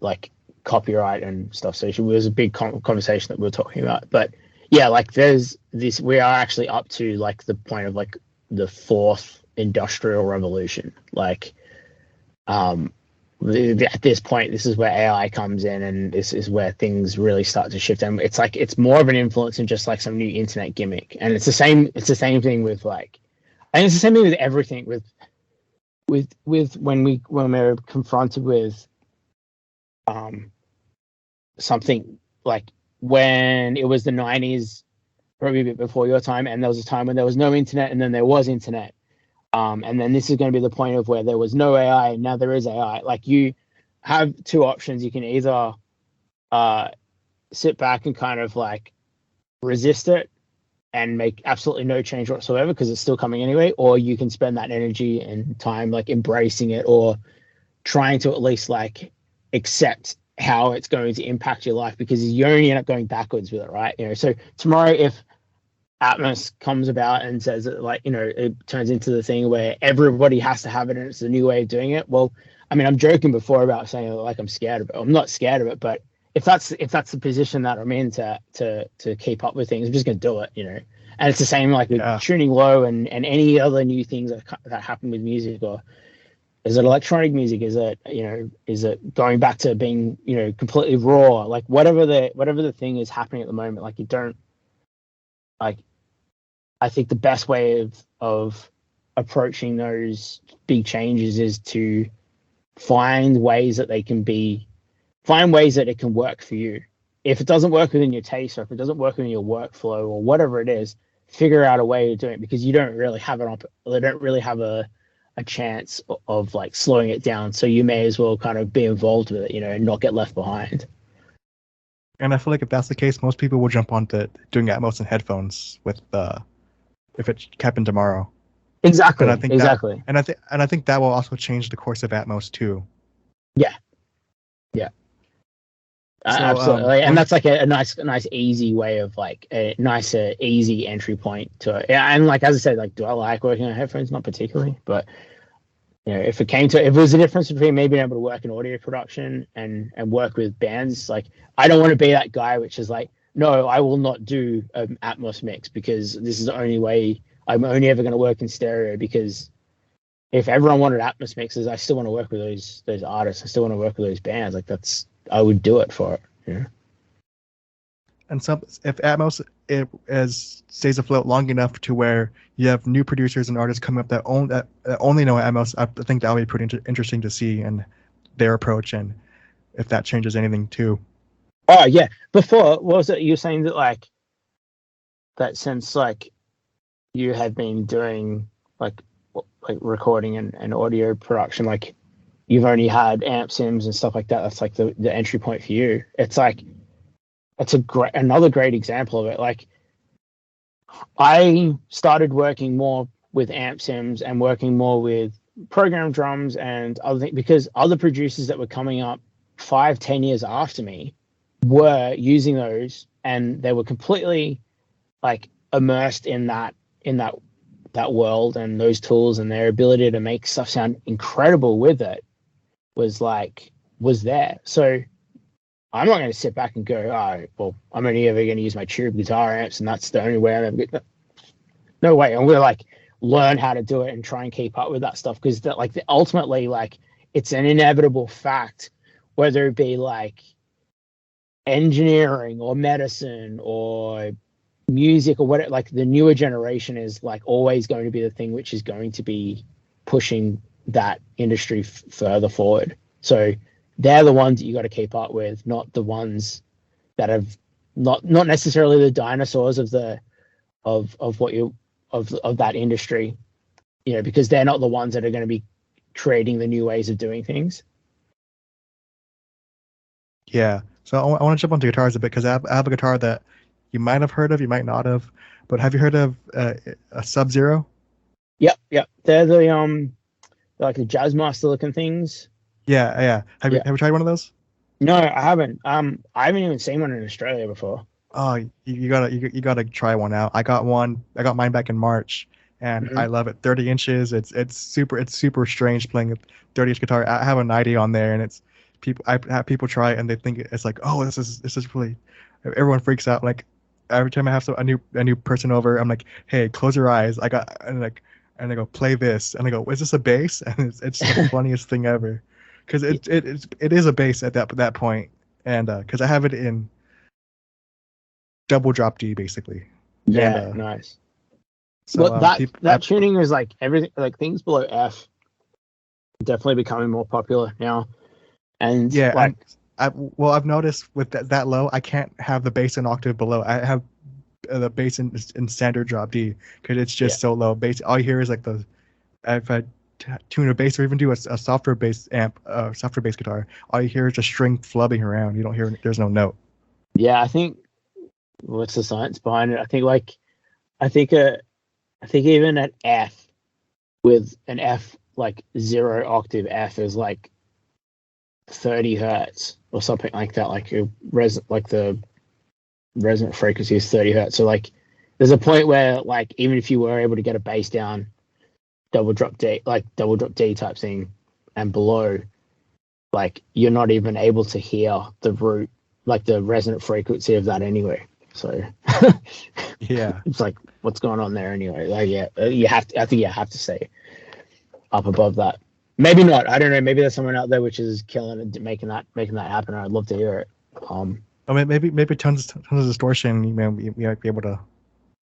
like copyright and stuff. So it was a big conversation that we were talking about. But yeah, like there's this, we are actually up to like the point of like the 4th industrial revolution. Like at this point, this is where AI comes in, and this is where things really start to shift. And it's like it's more of an influence than just like some new internet gimmick. And it's the same thing with like, and it's the same thing with everything with when we're confronted with something like when it was the 90s, probably a bit before your time, and there was a time when there was no internet, and then there was internet. And then this is going to be the point of where there was no AI, and now there is AI. Like, you have 2 options. You can either sit back and kind of like resist it and make absolutely no change whatsoever because it's still coming anyway, or you can spend that energy and time like embracing it, or trying to at least like accept how it's going to impact your life, because you only end up going backwards with it, right? So tomorrow, if Atmos comes about and says that, like, it turns into the thing where everybody has to have it and it's a new way of doing it. Well, I mean, I'm joking before about saying like I'm scared of it. I'm not scared of it, but if that's the position that I'm in to keep up with things, I'm just gonna do it, And it's the same like with tuning low and any other new things that happen with music. Or is it electronic music? Is it going back to being completely raw? Like whatever the thing is happening at the moment, like you don't like. I think the best way of approaching those big changes is to find ways that it can work for you. If it doesn't work within your taste, or if it doesn't work within your workflow, or whatever it is, figure out a way to do it, because you don't really have a chance of like slowing it down. So you may as well kind of be involved with it, and not get left behind. And I feel like if that's the case, most people will jump onto doing Atmos in headphones if it happened tomorrow. Exactly. And I think exactly. I think that will also change the course of Atmos too. Yeah. So Absolutely, and that's like a nice, easy way of like a nice, easy entry point to it. Yeah, and like as I said, like, do I like working on headphones? Not particularly, but if it was a difference between me being able to work in audio production and work with bands, like I don't want to be that guy which is like, no, I will not do an Atmos mix because this is the only way. I'm only ever going to work in stereo because if everyone wanted Atmos mixes, I still want to work with those artists. I still want to work with those bands. Like I would do it for it. Yeah. And if Atmos stays afloat long enough to where you have new producers and artists coming up that only know Atmos, I think that would be pretty interesting to see and their approach and if that changes anything too. Oh yeah. Before, what was it you were saying that since like you had been doing like recording and audio production, like you've only had amp sims and stuff like that. That's like the entry point for you. It's like that's another great example of it. Like I started working more with amp sims and working more with program drums and other things because other producers that were coming up 5-10 years after me were using those and they were completely like immersed in that world and those tools, and their ability to make stuff sound incredible with it was there. So I'm not going to sit back and go, oh, well, I'm only ever going to use my tube guitar amps and that's the only way I'm ever going to. No way. I'm going to like learn how to do it and try and keep up with that stuff because ultimately like it's an inevitable fact, whether it be like engineering or medicine or music or what, like the newer generation is like always going to be the thing which is going to be pushing that industry further forward. So they're the ones that you got to keep up with, not the ones that have not necessarily the dinosaurs of the of that industry, because they're not the ones that are going to be creating the new ways of doing things. Yeah. So I want to jump onto guitars a bit because I have a guitar that you might have heard of, you might not have, but have you heard of a Sub-Zero? Yep. They're like the Jazzmaster looking things. Yeah. Have you tried one of those? No, I haven't. I haven't even seen one in Australia before. Oh, you gotta try one out. I got mine back in March, and I love it. 30 inches. It's super strange playing a 30-inch guitar. I have a 90 on there, and I have people try it and they think it's like, oh, this is really. Everyone freaks out. Like every time I have a new person over, I'm like, hey, close your eyes. And I go play this, and I go, is this a bass? And it's the funniest thing ever, because it is a bass at that point, and because I have it in double drop D basically. Yeah, and, nice. So well, that tuning is like everything, like things below F, definitely becoming more popular now. And yeah, like, I've noticed with that low, I can't have the bass an octave below. I have the bass in standard drop D because it's just so low. Bass, all you hear is like if I tune a bass or even do a softer bass amp, softer bass guitar, all you hear is just string flubbing around. You don't hear, there's no note. Yeah, I think what's the science behind it? I think even at F, with an F like 0 octave F is like 30 hertz or something like that. Like the resonant frequency is 30 hertz. So like there's a point where like even if you were able to get a bass down double drop D type thing and below, like you're not even able to hear the root, like the resonant frequency of that anyway. So yeah, it's like what's going on there anyway. Like I think you have to stay up above that. Maybe not. I don't know. Maybe there's someone out there which is killing it, making that happen. I'd love to hear it. I mean, maybe tons of distortion. You might be able to.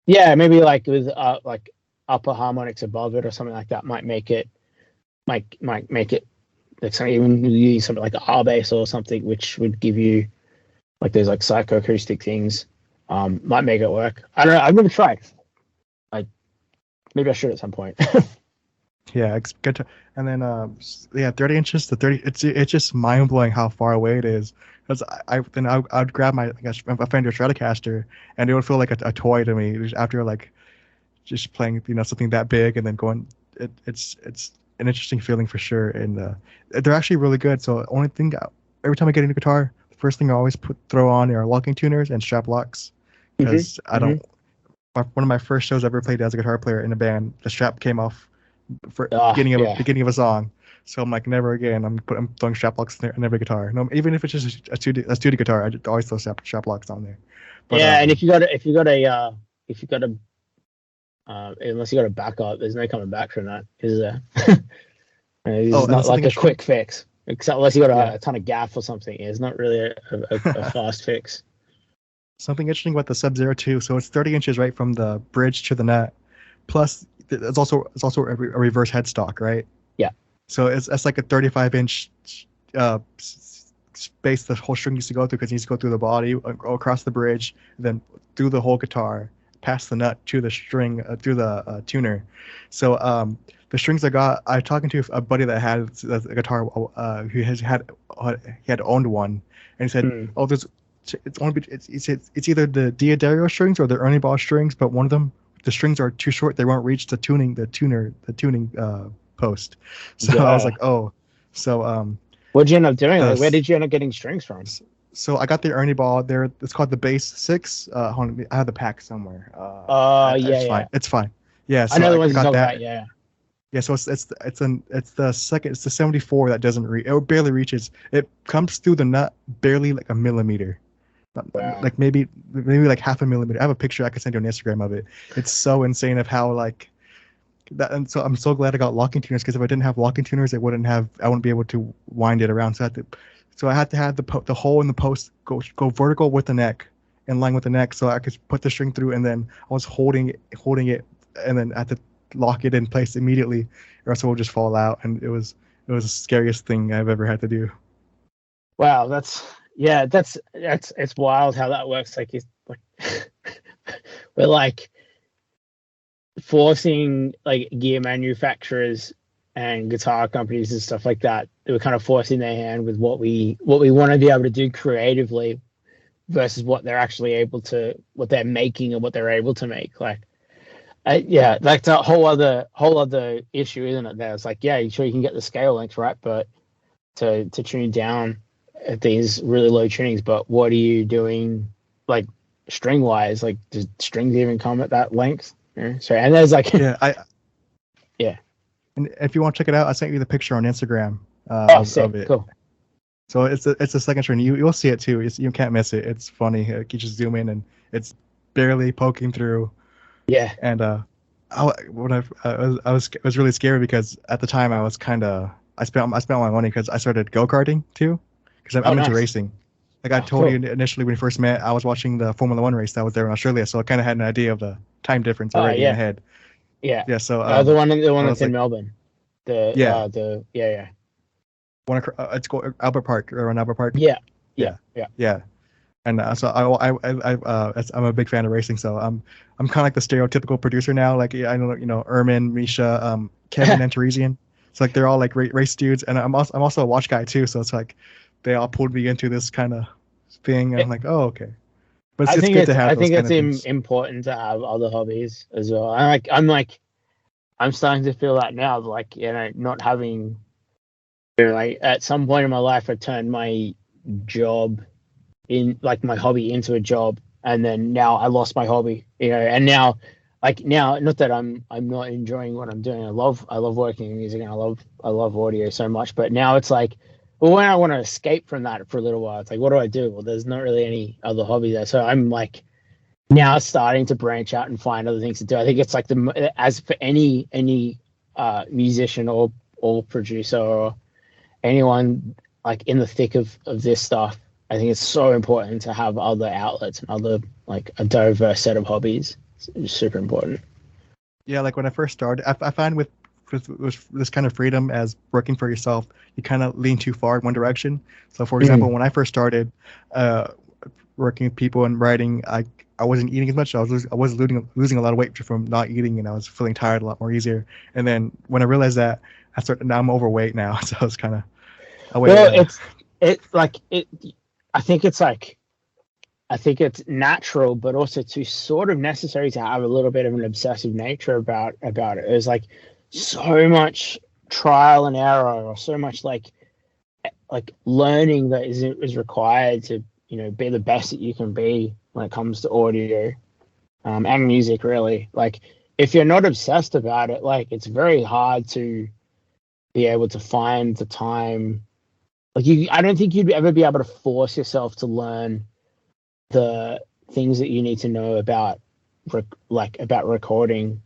Yeah, maybe like with like upper harmonics above it or something like that might make it like even using something like a R bass or something, which would give you like those like psychoacoustic things. Might make it work. I don't know. I've never tried. Maybe I should at some point. Yeah, it's good to, and then 30 inches to 30. It's just mind blowing how far away it is. Because I'd grab my a Fender Stratocaster, and it would feel like a toy to me after like just playing something that big and then going. It's an interesting feeling for sure, and they're actually really good. So only thing, every time I get a new guitar, the first thing I always throw on are locking tuners and strap locks, because I don't. One of my first shows I ever played as a guitar player in a band, the strap came off for beginning of a song. So I'm like, never again. I'm throwing strap locks in every guitar. No, even if it's just a studio guitar, I just always throw strap locks on there. But, and if you got a unless you got a backup, there's no coming back from that, is there? It's not like a quick fix, except unless you got a ton of gaff or something. It's not really a fast fix. Something interesting about the Sub-Zero too. So it's 30 inches right from the bridge to the net. Plus, it's also a reverse headstock, right? Yeah. So it's like a 35-inch space the whole string needs to go through, because it needs to go through the body, go across the bridge, then through the whole guitar, past the nut to the string, through the tuner. So the strings I'm talking to a buddy that had a guitar who had owned one, and he said, it's either the Diodario strings or the Ernie Ball strings, but one of them, the strings are too short, they won't reach the tuning post. So I was like, oh. So what'd you end up doing? Where did you end up getting strings from? So I got the Ernie Ball there. It's called the Bass 6. I have the pack somewhere. It's fine. Yeah, so I know the ones you talk about. Yeah. Yeah, so it's the 74 that doesn't reach. It barely reaches. It comes through the nut barely like a millimeter. Wow. Like maybe like half a millimeter. I have a picture I can send you on Instagram of it. It's so insane of how like that. And so I'm so glad I got locking tuners, because if I didn't have locking tuners, I wouldn't be able to wind it around. So I had to have the hole in the post go vertical with the neck, in line with the neck, so I could put the string through, and then I was holding it, and then I had to lock it in place immediately, or else it will just fall out. And it was the scariest thing I've ever had to do. Wow, it's wild how that works. Like, it's like we're like forcing like gear manufacturers and guitar companies and stuff like that. They were kind of forcing their hand with what we want to be able to do creatively versus what they're making and what they're able to make. Like, that's a whole other issue, isn't it? There, it's like, yeah, sure you can get the scale length right, but to tune down at these really low tunings, but what are you doing like string wise? Like, does strings even come at that length? Yeah. So, and there's like, And if you want to check it out, I sent you the picture on Instagram of it. Cool. So it's a second string. You'll see it too. You can't miss it. It's funny. You just zoom in and it's barely poking through. Yeah. And I was really scary, because at the time I spent my money, because I started go-karting too, because I'm into racing. Like I told you initially when we first met, I was watching the Formula One race that was there in Australia, so I kind of had an idea of the time difference already in my head. Yeah. Yeah. So the one that's in Melbourne. It's called Albert Park, or on Albert Park. Yeah. And so I'm a big fan of racing. So I'm kind of like the stereotypical producer now. Like I know Ermin, Misha, Kevin, and Teresian. It's like they're all like race dudes, and I'm also a watch guy too. So it's like they all pulled me into this kind of thing, and I'm like, oh, okay. But it's good to have. I think it's important to have other hobbies as well. I'm starting to feel that now. Like, not having, like, at some point in my life, I turned my job like my hobby into a job, and then now I lost my hobby. And now, not that I'm not enjoying what I'm doing. I love working in music, and I love audio so much. But now it's like, well, when I want to escape from that for a little while, it's like, what do I do? Well, there's not really any other hobby there. So I'm like now starting to branch out and find other things to do. I think it's like as for any musician or producer or anyone like in the thick of this stuff, I think it's so important to have other outlets and other, like, a diverse set of hobbies. It's super important. Yeah, like when I first started, I find with this kind of freedom as working for yourself, you kind of lean too far in one direction. So, for example, when I first started working with people and writing, I wasn't eating as much. I was losing a lot of weight from not eating, and I was feeling tired a lot more easier. And then when I realized that, now I'm overweight now, so it's kind of. I think it's natural, but also sort of necessary to have a little bit of an obsessive nature about it. There's like so much trial and error, or so much like like learning that is required to be the best that you can be when it comes to audio and music. Really, like if you're not obsessed about it, like it's very hard to be able to find the time. Like I don't think you'd ever be able to force yourself to learn the things that you need to know about about recording,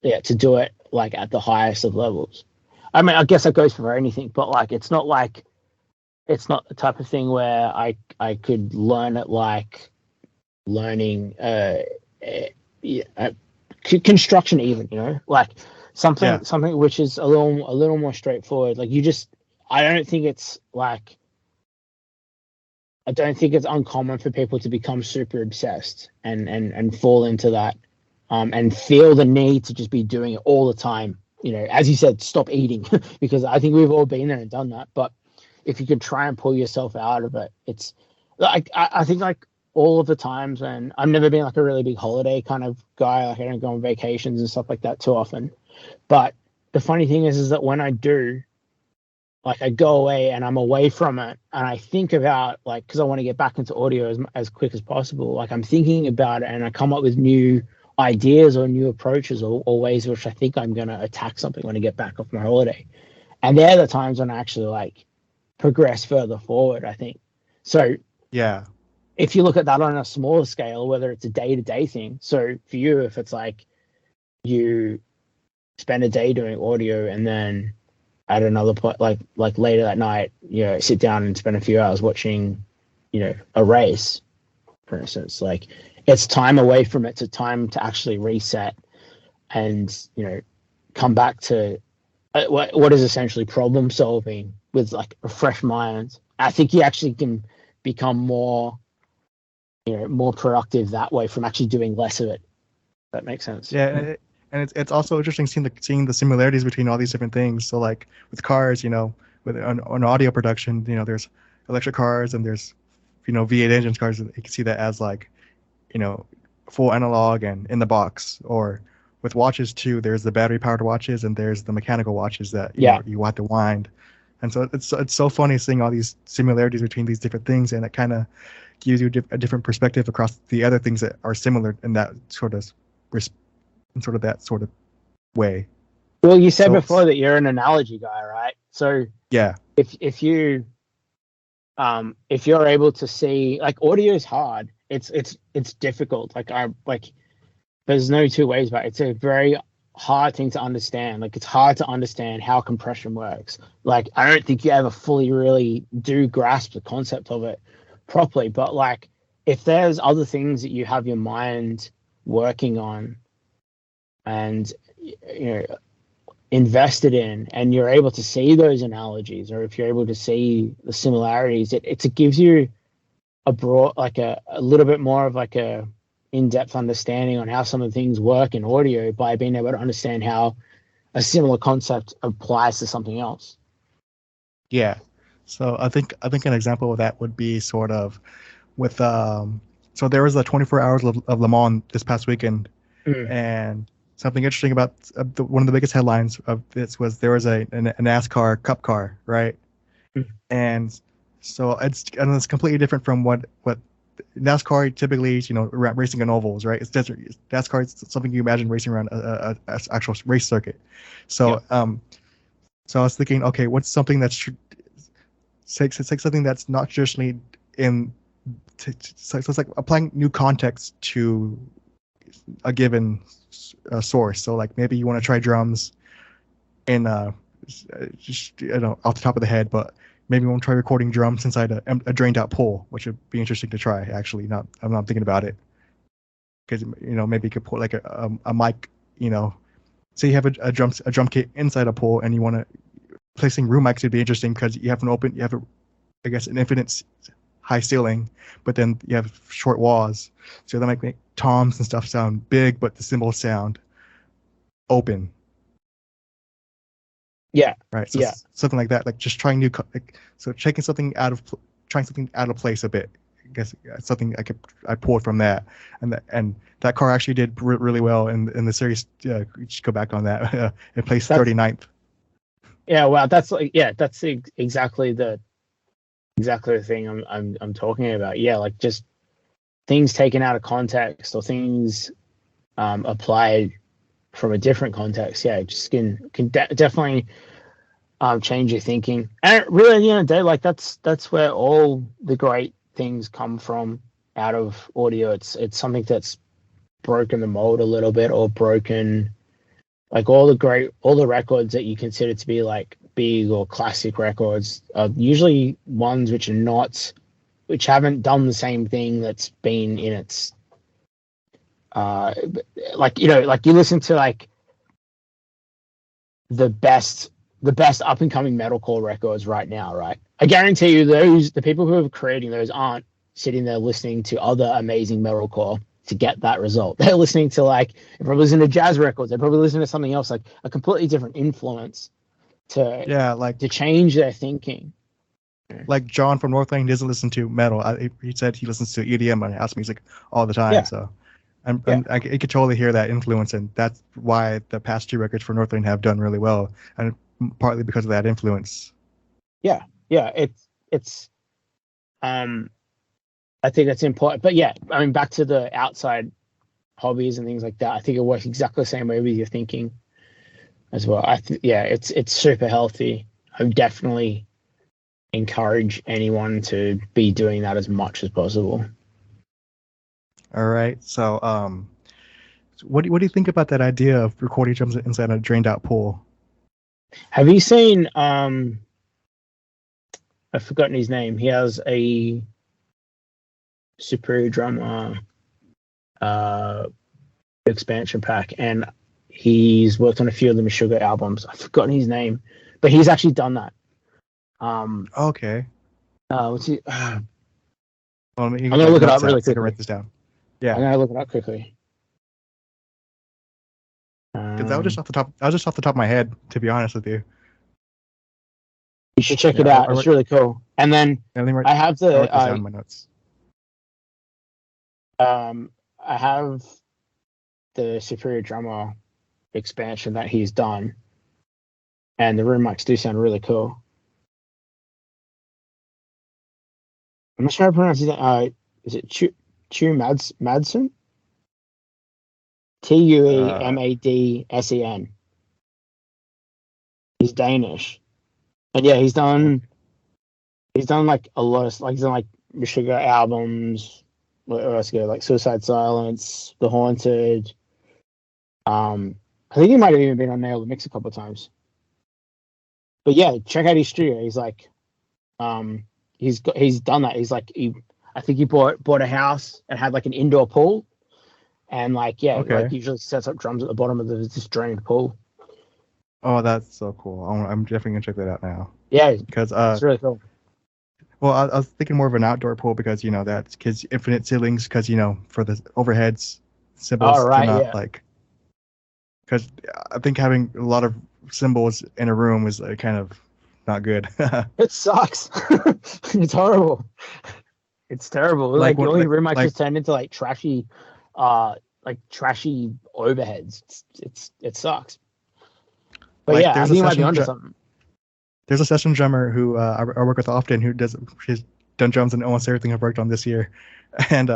to do it like at the highest of levels. I mean, I guess that goes for anything, but like it's not the type of thing where I could learn it like learning construction, even like something which is a little more straightforward. Like I don't think it's uncommon for people to become super obsessed and fall into that, and feel the need to just be doing it all the time. As you said, stop eating, because I think we've all been there and done that. But if you could try and pull yourself out of it, it's like I think like all of the times when I've never been like a really big holiday kind of guy. Like I don't go on vacations and stuff like that too often. But the funny thing is that when I do, like I go away and I'm away from it, and I think about because I want to get back into audio as quick as possible. Like I'm thinking about it and I come up with new ideas or new approaches or ways which I think I'm going to attack something when I get back off my holiday. And they're the times when I actually progress further forward, I think. So yeah, if you look at that on a smaller scale, whether it's a day-to-day thing. So for you, if it's like you spend a day doing audio and then at another point, like later that night, sit down and spend a few hours watching, a race, for instance, like it's time away from it to time to actually reset and, come back to what is essentially problem solving with like a fresh mind. I think you actually can become more productive that way from actually doing less of it. That makes sense. Yeah. And it's also interesting seeing the similarities between all these different things. So like with cars, with an audio production, there's electric cars and there's, V8 engine cars. You can see that as full analog and in the box. Or with watches too, there's the battery powered watches and there's the mechanical watches that you have to wind. And so it's so funny seeing all these similarities between these different things, and it kind of gives you a different perspective across the other things that are similar in that sort of way. Well, you said before that you're an analogy guy, right? So yeah, if you're able to see, like, audio is hard. It's difficult. There's no two ways about it. It's a very hard thing to understand. Like, it's hard to understand how compression works. Like, I don't think you ever fully really do grasp the concept of it properly. But like, if there's other things that you have your mind working on and invested in, and you're able to see those analogies, or if you're able to see the similarities, it gives you a broad, a little bit more of a in-depth understanding on how some of the things work in audio by being able to understand how a similar concept applies to something else. Yeah. So I think an example of that would be sort of with so there was the 24 hours of Le Mans this past weekend, and something interesting about one of the biggest headlines of this was there was a NASCAR Cup car, right? And so it's completely different from what NASCAR typically is, racing in ovals, right? It's desert. NASCAR is something you imagine racing around a actual race circuit. So so I was thinking, okay, what's something that's something that's not traditionally in. So it's like applying new context to a given source. So like maybe you want to try drums in just off the top of the head, but maybe you want to try recording drums inside a drained out pool, which would be interesting to try. Actually, I'm not thinking about it, because maybe you could put like a mic. Say you have a drum kit inside a pool, and you want to placing room mics would be interesting because you have an infinite high ceiling, but then you have short walls, so that might make toms and stuff sound big, but the cymbals sound open. Yeah. Right. So something like that, like just trying trying something out of place a bit. I guess something I pulled from that, and that car actually did really well in the series. You should go back on that. It placed 39th. Yeah, well, that's like, yeah, that's exactly the thing I'm talking about. Yeah, like just things taken out of context or things applied from a different context. Yeah, just can definitely change your thinking. And really, at the end of the day, like that's where all the great things come from out of audio. It's something that's broken the mold a little bit, or broken, like all the records that you consider to be like big or classic records are usually ones which haven't done the same thing that's been in its like, like you listen to like the best up and coming metalcore records right now, right? I guarantee you the people who are creating those aren't sitting there listening to other amazing metalcore to get that result. They're listening to they're probably listening to jazz records. They're probably listening to something else, like a completely different influence to change their thinking. Like John from Northlane doesn't listen to metal. He said he listens to EDM and house music all the time. Yeah. So I could totally hear that influence, and that's why the past 2 records for Northlane have done really well, and partly because of that influence. Yeah, it's I think that's important. But yeah, I mean, back to the outside hobbies and things like that, I think it works exactly the same way with your thinking as well. It's super healthy. I would definitely encourage anyone to be doing that as much as possible. All right. So, what do you think about that idea of recording drums inside a drained out pool? Have you seen I've forgotten his name. He has a Superior Drummer expansion pack, and he's worked on a few of the Meshuggah albums. I've forgotten his name, but he's actually done that. Okay. What's he? Well, I'm gonna look it up really quickly. Write this down. Yeah. I'm gonna look it up quickly. That was just off the top. Of my head, to be honest with you. You should check it out. It's really cool. And then I have the down in my notes. I have the Superior Drummer expansion that he's done, and the room mics do sound really cool. I'm not sure how to pronounce his name. Is it Chu Madsen? Tuemadsen. He's Danish, and yeah, he's done like a lot of he's done like Meshuggah albums. What else go? Like Suicide Silence, The Haunted. I think he might have even been on Nail the Mix a couple of times. But yeah, check out his studio. He's like, he's done that. He's like, I think he bought a house and had like an indoor pool, and like like usually sets up drums at the bottom of this drained pool. Oh, that's so cool! I'm definitely gonna check that out now. Yeah, because it's really cool. Well, I was thinking more of an outdoor pool because that's because infinite ceilings, because for the overheads, cymbals cannot like. Because I think having a lot of cymbals in a room is kind of not good. It sucks. It's horrible. It's terrible. Like the only room I just turned into like trashy overheads. It sucks. But I think you might be onto something. There's a session drummer who I work with often he's done drums in almost everything I've worked on this year, and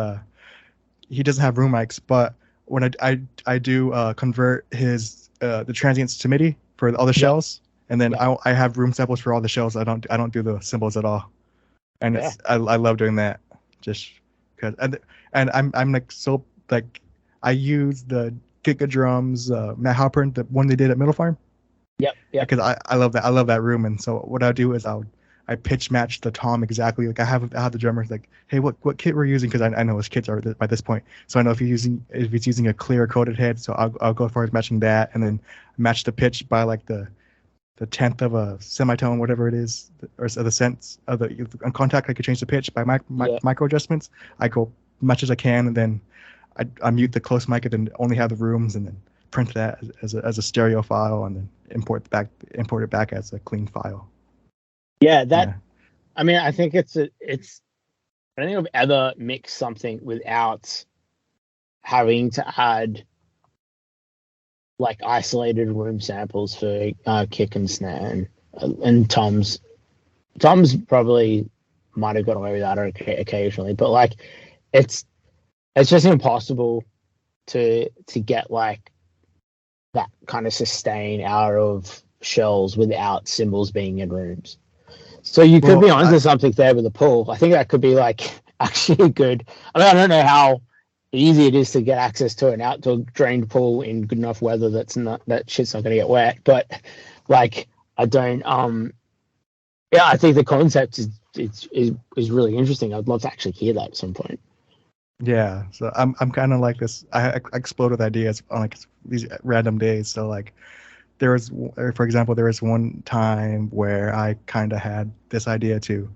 he doesn't have room mics. But when I do convert his the transients to MIDI for all the shells, and then I have room samples for all the shells. I don't do the cymbals at all, and I love doing that just because and I'm like so like I use the Giga drums Matt Halpern, the one they did at Middle Farm. Yep. Because I love that. I love that room, and so what I do is I pitch match the tom exactly. Like I have the drummers like, hey, what kit we're using, because I know his kits are by this point, so I know if he's using a clear coated head, so I'll go as far as matching that, and then match the pitch by like the tenth of a semitone, whatever it is, or the sense of the on contact. I could change the pitch by micro adjustments. I go much as I can, and then I mute the close mic and then only have the rooms, and then print that as a stereo file, and then import it back as a clean file. I mean, I think I don't think I've ever mixed something without having to add like isolated room samples for kick and snare, and and Tom's probably might have got away with that occasionally, but like it's just impossible to get like that kind of sustain out of shells without symbols being in rooms. So you could be onto something there with the pool. I think that could be like actually good. I mean, I don't know how easy it is to get access to an outdoor drained pool in good enough weather that shit's not going to get wet. But like, I don't. Yeah, I think the concept is really interesting. I'd love to actually hear that at some point. Yeah, so I'm kind of like this. I explode with ideas on like these random days. So like, for example, there was one time where I kind of had this idea too.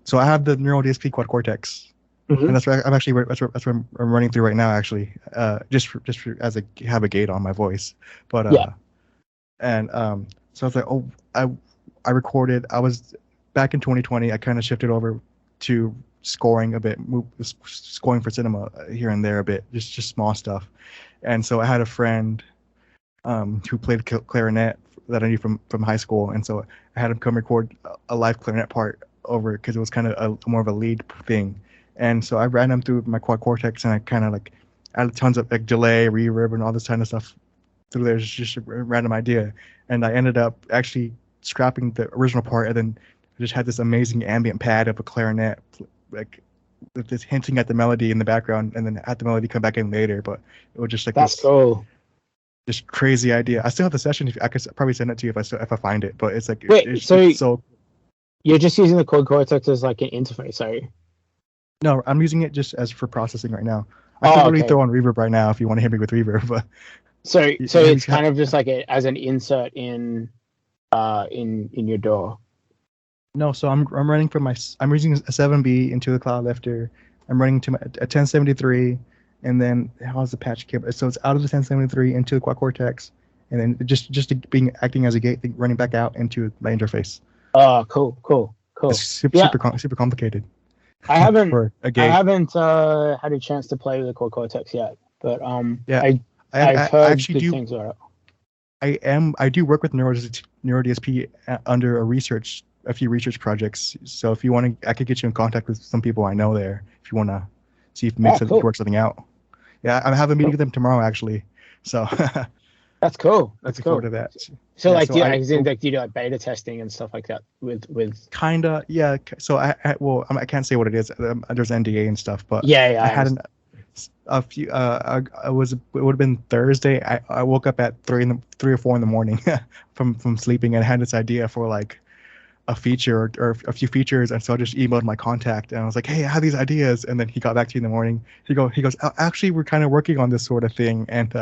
So I have the neural DSP quad cortex. Mm-hmm. And that's what I'm running through right now, actually. Just for as a have a gate on my voice, but and so I was like, oh, I recorded. I was back in 2020. I kind of shifted over to scoring a bit, scoring for cinema here and there a bit, just small stuff. And so I had a friend who played clarinet that I knew from high school, and so I had him come record a live clarinet part over because it was kind of more of a lead thing. And so I ran them through my quad cortex, and I kind of like added tons of like delay, reverb, and all this kind of stuff through there. It's just a random idea, and I ended up actually scrapping the original part, and then I just had this amazing ambient pad of a clarinet, like with this hinting at the melody in the background, and then had the melody come back in later. But it was just like that's cool. Just crazy idea. I still have the session. I could probably send it to you if I find it. But it's like it's so. You're just using the quad cortex as like an interface, sorry. No, I'm using it just as for processing right now. I can literally throw on reverb right now if you want to hear me with reverb. But so it's kind of just like as an insert in your DAW. No, so I'm running from I'm using a 7B into the cloud lifter. I'm running to a 1073, and then how's the patch cable? So it's out of the 1073 into the quad cortex, and then just acting as a gate, running back out into my interface. Oh, cool. It's super complicated. I haven't had a chance to play with the quad cortex yet, but I've heard good things about it. I do work with NeuroDSP under a few research projects. So if you want to, I could get you in contact with some people I know there if you want to see if work something out. Yeah, I have a meeting with them tomorrow actually. So that's cool. That's cool. To that. So like, do you do like beta testing and stuff like that with? Kinda, yeah. So I can't say what it is. There's NDA and stuff, but yeah. I had a few. It would have been Thursday. I woke up at 3 or 4 in the morning from sleeping, and I had this idea for like a feature or a few features, and so I just emailed my contact and I was like, hey, I have these ideas, and then he got back to you in the morning. He goes, actually, we're kind of working on this sort of thing, and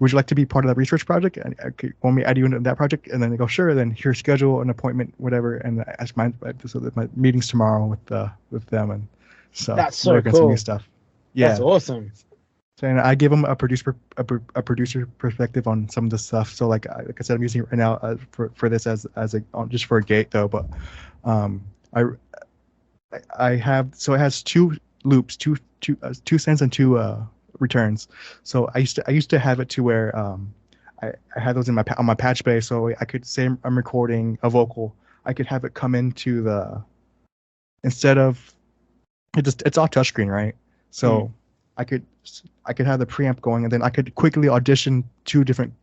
would you like to be part of that research project? And want me to add you into that project? And then they go, sure. Then here, schedule an appointment, whatever. And I asked my meetings tomorrow with them, and so that's so cool. Some new stuff. Yeah, that's awesome. So, and I give them a producer perspective on some of the stuff. So like I said, I'm using it right now for this as a just for a gate though. But I have, so it has 2 loops, two sends and 2 returns. So I used to have it to where I had those on my patch bay, so I could say I'm recording a vocal, I could have it come into instead of it's all touchscreen, right? So I could have the preamp going, and then I could quickly audition 2 different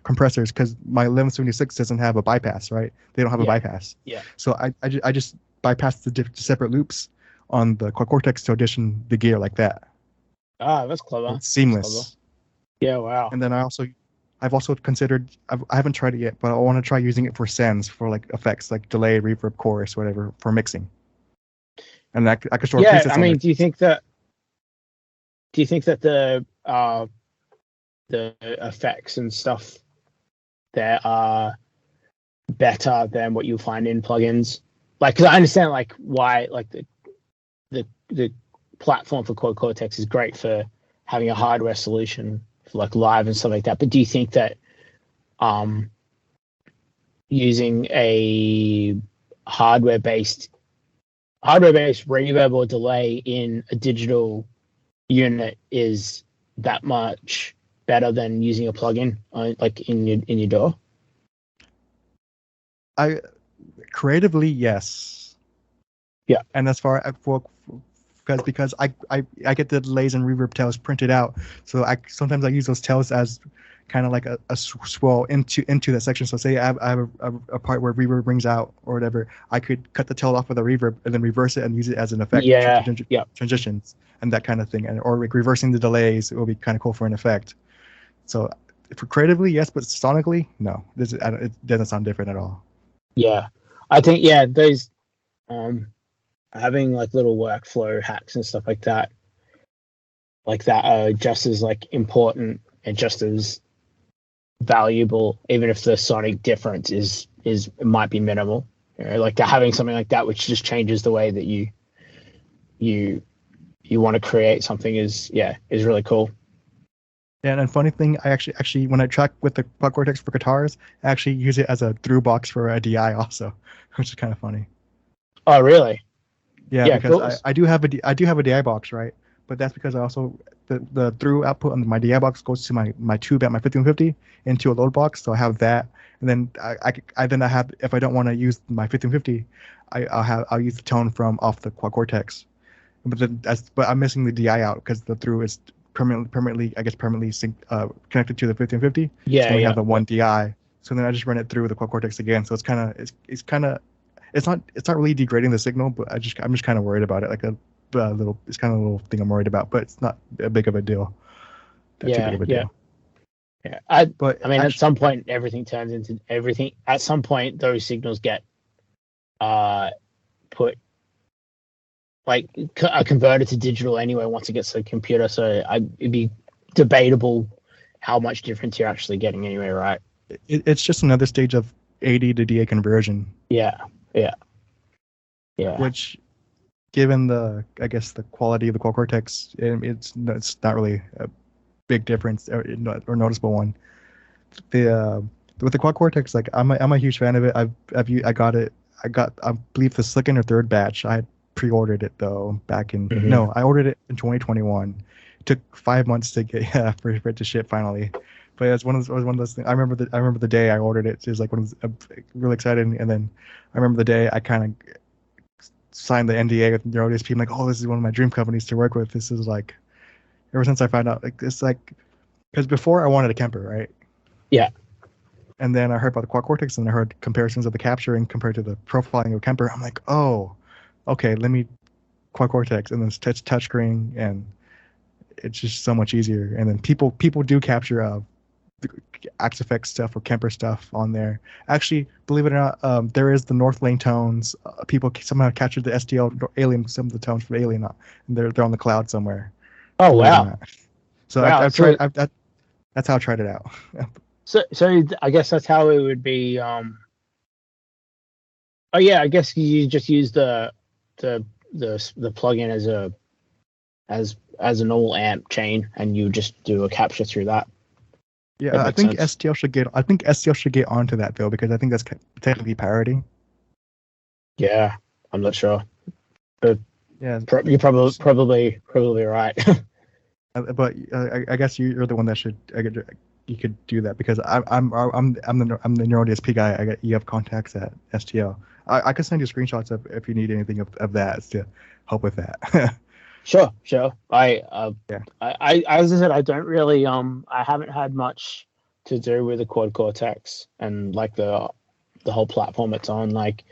compressors because my 1176 doesn't have a bypass, right? They don't have a bypass. Yeah. So I just bypassed the separate loops on the quad cortex to audition the gear like that. Ah, that's clever. It's seamless. Clever. Yeah, wow. And then I've also considered, I haven't tried it yet, but I want to try using it for sends, for like effects like delay, reverb, chorus, whatever, for mixing. And I could store presets. I mean, do you think that the effects and stuff there are better than what you'll find in plugins? Like, because I understand like why like the platform for quad cortex is great for having a hardware solution for like live and stuff like that, but do you think that using a hardware based reverb or delay in a digital unit is that much better than using a plugin like in your DAW? I creatively, yes. Yeah. And as far because I get the delays and reverb tails printed out, so I sometimes I use those tails as kind of like a swell into that section. So say I have a part where reverb rings out or whatever, I could cut the tail off with a reverb and then reverse it and use it as an effect transitions and that kind of thing, and or like reversing the delays. It will be kind of cool for an effect. So for creatively, yes, but sonically, no. It doesn't sound different at all. Yeah, I think those having like little workflow hacks and stuff like that are just as like important and just as valuable, even if the sonic difference is it might be minimal. Like having something like that which just changes the way that you want to create something is really cool. Yeah, and funny thing, I actually when I track with the Quad Cortex for guitars, I actually use it as a through box for a DI also, which is kind of funny. Oh, really? Yeah, because cool. I do have a DI box, right? But that's because I also the through output on my DI box goes to my tube at my 1550 into a load box, so I have that, and then I have, if I don't want to use my 1550, I'll use the tone from off the Quad Cortex, but I'm missing the DI out because the through is permanently connected to the 1550. Yeah, so I only have the one DI. So then I just run it through the Quad Cortex again. So it's not really degrading the signal, but I'm just kind of worried about it. Like it's kind of a little thing I'm worried about, but it's not a big of a deal. Too big of a deal. Yeah. At some point everything turns into everything. At some point those signals get put like are converted to digital anyway once it gets to the computer. So it'd be debatable how much difference you're actually getting anyway, right? It's just another stage of AD to DA conversion. Yeah. Which, given the quality of the Quad Cortex, it's not really a big difference or noticeable one. With the Quad Cortex, like I'm a huge fan of it. I believe the second or third batch. I had pre-ordered it though back in I ordered it in 2021. It took 5 months to get for it to ship finally. But it was one of those things. I remember the day I ordered it. It was like really excited, and then I remember the day I kind of signed the NDA with NeuroDSP. I'm like, oh, this is one of my dream companies to work with. This is like, ever since I found out, like, it's like, because before I wanted a Kemper, right? Yeah. And then I heard about the Quad Cortex, and I heard comparisons of the capturing compared to the profiling of Kemper. I'm like, oh, okay, let me Quad Cortex, and then it's touchscreen, and it's just so much easier. And then people do capture the Axe Effect stuff or Kemper stuff on there. Actually, believe it or not, there is the Northlane tones. People somehow captured the STL Alien, some of the tones for Alien, and they're on the cloud somewhere. Oh wow! So wow. I've tried. That's how I tried it out. So I guess that's how it would be. Oh yeah, I guess you just use the plugin as a normal amp chain, and you just do a capture through that. Yeah, I think STL should get onto that though, because I think that's technically parity. Yeah, I'm not sure, but yeah, you're probably right. But I guess you're the one that you could do that, because I'm the NeuroDSP guy. I got EF contacts at STL. I can send you screenshots if you need anything of that to help with that. Sure. As I said, I don't really I haven't had much to do with the Quad Cortex and like the whole platform it's on. Like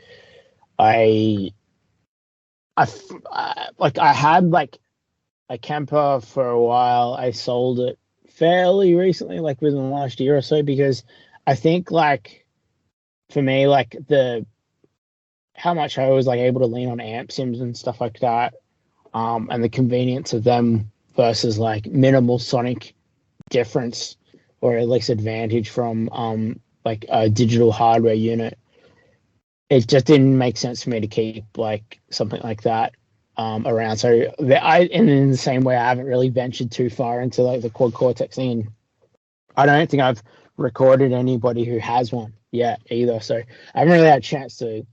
I had like a Kemper for a while. I sold it fairly recently, like within the last year or so, because I think like for me, like how much I was like able to lean on amp sims and stuff like that. And the convenience of them versus like minimal sonic difference, or at least advantage from like a digital hardware unit. It just didn't make sense for me to keep like something like that around. So and in the same way, I haven't really ventured too far into like the Quad Cortex thing. I don't think I've recorded anybody who has one yet either. So I haven't really had a chance to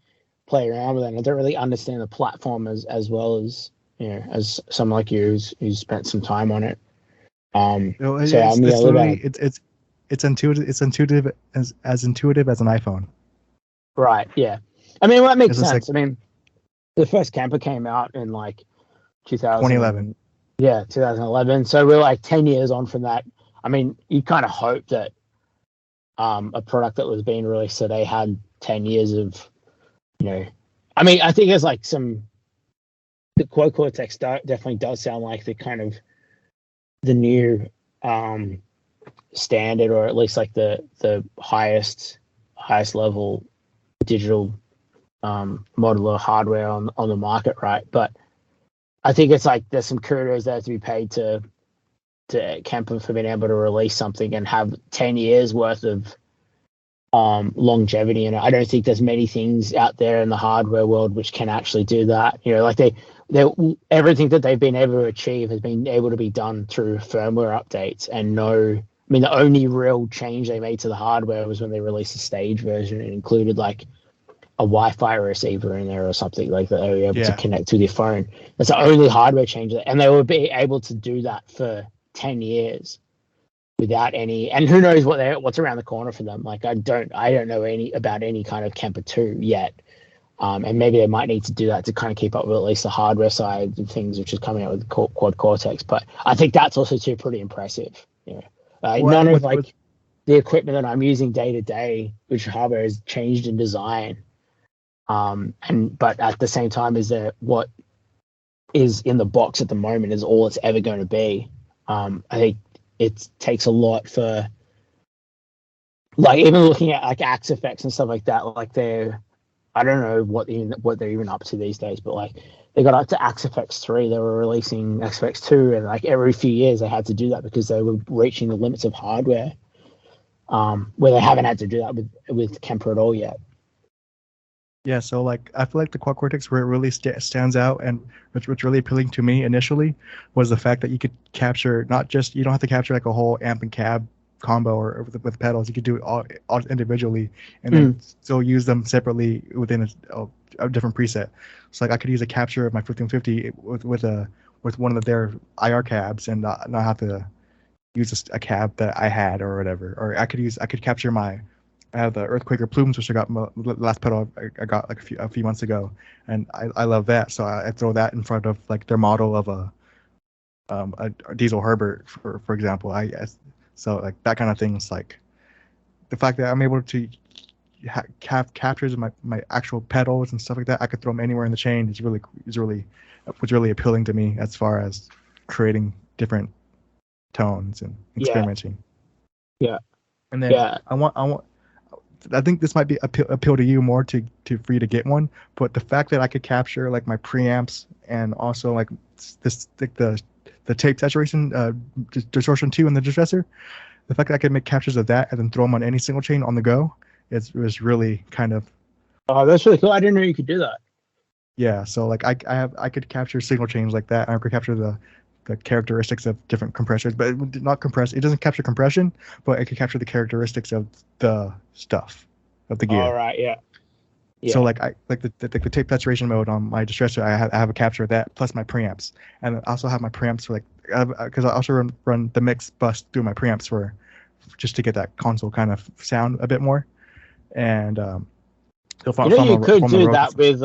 play around with it. And I don't really understand the platform as well as, you know, as someone like you who's spent some time on it. It's intuitive. It's intuitive as an iPhone. Right. Yeah. I mean, well, that makes It's just like sense. I mean, the first camper came out in like 2011. 2000. Yeah, 2011. So we're like 10 years on from that. I mean, you kind of hope that a product that was being released today had 10 years of, you know, I mean, I think there's like the quad cortex definitely does sound like the kind of the new standard, or at least like the highest level digital modular hardware on the market, right? But I think it's like there's some kudos that have to be paid to Kemper for being able to release something and have 10 years worth of longevity in it. I don't think there's many things out there in the hardware world which can actually do that. You know, like they everything that they've been able to achieve has been able to be done through firmware updates, and no, I mean, the only real change they made to the hardware was when they released the stage version. It included like a Wi-Fi receiver in there or something like that they were able to connect with your phone. That's the only hardware change, and they would be able to do that for 10 years without any. And who knows what's around the corner for them? Like I don't know about any kind of Kemper 2 yet. And maybe they might need to do that to kind of keep up with at least the hardware side of things, which is coming out with quad cortex. But I think that's also too pretty impressive. You know, none of like the equipment that I'm using day to day, which hardware has changed in design. But at the same time, is that what is in the box at the moment is all it's ever going to be. I think it takes a lot for, like, even looking at like axe effects and stuff like that. Like I don't know what they're even up to these days, but like they got up to Axe FX 3. They were releasing Axe FX 2, and like every few years they had to do that because they were reaching the limits of hardware. Where they haven't had to do that with Kemper at all yet. Yeah, so like I feel like the quad cortex, where it really stands out and what's really appealing to me initially was the fact that you could capture, not just, you don't have to capture like a whole amp and cab combo or with pedals. You could do it all individually and then still use them separately within a different preset. So like I could use a capture of my 1550 with one of their IR cabs and not have to use a cab that I had or whatever. Or I could capture I have the Earthquaker plumes, which I got the last pedal I got like a few months ago, and I love that. So I throw that in front of like their model of a Diesel Herbert, for example. So like that kind of things, like the fact that I'm able to have captures of my actual pedals and stuff like that. I could throw them anywhere in the chain. Was really appealing to me as far as creating different tones and experimenting. Yeah. And then I think this might be appeal to you more for you to get one, but the fact that I could capture like my preamps and also like this like the tape saturation distortion 2 in the distressor, the fact that I could make captures of that and then throw them on any single chain on the go, it was really kind of. Oh, that's really cool. I didn't know you could do that. Yeah, so like I could capture single chains like that. I could capture the characteristics of different compressors, but not compress. It doesn't capture compression, but it can capture the characteristics of the stuff of the gear. All right, yeah. So like the tape saturation mode on my distressor, I have a capture of that plus my preamps, and I also have my preamps for like because I also run the mix bus through my preamps for just to get that console kind of sound a bit more, and you could do that with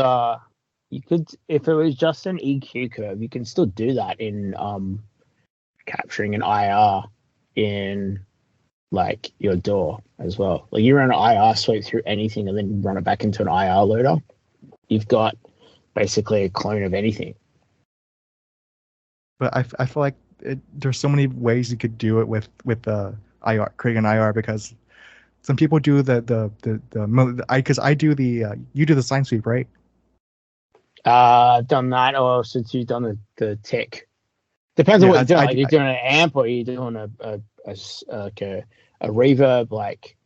you could, if it was just an EQ curve, you can still do that in capturing an IR in like your DAW as well. Like you run an IR sweep through anything and then run it back into an IR loader. You've got basically a clone of anything. But I feel like there's so many ways you could do it with IR, creating an IR, because some people do because I do you do the sine sweep, right? I've done that, or since you've done the tech. Depends on what you're doing. Like you're doing an amp, or you're doing a reverb, like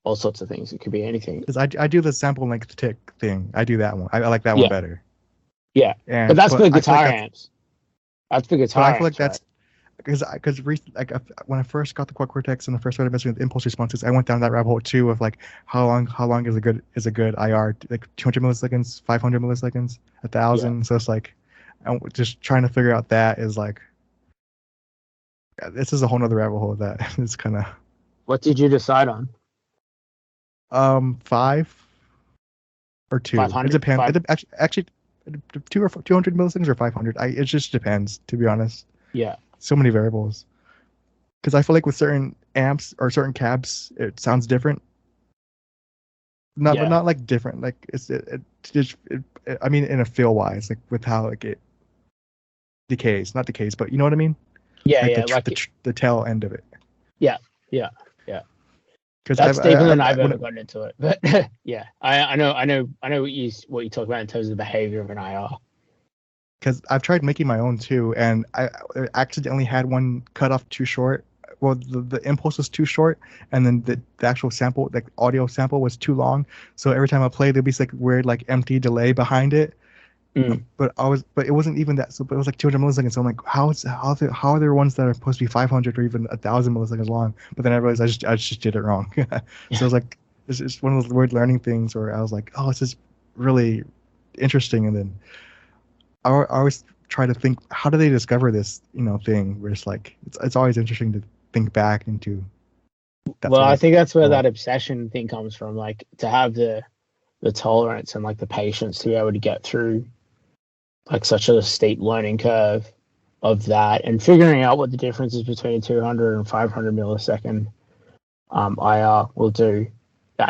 all sorts of things. It could be anything. Because I do the sample length tick thing. I do that one. I like that one better. Yeah, but that's for guitar amps. That's for guitar. But I feel like that's because like when I first got the quad cortex and I first started messing with impulse responses, I went down that rabbit hole too of like how long is a good IR, like 200 milliseconds, 500 milliseconds, 1,000. So it's like I'm just trying to figure out that is like this is a whole nother rabbit hole that is kind of. What did you decide on? 5. or two. It 500? depends. Actually, 200 milliseconds or 500. It just depends, to be honest. Yeah. So many variables. Because I feel like with certain amps or certain cabs, it sounds different. But not like different. Like I mean, in a feel wise, like with how like it decays, not decays, but you know what I mean? Yeah, like yeah, the tail end of it. Yeah. Because that's deeper than I've ever gotten into it. But yeah, I know what you talk about in terms of the behavior of an IR. Because I've tried making my own too, and I accidentally had one cut off too short. Well, the impulse was too short, and then the actual sample, like audio sample, was too long. So every time I played, there'd be like weird like empty delay behind it. But it wasn't even that. So, but it was like 200 milliseconds. So I'm like, how are there ones that are supposed to be 500 or even 1,000 milliseconds long? But then I realized I just did it wrong. So it was like it's one of those weird learning things where I was like, oh, this is really interesting. And then I always try to think, how do they discover this thing? Where it's like it's always interesting to think back into. Well, I think that's where that obsession thing comes from. Like to have the tolerance and like the patience to be able to get through like such a steep learning curve of that, and figuring out what the difference is between 200 and 500 millisecond IR will do.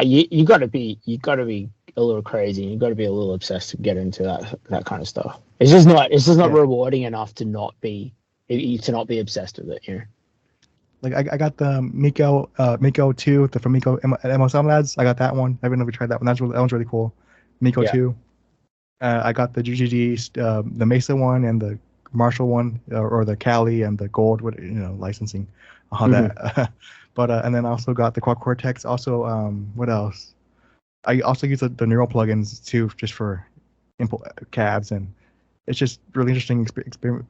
You got to be a little crazy. You got to be a little obsessed to get into that kind of stuff. It's just not rewarding enough to not be obsessed with it. Like I got the Miko 2 from Miko at MSM Lads. I got that one. I've never tried that one. That one's really cool. Miko 2. I got the GGG, the Mesa one and the Marshall one, or the Cali and the Gold, licensing, all that. But and then I also got the Quad Cortex. Also, what else? I also use the neural plugins too, just for cabs, and it's just really interesting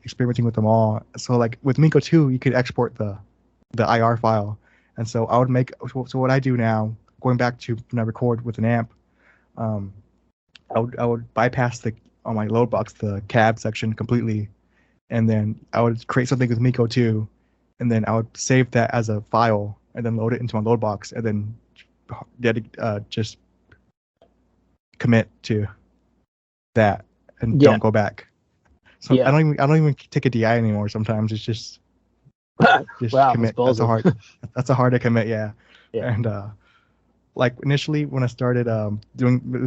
experimenting with them all. So like with Miko 2, you could export the IR file, and so I would make. So what I do now, going back to when I record with an amp, I would bypass on my load box the cab section completely, and then I would create something with Miko 2, and then I would save that as a file and then load it into my load box, and then just commit to that and don't go back. So I don't even take a DI anymore. Sometimes it's just wow, commit. That's a hard to commit. Yeah. And like initially when I started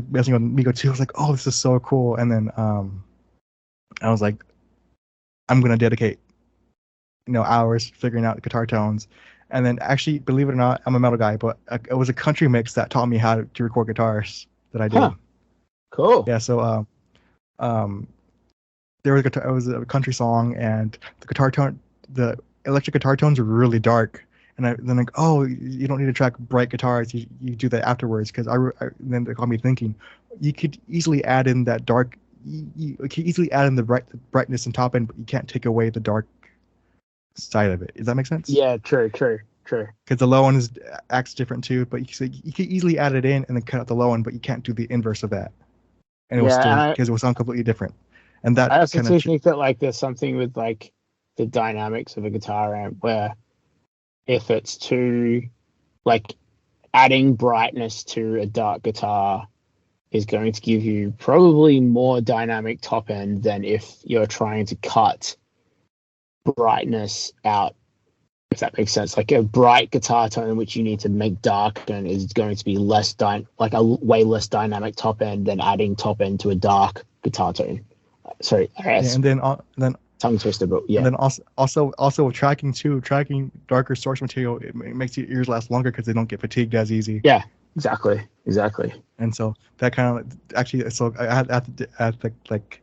messing with Miko 2, I was like, oh, this is so cool. And then I was like, I'm gonna dedicate hours figuring out guitar tones. And then actually, believe it or not, I'm a metal guy, but it was a country mix that taught me how to record guitars that I did. Cool. Yeah. So there was it was a country song, and the electric guitar tones were really dark. And then like, oh, you don't need to track bright guitars. You do that afterwards, because then it got me thinking, you could easily add in that dark. You can easily add in the brightness and top end, but you can't take away the dark side of it. Does that make sense? Yeah, true. Because the low end acts different too, but you could easily add it in and then cut out the low end, but you can't do the inverse of that. And it was still, because it will sound completely different. And that I also think that like there's something with like the dynamics of a guitar amp where if it's too like adding brightness to a dark guitar is going to give you probably more dynamic top end than if you're trying to cut brightness out, if that makes sense. Like a bright guitar tone which you need to make dark and is going to be like a way less dynamic top end than adding top end to a dark guitar tone. Sorry, and then tongue twister, but yeah. And then also with tracking darker source material, it makes your ears last longer because they don't get fatigued as easy. Yeah, exactly. And so that kind of actually, so I had like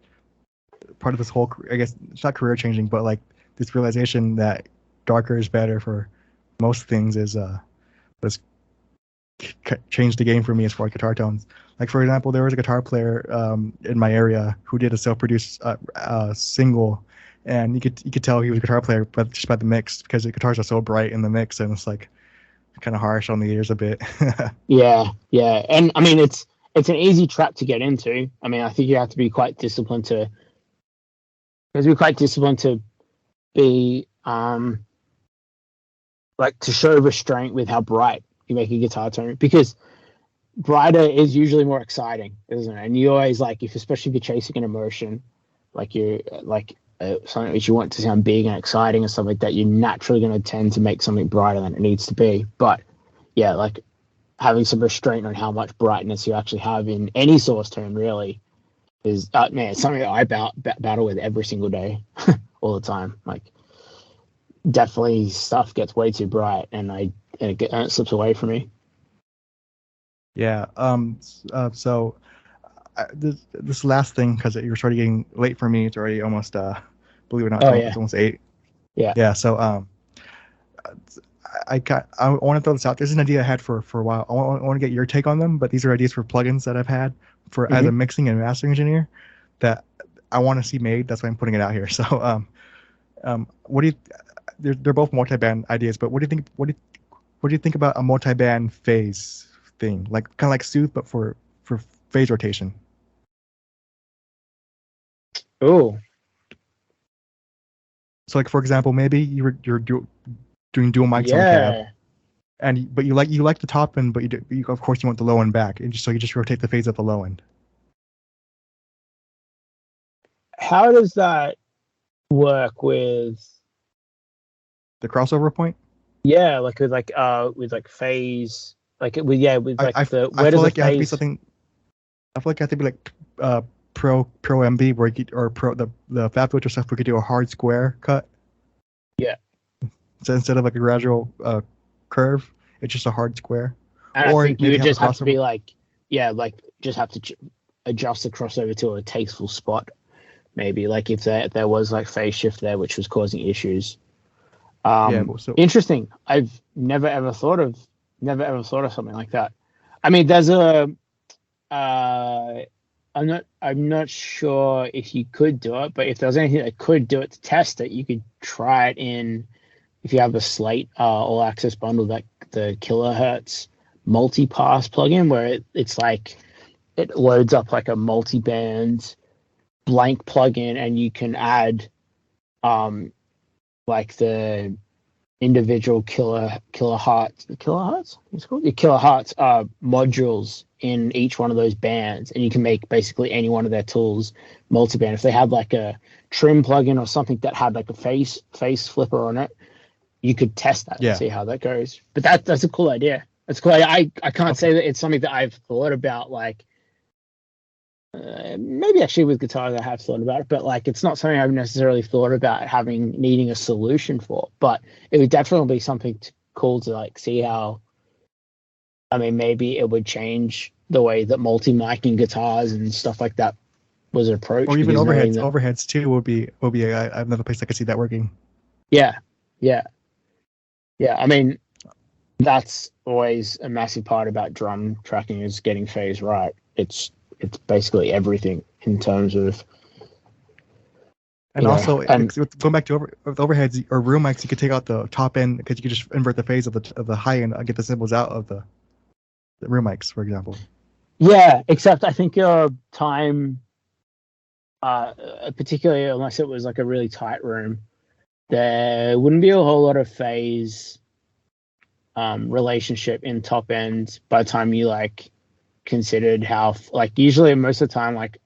part of this whole, I guess it's not career changing, but like this realization that darker is better for most things was changed the game for me as far as guitar tones. Like for example, there was a guitar player in my area who did a self-produced single, and you could tell he was a guitar player, but just by the mix, because the guitars are so bright in the mix, and it's like kind of harsh on the ears a bit. yeah, and I mean it's an easy trap to get into. I mean, I think you have to be quite disciplined to be like to show restraint with how bright you make a guitar tone, because brighter is usually more exciting, isn't it? And you always like, especially if you're chasing an emotion, like you're like something which you want to sound big and exciting and stuff like that, you're naturally going to tend to make something brighter than it needs to be. But yeah, like having some restraint on how much brightness you actually have in any source tone really is, man, it's something that I battle with every single day, all the time. Like, definitely stuff gets way too bright, and it slips away from me. Yeah. So this last thing, because you're sort of getting late for me. It's already almost believe it or not, it's almost 8. Yeah. Yeah. So I want to throw this out. This is an idea I had for a while. I want to get your take on them, but these are ideas for plugins that I've had for as a mixing and mastering engineer that I want to see made. That's why I'm putting it out here. So what do you? They're both multi-band ideas, but what do you think? What do you think about a multi-band phase thing, like kind of like Soothe, but for phase rotation? Oh. So, like for example, maybe you're doing dual mics on the cab, but you like the top end, but you of course you want the low end back, and so you just rotate the phase at the low end. How does that work with the crossover point? Yeah, like with phase, like with the where does like it has to be something? I feel like it has to be like pro MB where you could, or pro the fab filter stuff, we could do a hard square cut. Yeah. So instead of like a gradual curve, it's just a hard square. And or I think you would just have to be like, just have to adjust the crossover to a tasteful spot. Maybe like if there was like phase shift there, which was causing issues. Interesting. I've never ever thought of something like that. I mean, there's a I'm not sure if you could do it, but if there was anything that could do it to test it, you could try it in, if you have a Slate all access bundle, that the kilohertz multi-pass plugin, where it's like it loads up like a multi-band blank plugin, and you can add like the individual kilohertz modules in each one of those bands, and you can make basically any one of their tools multi-band. If they had like a trim plugin or something that had like a face flipper on it, you could test that and see how that goes. But that's a cool idea. That's cool. I can't say that it's something that I've thought about, like maybe actually with guitars I have thought about it, but like it's not something I've necessarily thought about needing a solution for. But it would definitely be something cool to like see how. I mean, maybe it would change the way that multi-micing guitars and stuff like that was approached. Or even overheads. Overheads too would be another place I could see that working. Yeah. I mean, that's always a massive part about drum tracking, is getting phase right. It's basically everything in terms of. And also, going back to with overheads or room mics, you could take out the top end because you could just invert the phase of the high end and get the cymbals out of the room mics, for example. Yeah, except I think your time, particularly unless it was like a really tight room, there wouldn't be a whole lot of phase relationship in top end by the time you like considered how, like, usually most of the time, like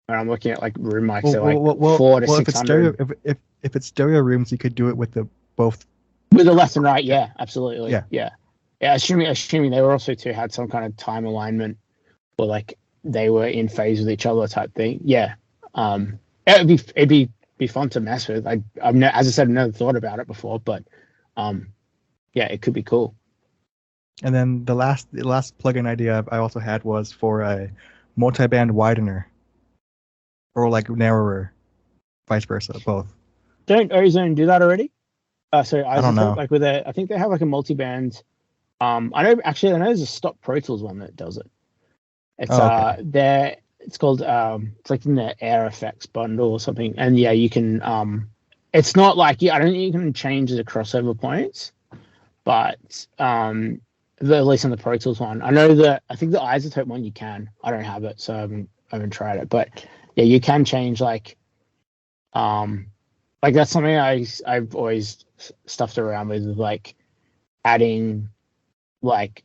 when I'm looking at like room mics, they're like 400 to 600. If it's stereo rooms, you could do it with both with the left and right. Yeah, absolutely. Yeah. Assuming they were also had some kind of time alignment, or like they were in phase with each other type thing. Yeah. It'd be fun to mess with. I've as I said, never thought about it before, but yeah, it could be cool. And then the last plugin idea I also had was for a multi-band widener, or like narrower, vice versa, both. Don't Ozone do that already? So I don't know. Like I think they have like a multi-band. I know there's a Stop Pro Tools one that does it. It's it's called it's like in the Air Effects bundle or something. And yeah, you can it's not like I don't think you can change the crossover points, but at least on the Pro Tools one. I know that I think the Isotope one you can. I don't have it, so I haven't tried it. But yeah, you can change like that's something I've always stuffed around with, like adding like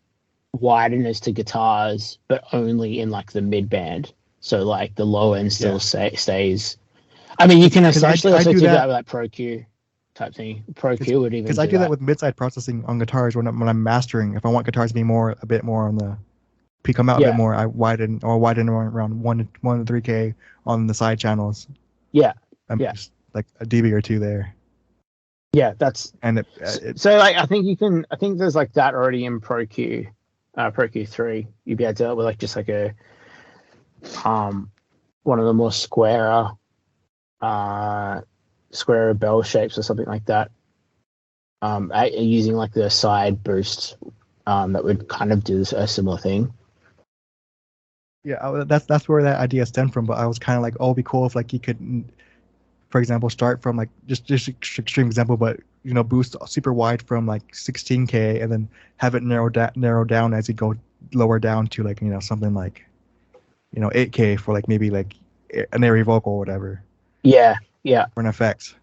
wideness to guitars, but only in like the mid band. So like the low end still stays. I mean, you can essentially also do that with like Pro Q type thing. Pro Q would even because I do that with mid-side processing on guitars when I'm mastering. If I want guitars to be a bit more on the come out a bit more, I widen around 1 to 3K on the side channels. Yeah, just like a dB or two there. Yeah, that's and so like I think there's like that already in Pro Q, Pro Q3. You'd be able to do it with like just like a one of the more squarer bell shapes or something like that. Using like the side boost that would kind of do a similar thing. Yeah, that's where that idea stemmed from. But I was kind of like, oh, it'd be cool if like you could, for example, start from like just extreme example, but boost super wide from like 16K and then have it narrow down as you go lower down to like something like 8K for like maybe like an airy vocal or whatever. Yeah. For an effect.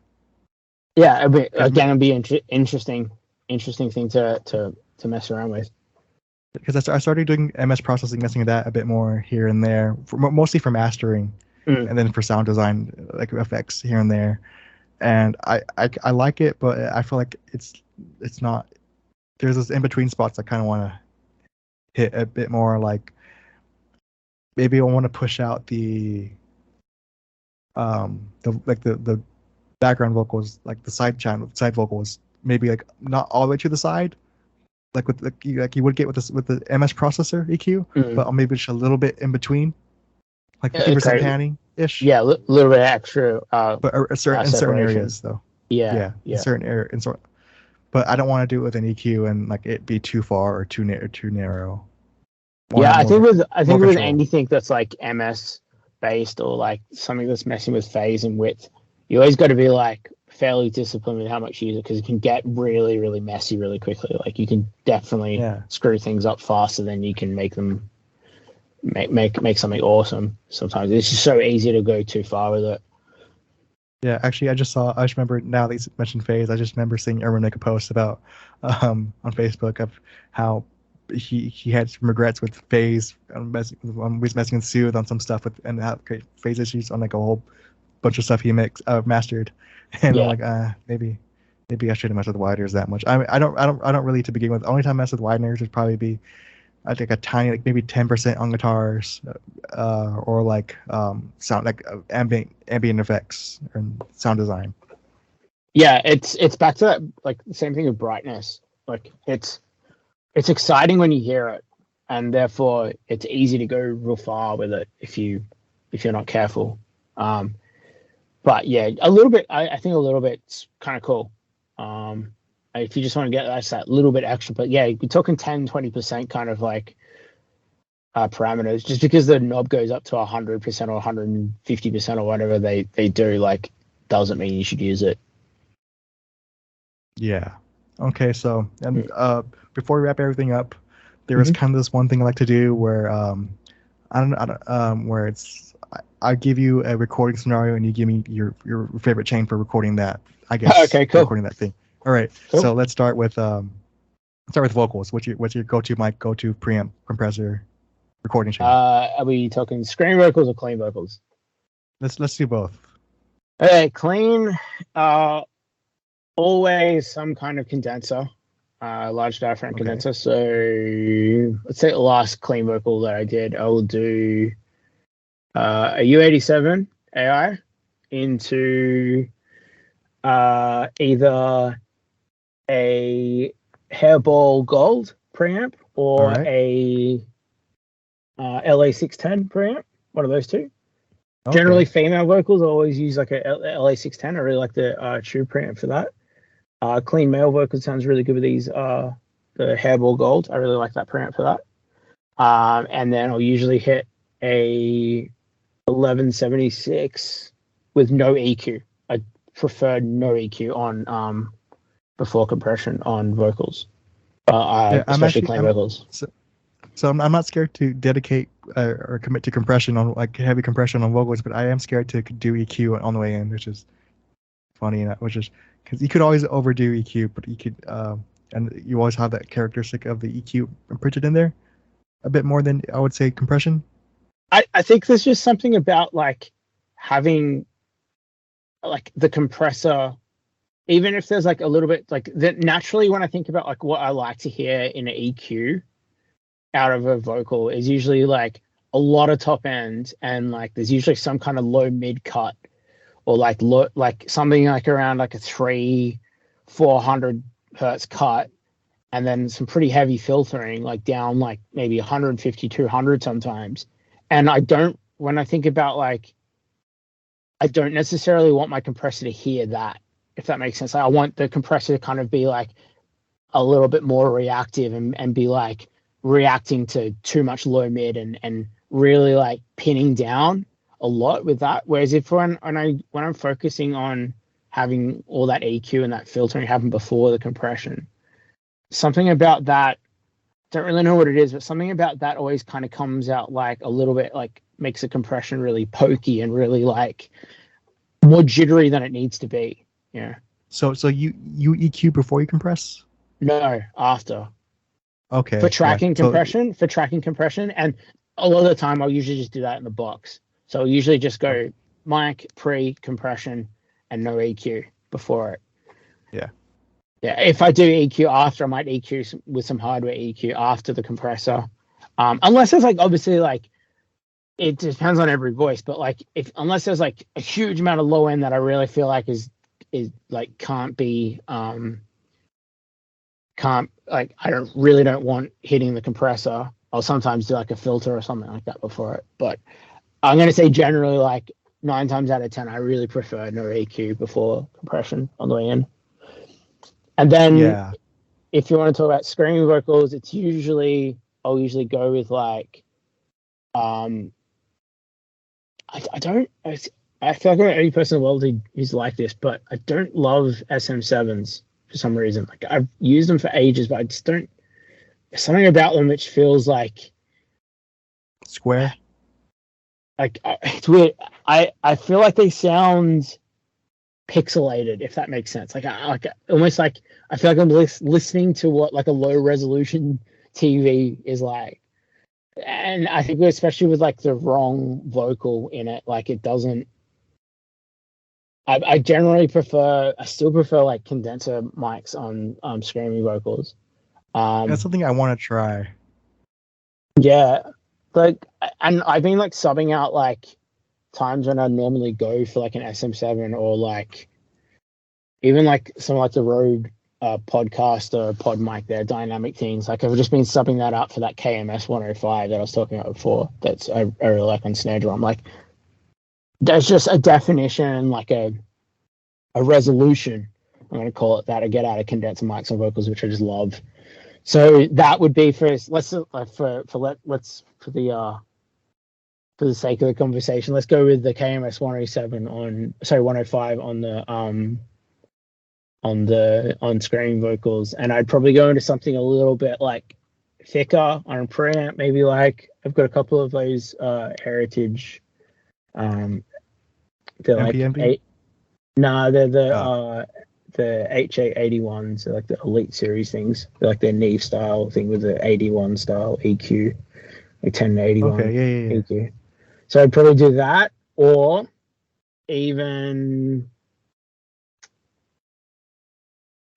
Yeah, it'd be interesting thing to mess around with. Because I started doing MS processing, messing with that a bit more here and there, mostly for mastering, and then for sound design, like effects here and there. And I like it, but I feel like it's not. There's this in between spots I kind of want to hit a bit more. Like maybe I want to push out the background vocals, like the side vocals, maybe like not all the way to the side. Like you would get with the MS processor EQ, but maybe just a little bit in between, like 50% panning ish. Yeah, a little bit extra. But in certain areas though. Yeah. In certain areas, but I don't want to do it with an EQ and like it be too far or too narrow. I think with anything that's like MS based or like something that's messing with phase and width, you always got to be like fairly disciplined with how much you use it because it can get really, really messy really quickly. Like you can definitely screw things up faster than you can make them make something awesome. Sometimes it's just so easy to go too far with it. Yeah, actually, I just remember now that you mentioned phase. I just remember seeing Erwin make a post about on Facebook of how he had some regrets with phase. Was messing with Soothe on some stuff and have great phase issues on like a whole bunch of stuff he mastered. And I'm like, maybe I shouldn't mess with wideners that much. I don't really to begin with. The only time I mess with wideners would probably be I think a tiny like maybe 10% on guitars, or like sound like ambient effects and sound design. Yeah, it's back to that like the same thing with brightness. Like it's exciting when you hear it, and therefore it's easy to go real far with it if you're not careful. But yeah, a little bit. I think a little bit's kind of cool. If you just want to get that little bit extra, but yeah, you're talking 10-20% kind of like parameters. Just because the knob goes up to 100% or 150% or whatever they do, like doesn't mean you should use it. Yeah. Okay. So and before we wrap everything up, there is kind of this one thing I like to do where where it's. I give you a recording scenario and you give me your favorite chain for recording that. I guess. Okay, cool. Recording that thing. All right. Cool. So let's start with vocals. What's your go-to mic, go-to preamp, compressor, recording chain? Are we talking screen vocals or clean vocals? Let's do both. Okay, clean. Always some kind of condenser, large diaphragm condenser. So let's say the last clean vocal that I did, I will do a U87 AI into either a hairball gold preamp or a LA610 preamp, one of those two. Okay. Generally, female vocals always use like a LA610. I really like the true preamp for that. Clean male vocal sounds really good with these the hairball gold. I really like that preamp for that. And then I'll usually hit a 1176 with no EQ. I prefer no EQ on before compression on vocals, especially clean vocals. So I'm not scared to dedicate or commit to compression on like heavy compression on vocals, but I am scared to do EQ on the way in, which is funny, which is because you could always overdo EQ, but you could and you always have that characteristic of the EQ imprinted in there a bit more than I would say compression. I think there's just something about like having like the compressor, even if there's like a little bit like that naturally when I think about like what I like to hear in an EQ out of a vocal is usually like a lot of top end, and like there's usually some kind of low mid cut or like low, like something like around like a 300-400 hertz cut, and then some pretty heavy filtering like down like maybe 150-200 sometimes. And when I think about like, I don't necessarily want my compressor to hear that, if that makes sense. Like, I want the compressor to kind of be like a little bit more reactive and be like reacting to too much low mid and really like pinning down a lot with that. Whereas if when I'm focusing on having all that EQ and that filtering happen before the compression, something about that, don't really know what it is, but something about that always kind of comes out like a little bit like makes the compression really pokey and really like more jittery than it needs to be. Yeah. So you EQ before you compress? No, after. Okay. For tracking compression, So, and a lot of the time I'll usually just do that in the box. So I'll usually just go mic, pre-compression, and no EQ before it. Yeah. Yeah, if I do EQ after, I might EQ with some hardware EQ after the compressor. Unless it's like obviously like it depends on every voice, but like unless there's like a huge amount of low end that I really feel like is like can't like I don't want hitting the compressor, I'll sometimes do like a filter or something like that before it. But I'm gonna say generally like 9 times out of 10 I really prefer no EQ before compression on the way in. And then if you want to talk about screaming vocals, I'll usually go with like I feel like I'm the only person in the world who's like this, but I don't love SM7s for some reason. Like I've used them for ages, but I just don't. There's something about them which feels like square. Like it's weird. I feel like they sound pixelated, if that makes sense. Like almost like I feel like I'm listening to what like a low resolution TV is like. And I think especially with like the wrong vocal in it, like it doesn't. I still prefer like condenser mics on screaming vocals. That's something I want to try. Yeah, like, and I've been like subbing out like times when I normally go for like an SM7 or like even like some like the Rode podcast or pod mic, their dynamic things. Like I've just been subbing that up for that KMS 105 that I was talking about before. That's I really like on snare drum. Like there's just a definition, like a resolution, I'm going to call it that, I get out of condenser mics and vocals, which I just love. So that would be for the sake of the conversation, let's go with the KMS 105 on screaming vocals, and I'd probably go into something a little bit like thicker on a preamp. Maybe like I've got a couple of those Heritage. They're like MP? they're the HA81s, like the Elite Series things. They're like their Neve style thing with the 81 style EQ, like 1081 EQ. So I'd probably do that, or even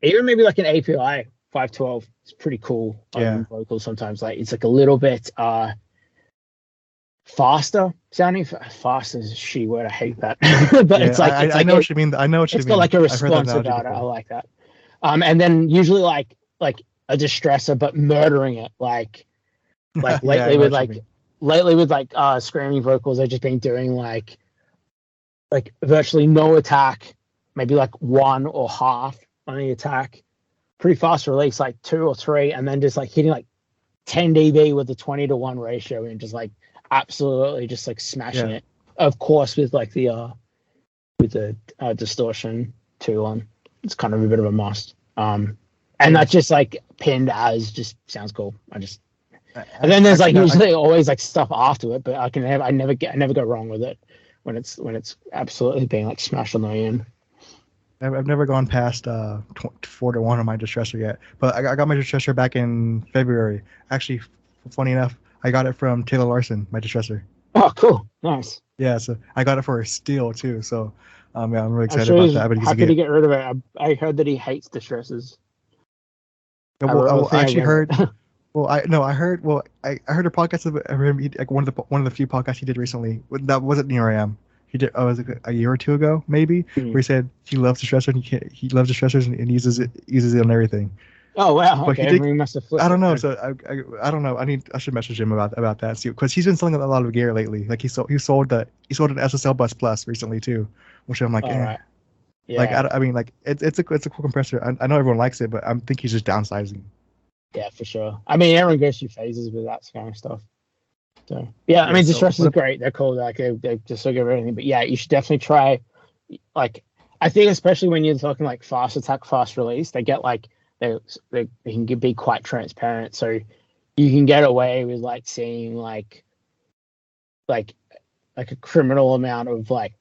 maybe like an API 512. It's pretty cool on vocals sometimes. Like it's like a little bit faster sounding. Faster is a shitty word. I hate that. But it's like I know what you mean. I know what you mean. It's got like a response about it. I like that. And then usually like a distressor, but murdering it. Like lately with screaming vocals, I've just been doing like virtually no attack, maybe like one or half on the attack, pretty fast release, like 2 or 3, and then just like hitting like 10 dB with the 20-to-1 ratio and just like absolutely just like smashing it. Of course, with like the distortion too on. It's kind of a bit of a must. And that's just like pinned as just sounds cool. And then there's like usually always like stuff after it, but I never go wrong with it when it's absolutely being like smashed on the way in. I've never gone past 4-1 on my distressor yet, but I got my distressor back in February. Actually, funny enough, I got it from Taylor Larson, my distressor. Oh, cool, nice. Yeah, so I got it for a steal too. So, yeah, I'm really I'm excited sure about he's that. But happy to get rid of it. I heard that he hates distresses. I actually heard. Well, I heard. Well, I heard a podcast of him. Like one of the few podcasts he did recently. That wasn't Near I Am. He did. Was it a year or two ago, maybe, where he said he loves distressor and he loves distressors and uses it on everything. Oh wow! But Okay, he must have flipped. I don't know. So I don't know. I should message him about that. See, because he's been selling a lot of gear lately. Like he sold an SSL Bus Plus recently too, which I'm like, Right. Yeah. Like I mean, like it's a cool compressor. I know everyone likes it, but I think he's just downsizing. Yeah, for sure. I mean, everyone goes through phases with that kind of stuff. So yeah, I mean, distressors are great. They're cool. Like they just look at everything. But yeah, you should definitely try. Like I think, especially when you're talking like fast attack, fast release, they get like they can be quite transparent. So you can get away with like seeing like a criminal amount of like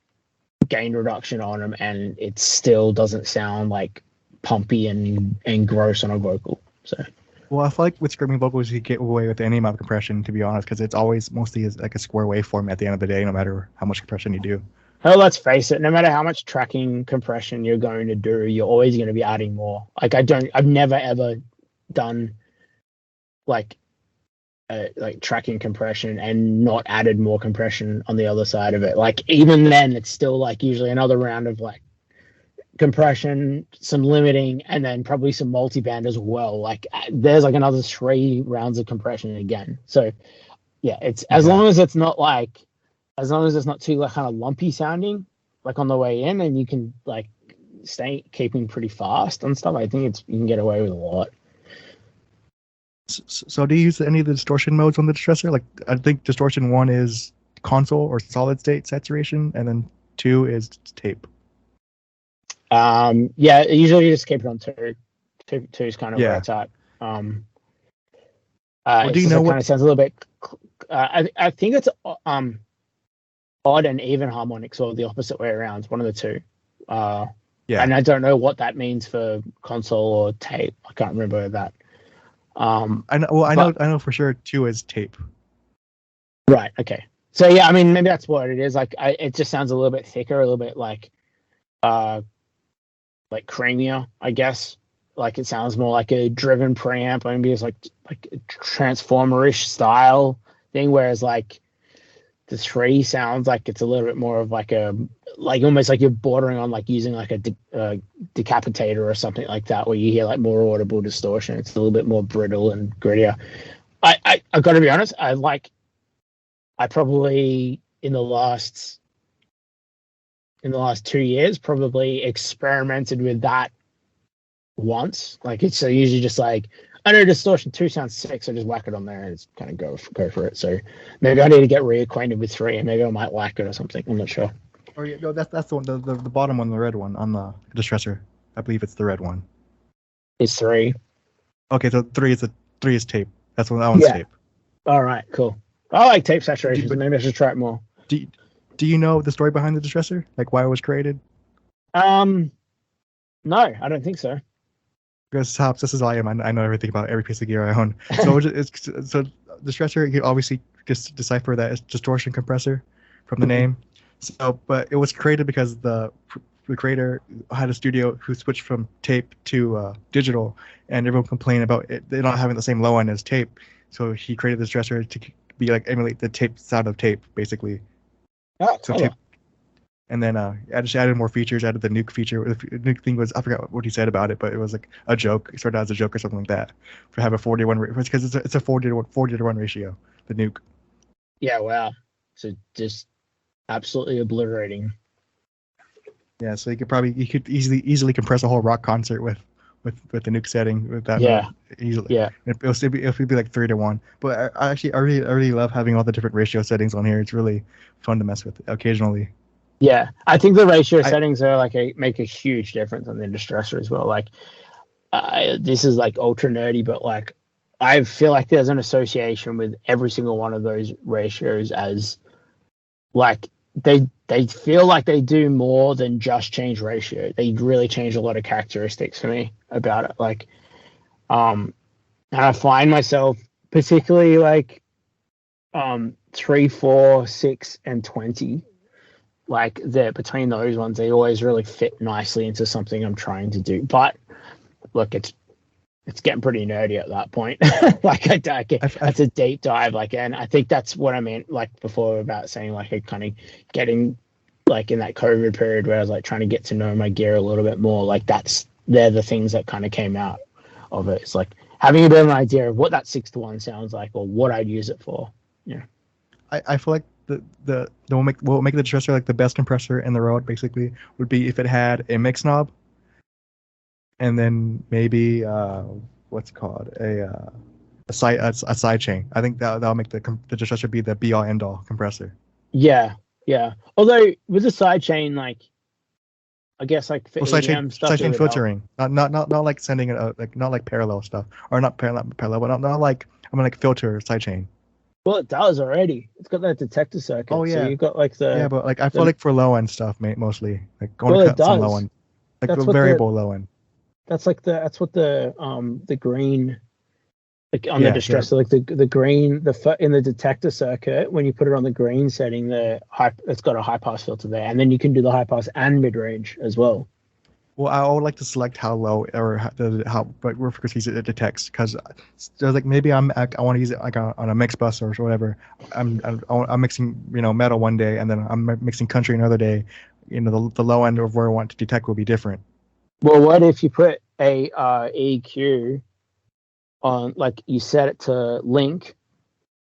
gain reduction on them, and it still doesn't sound like pumpy and gross on a vocal. So. Well, I feel like with screaming vocals, you get away with any amount of compression, to be honest, because it's always mostly like a square waveform at the end of the day, no matter how much compression you do. Oh, let's face it, no matter how much tracking compression you're going to do, you're always going to be adding more. Like I've never ever done like tracking compression and not added more compression on the other side of it. Like even then, it's still like usually another round of like compression, some limiting, and then probably some multiband as well. Like there's like another 3 rounds of compression again. So yeah, it's as long as it's not too like kind of lumpy sounding like on the way in, and you can like keeping pretty fast and stuff. I think you can get away with a lot. So do you use any of the distortion modes on the distressor? Like I think distortion 1 is console or solid state saturation, and then 2 is tape. Yeah, usually you just keep it on 2. 2 is kind of where it's at. Do you know what kind of sounds a little bit? I think it's odd and even harmonics, or the opposite way around. One of the two. And I don't know what that means for console or tape. I can't remember that. I know for sure 2 is tape. Right. Okay. So yeah, I mean maybe that's what it is. Like it just sounds a little bit thicker, a little bit like creamier, I guess. Like it sounds more like a driven preamp. Maybe it's like a transformer-ish style thing, whereas like the 3 sounds like it's a little bit more of like almost like you're bordering on like using like a decapitator or something like that, where you hear like more audible distortion. It's a little bit more brittle and grittier. I got to be honest. I probably in the last 2 years probably experimented with that once. Like it's usually just like, I know distortion 2 sounds sick, so just whack it on there and just kind of go for it. So maybe I need to get reacquainted with 3, and maybe I might like it or something. I'm not sure. Oh yeah, no, that's the one, the bottom one, the red one on the distressor. I believe it's the red one. It's 3. Okay, so 3 is tape. That one's tape. All right, cool. I like tape saturation, but maybe I should try it more. Do you know the story behind the distressor? Like why it was created? No, I don't think so. Because Hops, this is all I am. I know everything about every piece of gear I own. So so distressor, you obviously just decipher that it's distortion compressor from the name. So, but it was created because the creator had a studio who switched from tape to digital, and everyone complained about it. They're not having the same low end as tape. So he created this distressor to be like emulate the tape sound of tape, basically. Oh, so tape. And then I just added more features, added the nuke feature. The nuke thing was, I forgot what he said about it, but it was like a joke. It started out as a joke or something like that. For have a 4-to-1, because it's a 4-to-1 ratio, the nuke. Yeah, wow. So just absolutely obliterating. Yeah, so you could easily compress a whole rock concert with the nuke setting with that. Yeah. Easily. Yeah. It'll be like 3-to-1. But I really love having all the different ratio settings on here. It's really fun to mess with occasionally. Yeah, I think the ratio settings are make a huge difference on the distressor as well. Like, this is like ultra nerdy, but like, I feel like there's an association with every single one of those ratios as like they feel like they do more than just change ratio. They really change a lot of characteristics for me about it. Like, and I find myself particularly like 3, 4, 6, and 20. Like between those ones, they always really fit nicely into something I'm trying to do. But look, it's getting pretty nerdy at that point. Like that's a deep dive. Like, and I think that's what I meant like before about saying like I kind of getting like in that COVID period where I was like trying to get to know my gear a little bit more. Like they're the things that kind of came out of it. It's like having a bit of an idea of what that 6-to-1 sounds like or what I'd use it for. Yeah. I feel like what will make the distresser like the best compressor in the road basically would be if it had a mix knob, and then maybe what's it called a side chain. I think that'll make the distresser be the be all end all compressor. Yeah. Although with the side chain, like I guess like for side EDM stuff, chain filtering, not like sending it like not like parallel stuff or not parallel, but not like I'm gonna like filter side chain. Well, it does already. It's got that detector circuit. Oh yeah, so you've got like the but like I feel like for low end stuff, mostly like going to cut some low end, like that's the variable low end. That's what the green, like on the distresser, like the green in the detector circuit. When you put it on the green setting, it's got a high pass filter there, and then you can do the high pass and mid range as well. Well, I would like to select how low or how frequencies it detects, because there's like maybe I want to use it like on a mix bus or whatever. I'm mixing metal one day, and then I'm mixing country another day. The low end of where I want to detect will be different. Well, what if you put a EQ on, like you set it to link,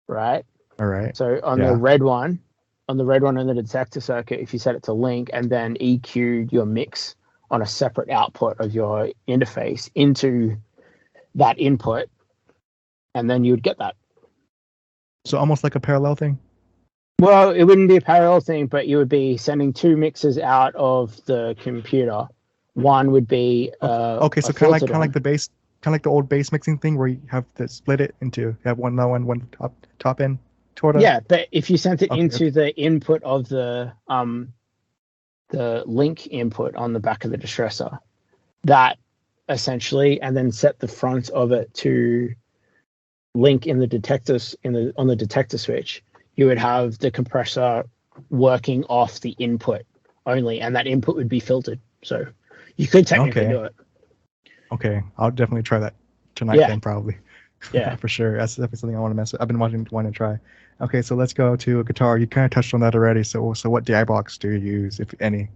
right? All right. So on the red one in the detector circuit, if you set it to link and then EQ'd your mix on a separate output of your interface into that input, and then you would get that. So almost like a parallel thing? Well, it wouldn't be a parallel thing, but you would be sending two mixes out of the computer. One would be okay, so kind of like the bass, kind of like the old bass mixing thing where you have to split it into have one low end, one top end. Yeah, but if you sent it into the input of the link input on the back of the distresser, that essentially, and then set the front of it to link in the detectors on the detector switch, you would have the compressor working off the input only, and that input would be filtered. So you could technically do it. Okay, I'll definitely try that tonight then, probably. Yeah, for sure. That's definitely something I want to mess with. I've been wanting to try. Okay, so let's go to a guitar. You kind of touched on that already. So what DI box do you use, if any?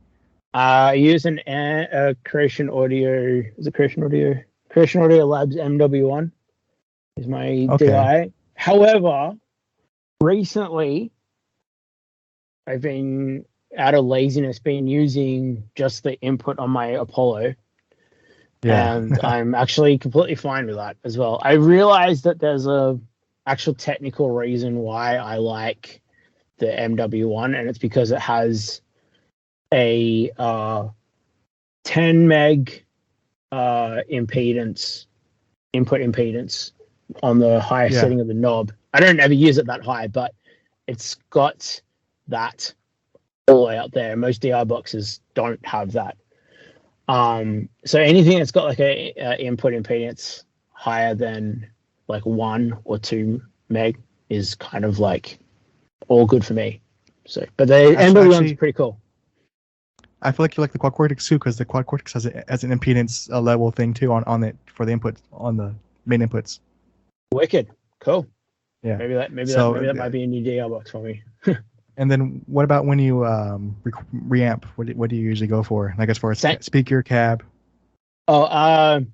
I use a Creation Audio. Is it Creation Audio? Creation Audio Labs MW1 is my DI. However, recently I've been, out of laziness, been using just the input on my Apollo. Yeah. And I'm actually completely fine with that as well. I realized that there's a actual technical reason why I like the MW1, and it's because it has a 10 meg input impedance on the highest setting of the knob. I don't ever use it that high, but it's got that all the way up there. Most DI boxes don't have that. So anything that's got like a input impedance higher than like 1 or 2 meg is kind of like all good for me. So, but the MW1's pretty cool. I feel like you like the quad cortex too, because the quad cortex has an impedance level thing too on it for the input on the main inputs. Wicked, cool. Yeah, maybe that might be a new DI box for me. And then what about when you reamp? What do you usually go for? Like as far as speaker, cab? I'll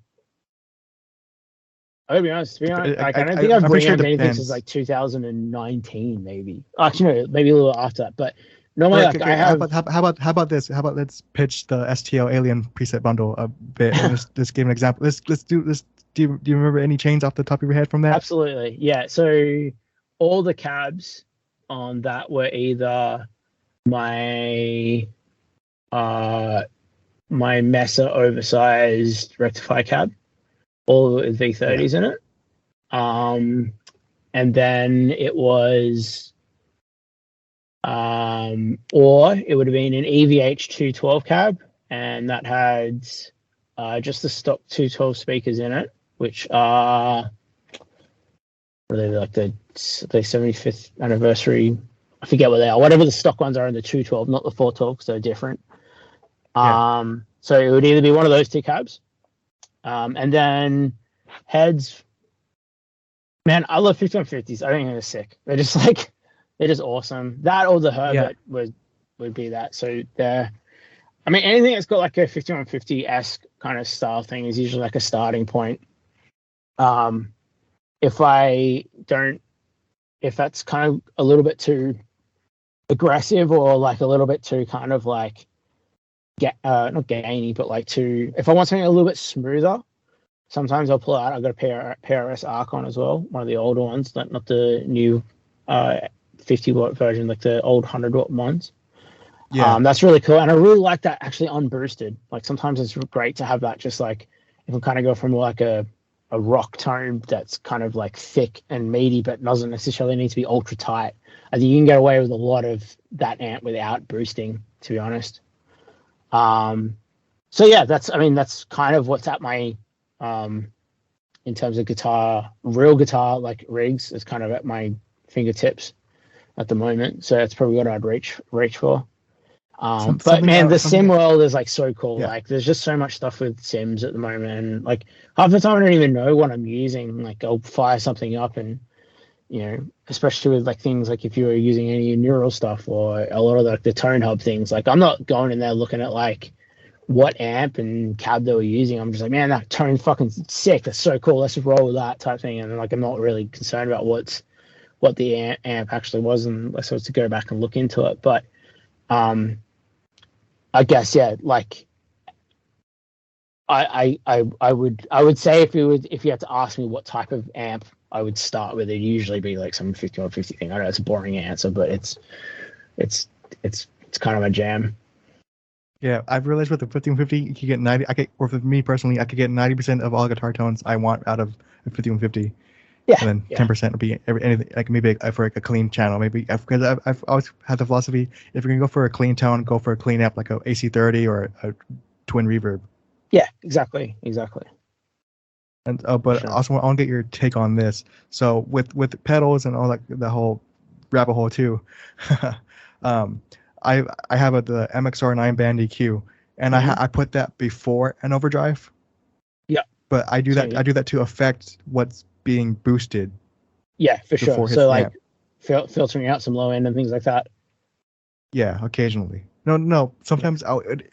be honest. Like, I don't think I've reamped anything since like 2019, maybe. Actually, no, maybe a little after that. But normally, I have. How about this? How about let's pitch the STO Alien preset bundle a bit and just give an example. Let's do this. Do you remember any chains off the top of your head from that? Absolutely, yeah. So all the cabs on that were either my Mesa oversized rectifier cab, all with V30s in it, and then it was Or it would have been an EVH 212 cab, and that had just the stock 212 speakers in it, which are really like the 75th anniversary. I forget what they are. Whatever the stock ones are in the 212, not the 412, because they're different. Yeah. So it would either be one of those two cabs, and then heads. Man, I love 5150s. I think they're sick. They're just awesome. That or the Herbert would be that. So they're, I mean, anything that's got like a 5150-esque kind of style thing is usually like a starting point. If that's kind of a little bit too aggressive or like a little bit too kind of like not gainy, but like if I want something a little bit smoother, sometimes I'll pull out. I've got a PRS Archon as well, one of the older ones, not the new 50-watt version, like the old 100-watt ones. Yeah, that's really cool, and I really like that actually unboosted. Like sometimes it's great to have that, just like if I kind of go from like a rock tone that's kind of like thick and meaty, but doesn't necessarily need to be ultra tight. I think you can get away with a lot of that amp without boosting, to be honest. So yeah, that's kind of what's at my in terms of real guitar like rigs, is kind of at my fingertips at the moment. So that's probably what I'd reach for. But man, the sim world is like so cool. Yeah. Like there's just so much stuff with sims at the moment, and like half the time I don't even know what I'm using. Like I'll fire something up, and especially with like things like if you were using any neural stuff or a lot of the tone hub things, like I'm not going in there looking at like what amp and cab they were using. I'm just like, man, that tone's fucking sick. That's so cool. Let's just roll with that type thing. And like I'm not really concerned about what the amp actually was, unless I was to go back and look into it. But I guess like I would say if you had to ask me what type of amp I would start with, it'd usually be like some 5150 thing. I know it's a boring answer, but it's kind of a jam. Yeah, I've realized with the 1550, you can get 90. Or for me personally, I could get 90% of all guitar tones I want out of a 5150. Yeah. And then 10% would be anything, like maybe for like a clean channel. Maybe because I've always had the philosophy, if you're gonna go for a clean tone, go for a clean amp like a AC30 or a twin reverb. Yeah, exactly. And but sure. Also I want to get your take on this. So with pedals and all the whole rabbit hole too. I have the MXR 9-band EQ, and I put that before an overdrive. Yeah. But I do that to affect what's being boosted. Yeah, for sure. So like filtering out some low end and things like that. Yeah, occasionally. No. Sometimes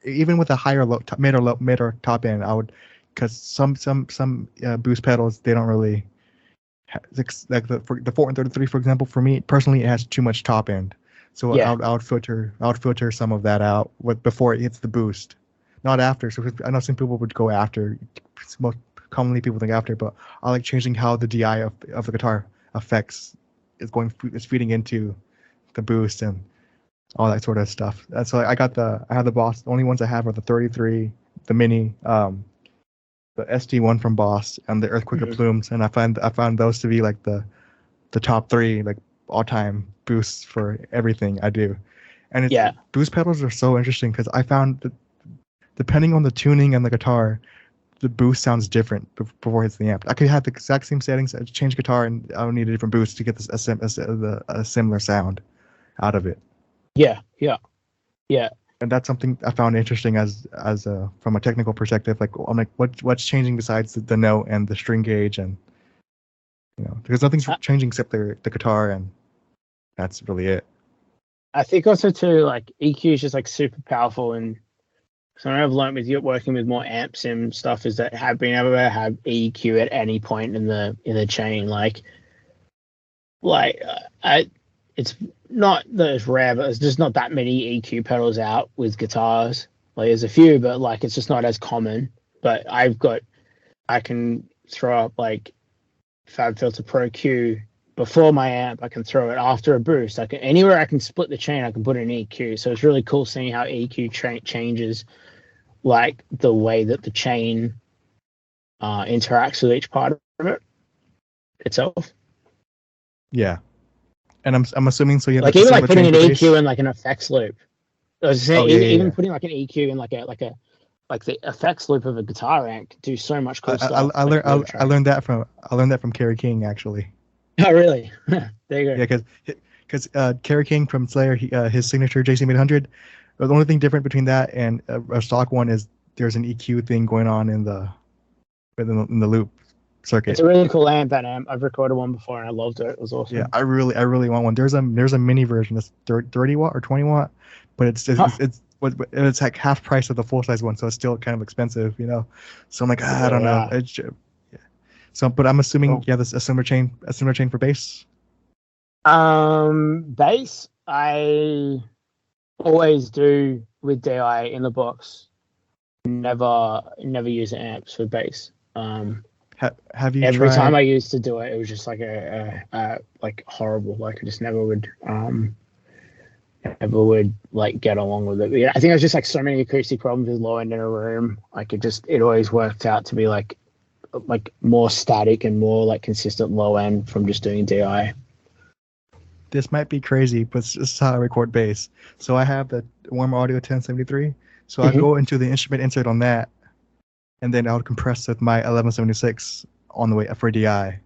even with a higher mid or top end, I would, because some boost pedals, they don't really like the 433, for example. For me personally, it has too much top end. So yeah. I would filter some of that out before it hits the boost, not after. So I know some people would go after. Most commonly, people think after, but I like changing how the DI of the guitar effects is feeding into the boost and all that sort of stuff. That's why I have the Boss. The only ones I have are the 33, the Mini, the SD1 from Boss, and the Earthquaker Plumes, and I found those to be like the top three like all-time boosts for everything I do. And boost pedals are so interesting because I found that depending on the tuning and the guitar, the boost sounds different before it hits the amp. I could have the exact same settings, I change guitar, and I don't need a different boost to get a similar sound out of it. Yeah. And that's something I found interesting as from a technical perspective. Like I'm like, what's changing besides the note and the string gauge, and because nothing's changing except the guitar, and that's really it. I think also too, like EQ is just like super powerful, and something I've learned with you working with more amp sim stuff is that being able to have EQ at any point in the chain, it's not that it's rare, but there's just not that many EQ pedals out with guitars. Like there's a few, but like it's just not as common. But I can throw up like FabFilter Pro Q before my amp. I can throw it after a boost. Anywhere I can split the chain, I can put an EQ. So it's really cool seeing how EQ changes like the way that the chain interacts with each part of it itself. Yeah. And I'm assuming so. Yeah, Like the even like similar putting chain an for bass. EQ in like an effects loop. I was saying Oh yeah, even yeah. putting like an EQ in like the effects loop of a guitar amp can do so much cool I, stuff. I, I, Like learned over I track. learned that from Kerry King actually. Oh really? There you Yeah, go. because Kerry King from Slayer, his signature JC800. The only thing different between that and a stock one is there's an EQ thing going on in the loop It's circuit. a really cool amp. That amp. I've recorded one before and I loved it. It was Yeah, awesome. I really want one. There's a mini version that's 30 watt or 20 watt, but Huh. it's like half price of the full size one, so it's still kind of expensive, you know. So I'm like, I don't know. Yeah. Yeah. So, but I'm assuming Cool. yeah, there's a similar chain for bass. Bass. I always do with DI in the box. Never use amps for bass. Have you Every time tried? I used to do it, it was just like a like horrible. Like I just never would like get along with it. But yeah, I think there's just like so many acoustic problems with low end in a room. Like it always worked out to be like more static and more like consistent low end from just doing DI. This might be crazy, but this is how I record bass. So I have the Warm Audio 1073. So I Mm-hmm. go into the instrument insert on that, and then I would compress with my 1176 on the way for DI.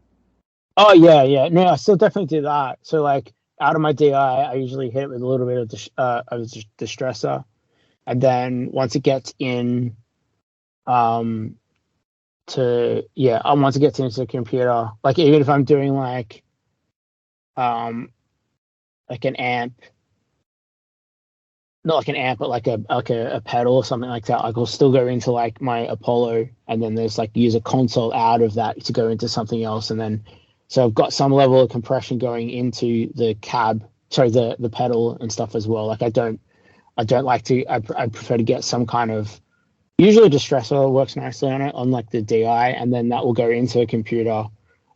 Oh yeah, yeah. No, I still definitely do that. So like out of my DI, I usually hit it with a little bit of distressor, and then once it gets in, um, once it gets into the computer, like even if I'm doing um, like an amp, not like an amp, but like a pedal or something like that, like I'll still go into like my Apollo, and then there's like use a console out of that to go into something else, and then so I've got some level of compression going into the the pedal and stuff as well. Like I don't like to. I prefer to get some kind of usually distressor works nicely on it on like the DI, and then that will go into a computer.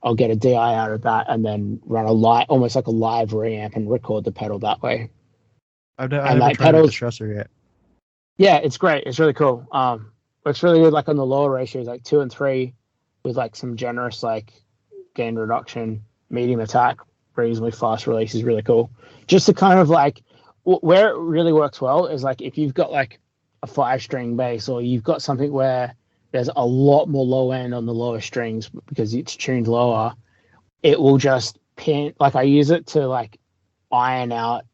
I'll get a DI out of that, and then run a live, almost like a live reamp, and record the pedal that way. I And never like tried a pedals, distressor yet. yeah, it's great. It's really cool. It's really good. Like on the lower ratios, like 2 and 3, with like some generous like gain reduction, medium attack, reasonably fast release is really cool. Just to kind of like where it really works well is like if you've got like a 5-string bass, or you've got something where there's a lot more low end on the lower strings because it's tuned lower, it will just pin. Like I use it to like iron out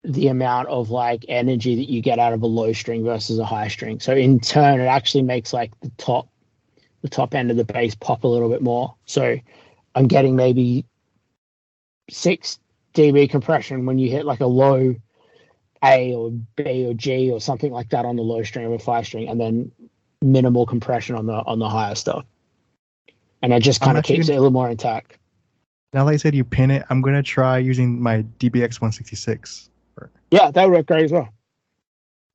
the amount of like energy that you get out of a low string versus a high string. So in turn, it actually makes like the top end of the bass pop a little bit more. So I'm getting maybe 6 dB compression when you hit like a low A or B or G or something like that on the low string of a 5-string, and then minimal compression on the higher stuff. And it just I'm kind of actually keeps it gonna, a little more intact. now that you said you pin it, I'm gonna try using my DBX 166. Yeah, that would work great as well.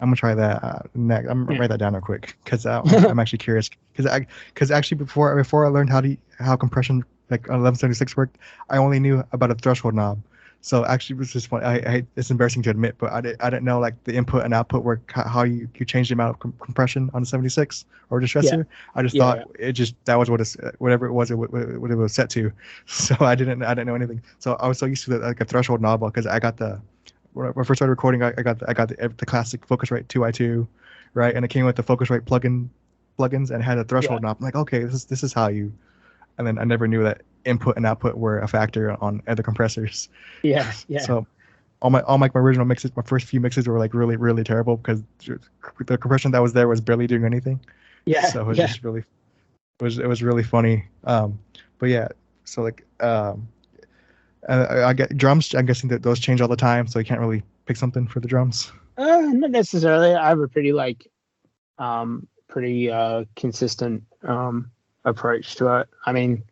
I'm gonna try that next. I'm gonna Yeah. write that down real quick because I'm actually curious. Because actually before I learned how compression like on 1176 worked, I only knew about a threshold knob. So actually, it was just fun. It's embarrassing to admit, but I didn't know like the input and output work, how you change the amount of compression on the 76 or Yeah. distressor. I just Yeah. thought that was whatever it was, what it was set to. So I didn't know anything. So I was so used to like a threshold knob because I got when I first started recording, I got the classic Focusrite 2i2, right? And it came with the Focusrite plugins and had a Yeah. threshold knob. I'm like, okay, this is how you. And then I never knew that input and output were a factor on other compressors. Yeah. Yeah. So my original mixes, my first few mixes were like really terrible because the compression that was there was barely doing anything. Yeah. So it was Yeah. just really it was really funny. But yeah, so like I get drums. I'm guessing that those change all the time, so you can't really pick something for the drums. Not necessarily. I have a pretty consistent approach to it. I mean,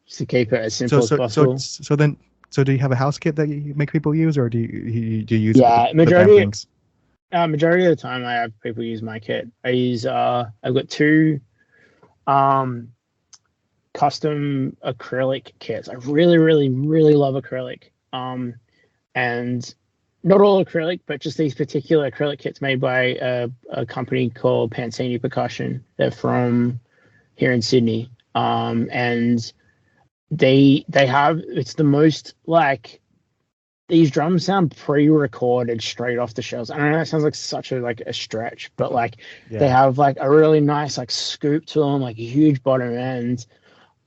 just to keep it as So simple as so so possible. so then so do you have a house kit that you make people use, or do you use Yeah, the dampings? majority of the time I have people use my kit. I've got 2 um custom acrylic kits. I really love acrylic. And not all acrylic, but just these particular acrylic kits made by a company called Pansini Percussion. They're from here in Sydney. And they have, it's the most like these drums sound pre-recorded straight off the shelves. I know that sounds like such a stretch, but like they have like a really nice like scoop to them, like a huge bottom end,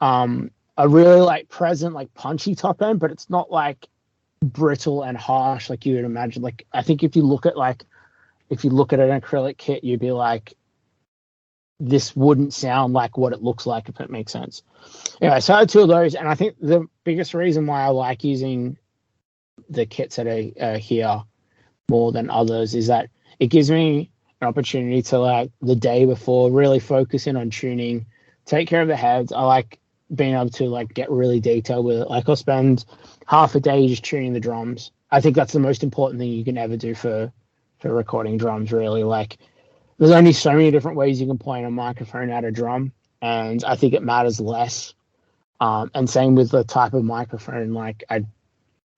a really like present like punchy top end, but it's not like brittle and harsh like you would imagine. Like I think if you look at an acrylic kit, you'd be like, this wouldn't sound like what it looks like, if it makes sense. Anyway, so I had two of those, and I think the biggest reason why I like using the kits that are here more than others is that it gives me an opportunity to, like, the day before, really focus in on tuning, take care of the heads. I like being able to like get really detailed with it. Like I'll spend half a day just tuning the drums. I think that's the most important thing you can ever do for recording drums, really. Like there's only so many different ways you can point a microphone at a drum, and I think it matters less. And same with the type of microphone. Like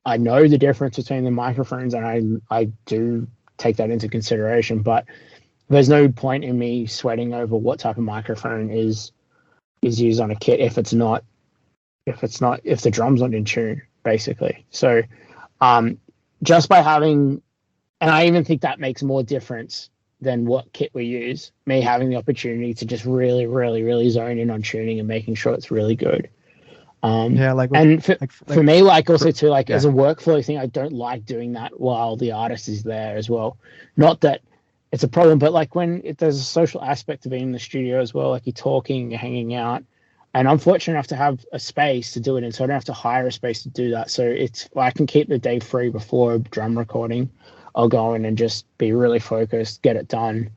I know the difference between the microphones, and I do take that into consideration, but there's no point in me sweating over what type of microphone is used on a kit if the drum's not in tune, basically. So just by having, and I even think that makes more difference than what kit we use, me having the opportunity to just really, really, really zone in on tuning and making sure it's really good. For me, like also too, like as a workflow thing, I don't like doing that while the artist is there as well. Not that it's a problem, but like there's a social aspect of being in the studio as well, like you're talking, you're hanging out, and I'm fortunate enough to have a space to do it in, so I don't have to hire a space to do that. So I can keep the day free before drum recording. I'll go in and just be really focused, get it done,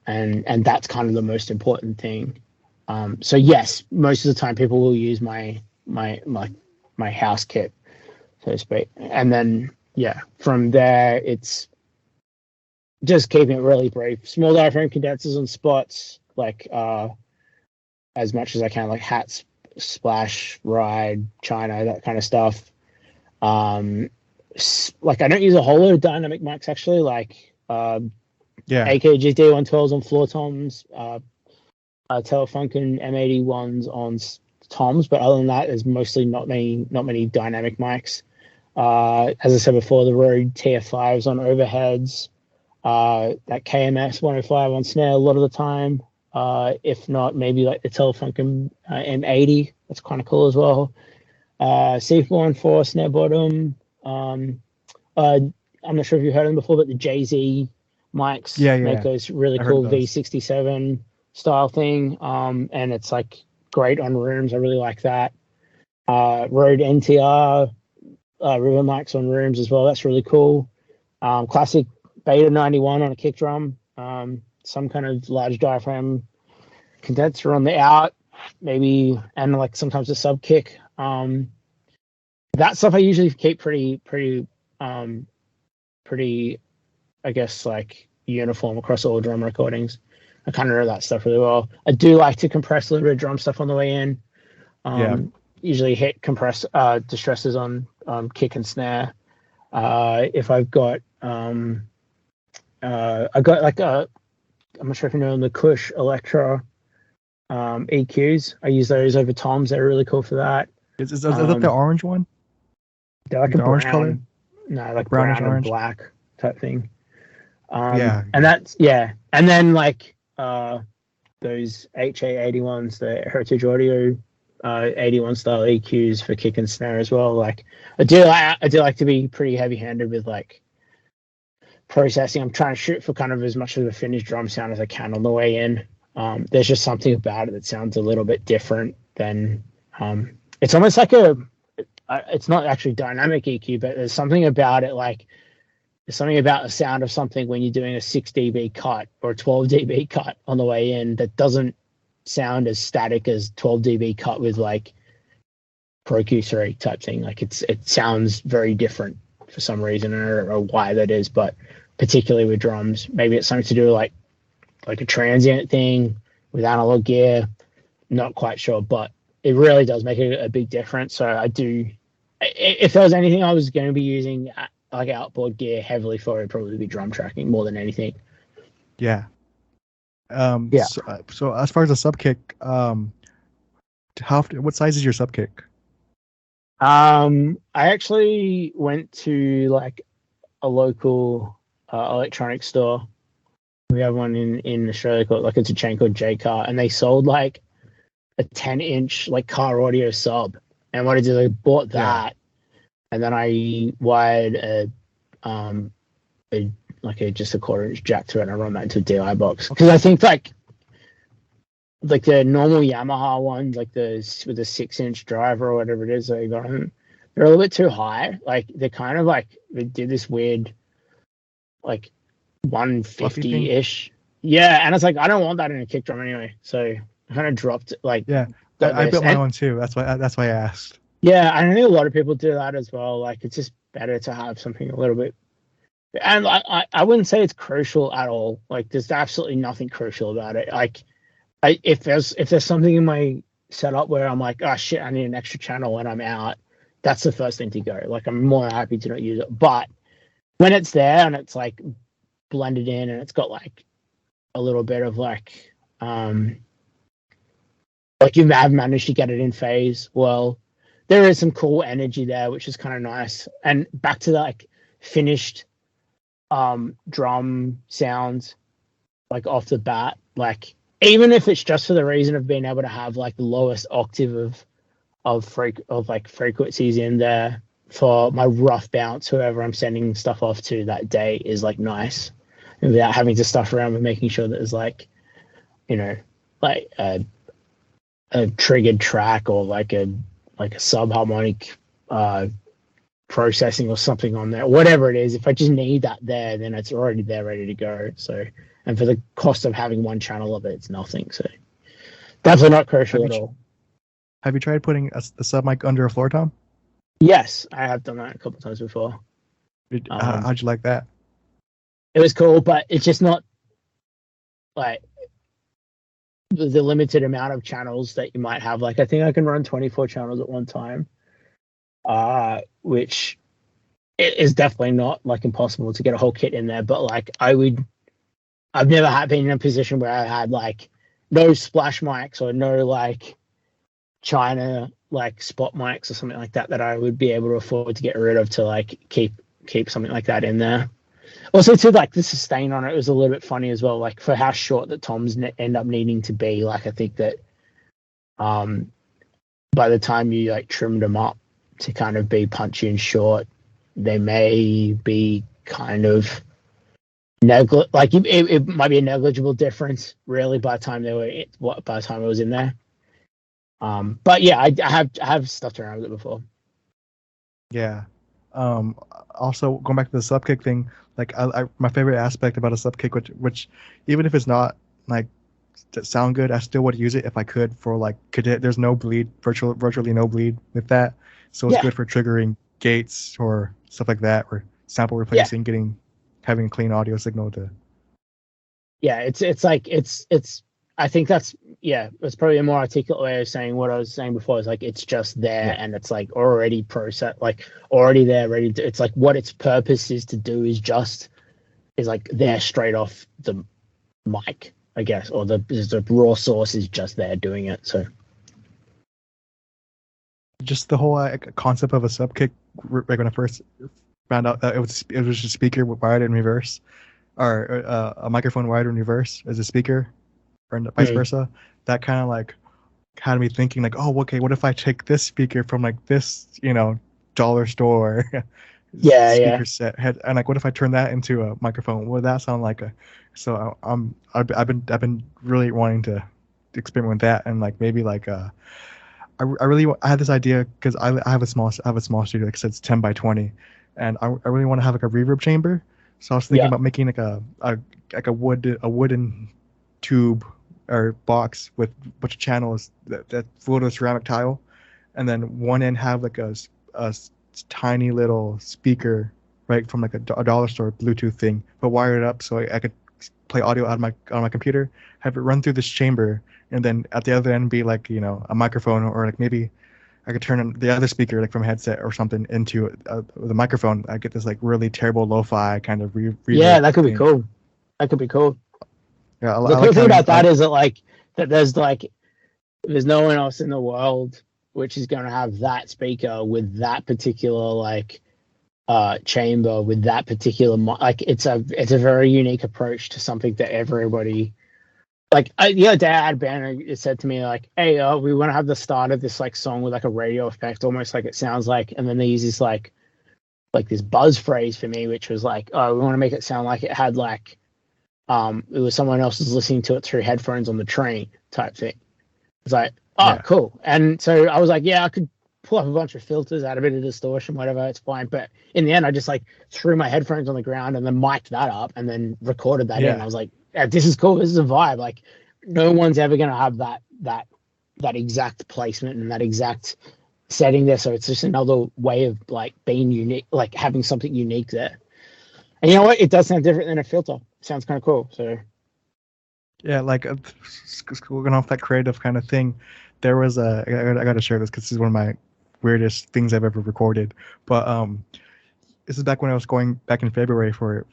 and that's kind of the most important thing. So yes, most of the time people will use my house kit, so to speak, and then from there it's just keeping it really brief. Small diaphragm condensers on spots, like as much as I can, like hats, splash, ride, China, that kind of stuff. Like I don't use a whole lot of dynamic mics actually, like AKG D112s on floor toms, Telefunken M81s on toms, but other than that, there's mostly not many dynamic mics. As I said before, the Rode TF5s on overheads, that KMS 105 on snare a lot of the time. If not, maybe like the Telefunken M80, that's kind of cool as well. C414 snare bottom. I'm not sure if you've heard of them before, but the Jay-Z mics make those really cool V67 style thing. And it's like great on rooms. I really like that. Rode NTR ribbon mics on rooms as well. That's really cool. Classic Beta 91 on a kick drum. Some kind of large diaphragm condenser on the out, maybe, and like sometimes a sub kick. That stuff I usually keep pretty, I guess, like uniform across all drum recordings. I kind of know that stuff really well. I do like to compress a little bit of drum stuff on the way in. Usually hit compress distresses on kick and snare. If I've got I got like I'm not sure if you know the Kush Electra EQs. I use those over toms. They're really cool for that. Is that the orange one? They're like the a orange brown, color? No, like brownish brown orange and black type thing. And that's and then like those HA81s, the Heritage Audio 81 style EQs for kick and snare as well. Like I do like to be pretty heavy handed with like processing. I'm trying to shoot for kind of as much of the finished drum sound as I can on the way in. There's just something about it that sounds a little bit different than it's almost like it's not actually dynamic EQ, but there's something about it, like there's something about the sound of something when you're doing a 6 dB cut or a 12 dB cut on the way in that doesn't sound as static as 12 dB cut with like Pro Q3 type thing. Like it sounds very different for some reason. I don't know why that is, but particularly with drums, maybe it's something to do with like a transient thing with analog gear. Not quite sure, but it really does make a big difference. So I do, if there was anything I was going to be using like outboard gear heavily for, it'd probably be drum tracking more than anything. So as far as a sub kick, what size is your sub kick? I actually went to like a local electronics store. We have one in Australia called, like, it's a chain called J Car, and they sold like a 10-inch like car audio sub. And what I did, I bought that, and then I wired just a 1/4-inch jack to it, and I run that into a DI box, because I think like the normal Yamaha ones, like with the 6-inch driver or whatever it is they got on, they're a little bit too high. Like they're kind of like, they did this weird like 150-ish. Yeah, and it's like, I don't want that in a kick drum anyway. So I kind of dropped it. Like, I built my own too. That's why I asked. Yeah, I think a lot of people do that as well. Like, it's just better to have something a little bit. And I wouldn't say it's crucial at all. Like, there's absolutely nothing crucial about it. Like, if there's something in my setup where I'm like, oh shit, I need an extra channel when I'm out, that's the first thing to go. Like, I'm more happy to not use it. But when it's there and it's like blended in and it's got like a little bit of like you have managed to get it in phase, well, there is some cool energy there, which is kind of nice. And back to like finished drum sounds, like off the bat, like even if it's just for the reason of being able to have like the lowest octave of frequencies in there for my rough bounce, whoever I'm sending stuff off to that day, is like nice, and without having to stuff around with making sure that there's like, you know, like a triggered track or like a subharmonic processing or something on there, whatever it is. If I just need that there, then it's already there, ready to go. So, and for the cost of having one channel of it, it's nothing. So definitely not crucial at all. Have you tried putting the sub mic under a floor tom? Yes, I have done that a couple of times before. How'd you like that? It was cool, but it's just not like the limited amount of channels that you might have. Like, I think I can run 24 channels at one time, which is definitely not like impossible to get a whole kit in there. But like, I've never been in a position where I had like no splash mics or no like China like spot mics or something like that I would be able to afford to get rid of to like keep something like that in there. Also, too, like the sustain on it was a little bit funny as well. Like, for how short that toms end up needing to be. Like, I think that by the time you like trimmed them up to kind of be punchy and short, they may be kind of like it might be a negligible difference really by the time it was in there. But yeah, I have stuffed around with it before. Yeah. Also, going back to the sub kick thing, like my favorite aspect about a sub kick, which even if it's not like to sound good, I still would use it if I could for like there's no bleed, virtually no bleed with that, so it's good for triggering gates or stuff like that, or sample replacing, having a clean audio signal to. Yeah, it's I think that's probably a more articulate way of saying what I was saying before. Is like, it's just there and it's like already processed, like already there, ready to. It's like what its purpose is to do is like there straight off the mic, I guess, or the raw source is just there doing it. So just the whole concept of a sub kick, like when I first found out that it was just a speaker wired in reverse, or a microphone wired in reverse as a speaker, or vice versa, that kind of like had me thinking like, oh, okay, what if I take this speaker from like this, dollar store speaker set, and like, what if I turn that into a microphone? What would that sound like? So I've been really wanting to experiment with that, and like maybe like I had this idea because I have a small studio, like I said, it's 10 by 20, and I really want to have like a reverb chamber. So I was thinking about making like a wooden tube or box with a bunch of channels that float a ceramic tile, and then one end have like a tiny little speaker right from like a dollar store Bluetooth thing, but wire it up so I could play audio on my computer, have it run through this chamber, and then at the other end be like a microphone, or like maybe I could turn the other speaker like from a headset or something into the microphone. I get this like really terrible lo-fi kind of that could be cool. That could be cool. Yeah, the cool thing about that is that there's no one else in the world which is going to have that speaker with that particular like chamber with that particular like it's a very unique approach to something that everybody like. The other day I had Banner said to me like, hey, we want to have the start of this like song with like a radio effect, almost like it sounds like, and then they use this like this buzz phrase for me, which was like, oh, we want to make it sound like it had like it was someone else was listening to it through headphones on the train type thing. It's like, oh, yeah. Cool. And so I was like, yeah, I could pull up a bunch of filters, add a bit of distortion, whatever, it's fine. But in the end, I just like threw my headphones on the ground and then mic'd that up and then recorded that in. I was like, yeah, this is cool. This is a vibe. Like no one's ever going to have that exact placement and that exact setting there. So it's just another way of like being unique, like having something unique there. And you know what? It does sound different than a filter. It sounds kind of cool. So yeah, like going off that creative kind of thing, there was I got to share this because this is one of my weirdest things I've ever recorded. But this is back when I was going back in February for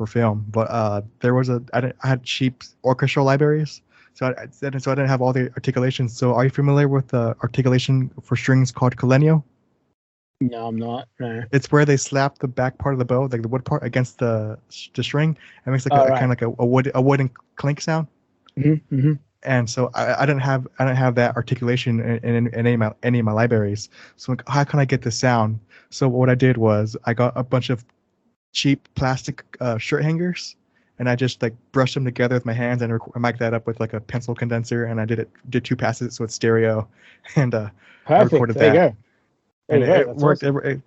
film. But there was I had cheap orchestral libraries, so I didn't have all the articulations. So are you familiar with the articulation for strings called Colenio? No, I'm not. No. It's where they slap the back part of the bow, like the wood part, against the string, and makes like kind of like a wooden clink sound. Mm-hmm, mm-hmm. And so I didn't have that articulation in any of my libraries. So like, how can I get this sound? So what I did was I got a bunch of cheap plastic shirt hangers, and I just like brushed them together with my hands and I mic'd that up with like a pencil condenser, and I did 2 passes so it's stereo, and I recorded that. There and you go. It worked. Awesome.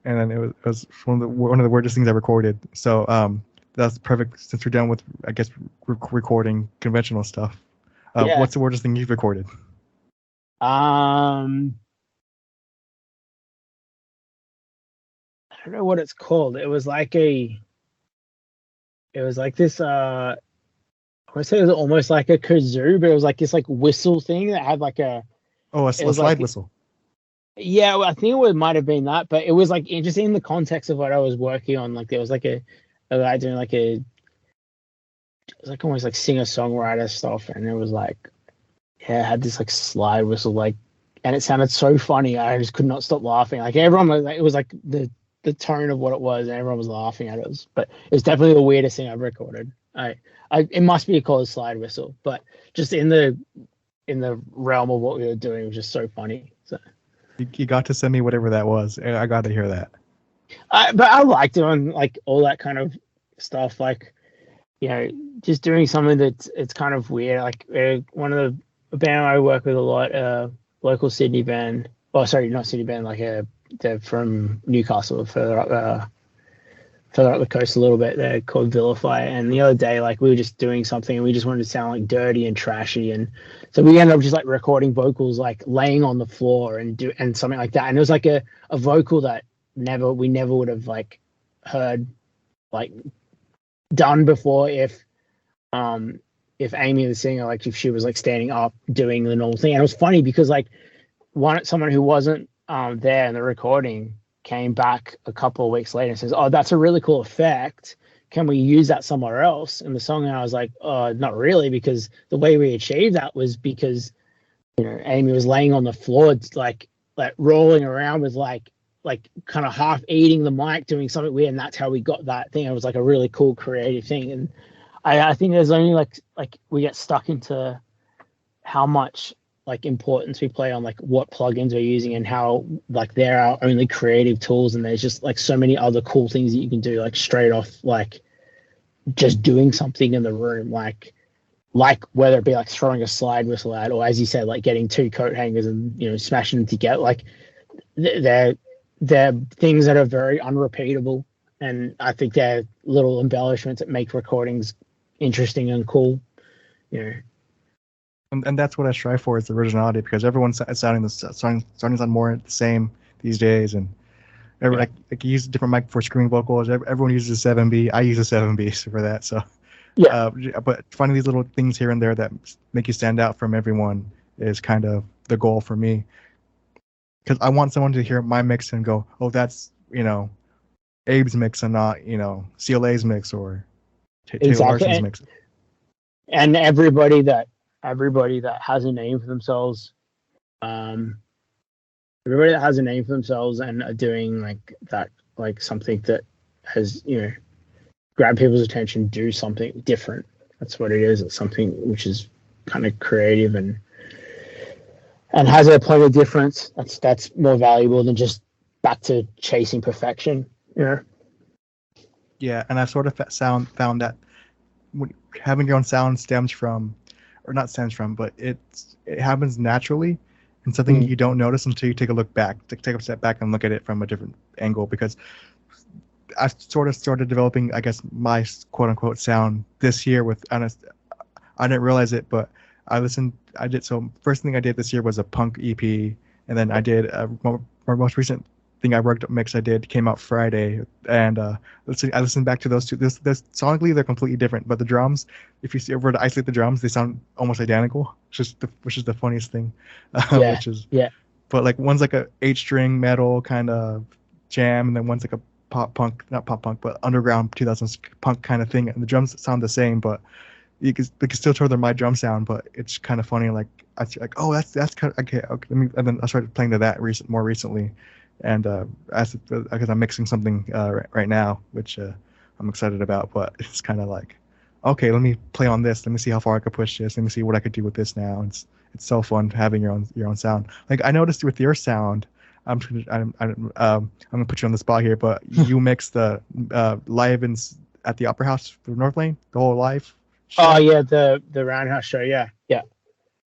And then it was one of the weirdest things I recorded. So that's perfect since we're done with, I guess, recording conventional stuff. What's the weirdest thing you've recorded? I don't know what it's called. It was like this. I would say it was almost like a kazoo, but it was like this like whistle thing that had like a slide whistle. Yeah, well, I think it might have been that, but it was like interesting in the context of what I was working on. Like there was like a guy doing like it was like almost like singer-songwriter stuff, and it was like, yeah, it had this like slide whistle, like, and it sounded so funny. I just could not stop laughing. Like everyone was like, it was like the tone of what it was, and everyone was laughing at it. But it was definitely the weirdest thing I've recorded. It must be called a slide whistle, but just in the realm of what we were doing, it was just so funny. So. You got to send me whatever that was. I got to hear that. But I like doing like all that kind of stuff, like, you know, just doing something that's it's kind of weird. Like one of the band I work with a lot, local Sydney band. Oh, sorry, not Sydney band. Like they're from Newcastle, further up the coast a little bit. They're called Vilify. And the other day, like we were just doing something, and we just wanted to sound like dirty and trashy, and so we ended up just like recording vocals, like laying on the floor and something like that. And it was like a vocal that we never would have like heard like done before if Amy the singer, like if she was like standing up doing the normal thing. And it was funny because like someone who wasn't there in the recording came back a couple of weeks later and says, oh, that's a really cool effect, can we use that somewhere else in the song? And I was like, not really, because the way we achieved that was because, you know, Amy was laying on the floor like rolling around with like kind of half eating the mic, doing something weird, and that's how we got that thing. It was like a really cool creative thing. And I think there's only like we get stuck into how much like importance we play on like what plugins we're using and how like they're our only creative tools, and there's just like so many other cool things that you can do like straight off, like just doing something in the room, like whether it be like throwing a slide whistle out, or as you said, like getting 2 coat hangers and, you know, smashing them together. Like they're things that are very unrepeatable, and I think they're little embellishments that make recordings interesting and cool, you know. And that's what I strive for, is originality, because everyone's sounding on more the same these days, and like you use a different mic for screaming vocals. Everyone uses a 7B. I use a 7B for that. So but finding these little things here and there that make you stand out from everyone is kind of the goal for me, because I want someone to hear my mix and go, oh, that's, you know, Abe's mix and not, you know, CLA's mix or Taylor Larson's mix. And everybody that has a name for themselves, everybody that has a name for themselves and are doing like that, like something that has, grab people's attention, do something different. That's what it is. It's something which is kind of creative and has a point of difference. That's more valuable than just back to chasing perfection. Yeah, and I've sort of found that having your own sound stems from, or not stems from, but it happens naturally, and something you don't notice until you take a step back and look at it from a different angle. Because I sort of started developing, I guess, my quote unquote sound this year with honest. I didn't realize it, but so first thing I did this year was a punk EP, and then I did my most recent thing mix I did came out Friday, and I listened back to those two. This sonically they're completely different, but the drums, if you were to isolate the drums, they sound almost identical, which is the funniest thing. But like one's like a 8-string metal kind of jam, and then one's like a not pop punk, but underground 2000s punk kind of thing, and the drums sound the same, but they can still tell they're my drum sound. But it's kind of funny, like I feel like, oh, that's kind of okay. And then I started playing to that more recently, and because I'm mixing something right now, which I'm excited about. But it's kind of like, okay, let me play on this. Let me see how far I could push this. Let me see what I could do with this now. It's so fun having your own sound. Like I noticed with your sound, I'm gonna put you on the spot here, but you mix the live at the Opera House for Northlane, the whole live show. Oh yeah, the Roundhouse show. Yeah.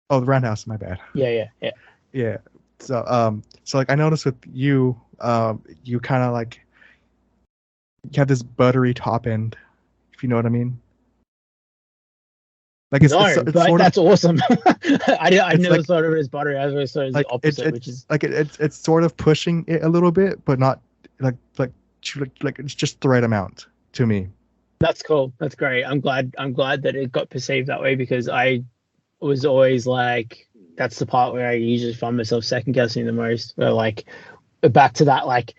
Oh, the Roundhouse. My bad. Yeah. So like I noticed with you, you kind of like you have this buttery top end, if you know what I mean. Like it's that's awesome. I never thought of it as buttery. I always thought it was the opposite, which is like it's sort of pushing it a little bit, but not like it's just the right amount to me. That's cool. That's great. I'm glad that it got perceived that way, because I was always like, that's the part where I usually find myself second guessing the most. Where like back to that like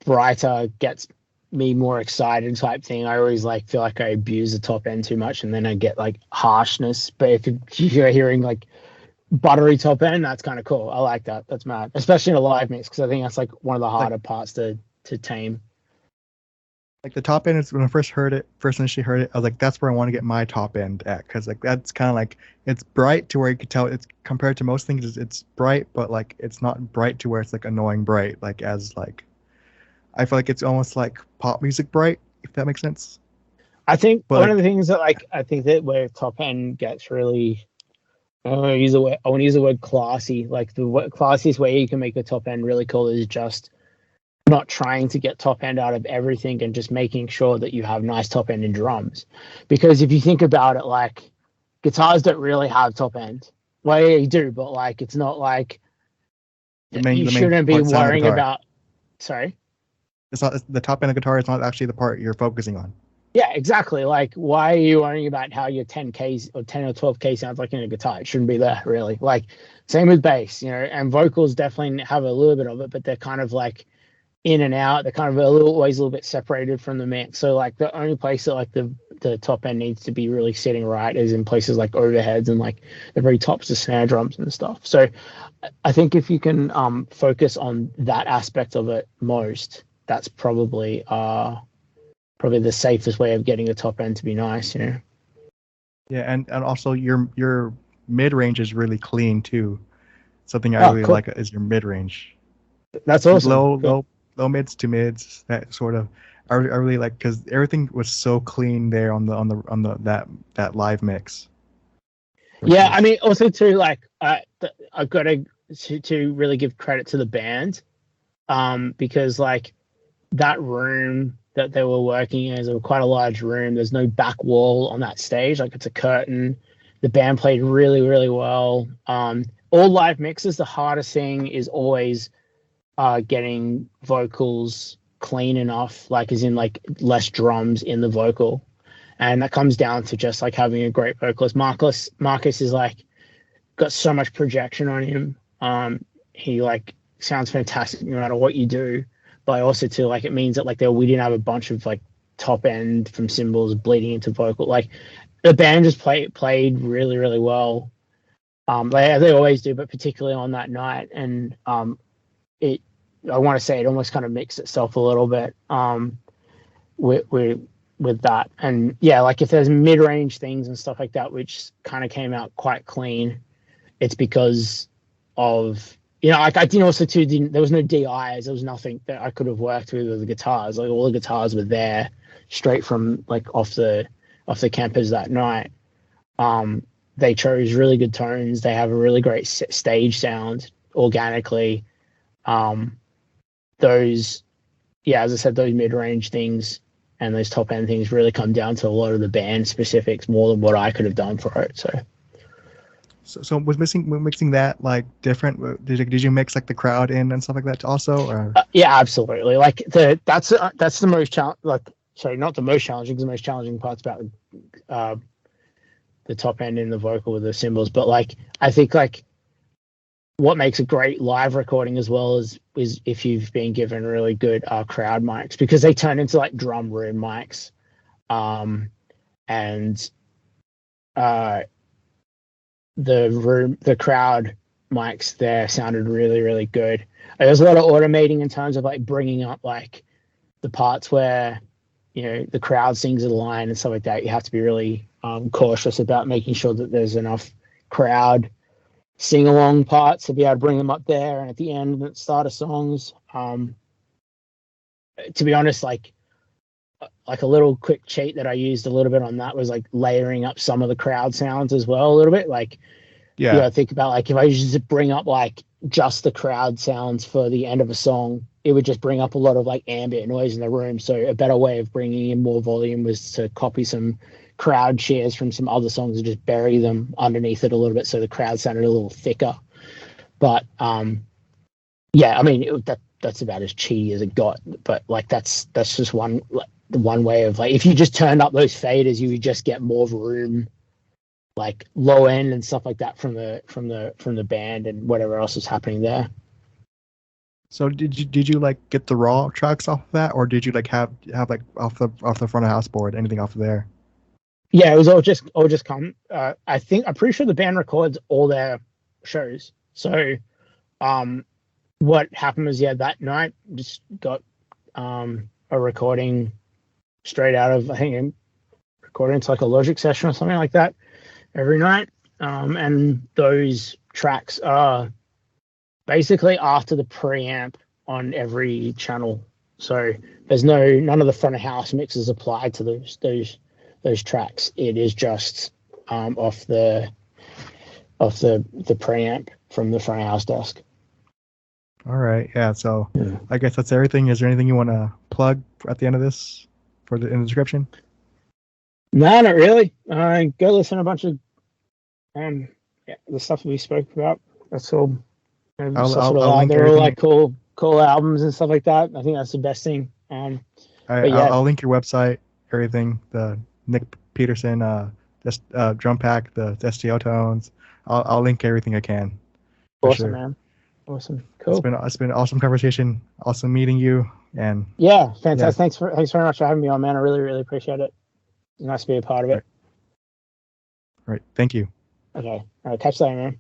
brighter gets me more excited type thing. I always like feel like I abuse the top end too much, and then I get like harshness. But if you're hearing like buttery top end, that's kind of cool. I like that. That's mad, especially in a live mix, because I think that's like one of the harder parts to tame. Like the top end is when I first initially heard it, I was like, that's where I want to get my top end at, because like that's kind of like it's bright to where you can tell it's compared to most things it's bright, but like it's not bright to where it's like annoying bright. Like as like I feel like it's almost like pop music bright, if that makes sense. I think one of the things that like I think that where top end gets really, I want to use the word classy. Like the classiest way you can make a top end really cool is just not trying to get top end out of everything and just making sure that you have nice top end in drums. Because if you think about it, like guitars don't really have top end. Well, yeah, you do, but like it's not like you shouldn't be worrying about. Sorry. It's not the top end of the guitar. It's not actually the part you're focusing on. Yeah, exactly. Like, why are you worrying about how your 10K or 10 or 12K sounds like in a guitar? It shouldn't be there, really. Like, same with bass, and vocals definitely have a little bit of it, but they're kind of like in and out. They're kind of always a little bit separated from the mix. So, like, the only place that like the top end needs to be really sitting right is in places like overheads and like the very tops of snare drums and stuff. So, I think if you can focus on that aspect of it most, that's probably the safest way of getting the top end to be nice, Yeah, and also your mid range is really clean too. Something I really like is your mid range. That's awesome. Low mids to mids. That sort of I really like, because everything was so clean there on that live mix. Yeah, I mean also too, like I've got to really give credit to the band, because like that room that they were working in is quite a large room. There's no back wall on that stage. Like it's a curtain. The band played really, really well. All live mixes, the hardest thing is always getting vocals clean enough, like as in like less drums in the vocal. And that comes down to just like having a great vocalist. Marcus is like got so much projection on him. He like sounds fantastic no matter what you do. But also too, like it means that like we didn't have a bunch of like top end from cymbals bleeding into vocal. Like the band just played really, really well. They always do, but particularly on that night. And I want to say it almost kind of mixed itself a little bit with that. And yeah, like if there's mid-range things and stuff like that which kind of came out quite clean, it's because of, like I didn't also too didn't there was no DIs, there was nothing that I could have worked with the guitars. Like all the guitars were there straight from like off the campers that night. They chose really good tones. They have a really great stage sound organically. Those, as I said, those mid-range things and those top-end things really come down to a lot of the band specifics more than what I could have done for it. So was mixing that like different? Did you mix like the crowd in and stuff like that also? Or? Yeah, absolutely. Like that's the most not the most challenging. The most challenging parts about the top end in the vocal with the cymbals, but like I think like what makes a great live recording as well is if you've been given really good crowd mics, because they turn into like drum room mics, and the crowd mics there sounded really, really good. There's a lot of automating in terms of like bringing up like the parts where the crowd sings a line and stuff like that. You have to be really cautious about making sure that there's enough crowd sing along parts to be able to bring them up there, and at the end and at the start of songs. To be honest, like a little quick cheat that I used a little bit on that was like layering up some of the crowd sounds as well a little bit. Like think about like if I just bring up like just the crowd sounds for the end of a song, it would just bring up a lot of like ambient noise in the room. So a better way of bringing in more volume was to copy some crowd shares from some other songs and just bury them underneath it a little bit so the crowd sounded a little thicker. But I mean that's about as cheaty as it got. But like that's just one way of like, if you just turned up those faders, you would just get more room, like low end and stuff like that from the band and whatever else is happening there. So did you like get the raw tracks off of that, or did you like have like off the front of house board, anything off of there? Yeah, it was all just come. I'm pretty sure the band records all their shows. So, what happened was that night just got a recording straight out of, I think, recording to like a Logic session or something like that every night. And those tracks are basically after the preamp on every channel. So there's none of the front of house mixes applied to those tracks. It is just off the preamp from the front of house desk. All right, so I guess that's everything. Is there anything you want to plug at the end of this in the description? No, not really. Go listen to a bunch of the stuff that we spoke about. That's all. They're all like cool albums and stuff like that. I think that's the best thing. I'll link your website, everything. The Nick Peterson drum pack, the STO tones. I'll link everything I can. Awesome, man. Awesome. Cool. It's been an awesome conversation. Awesome meeting you. And fantastic. Yeah. Thanks very much for having me on, man. I really, really appreciate it. It's nice to be a part of it. All right. Thank you. Okay. All right. Catch you later, man.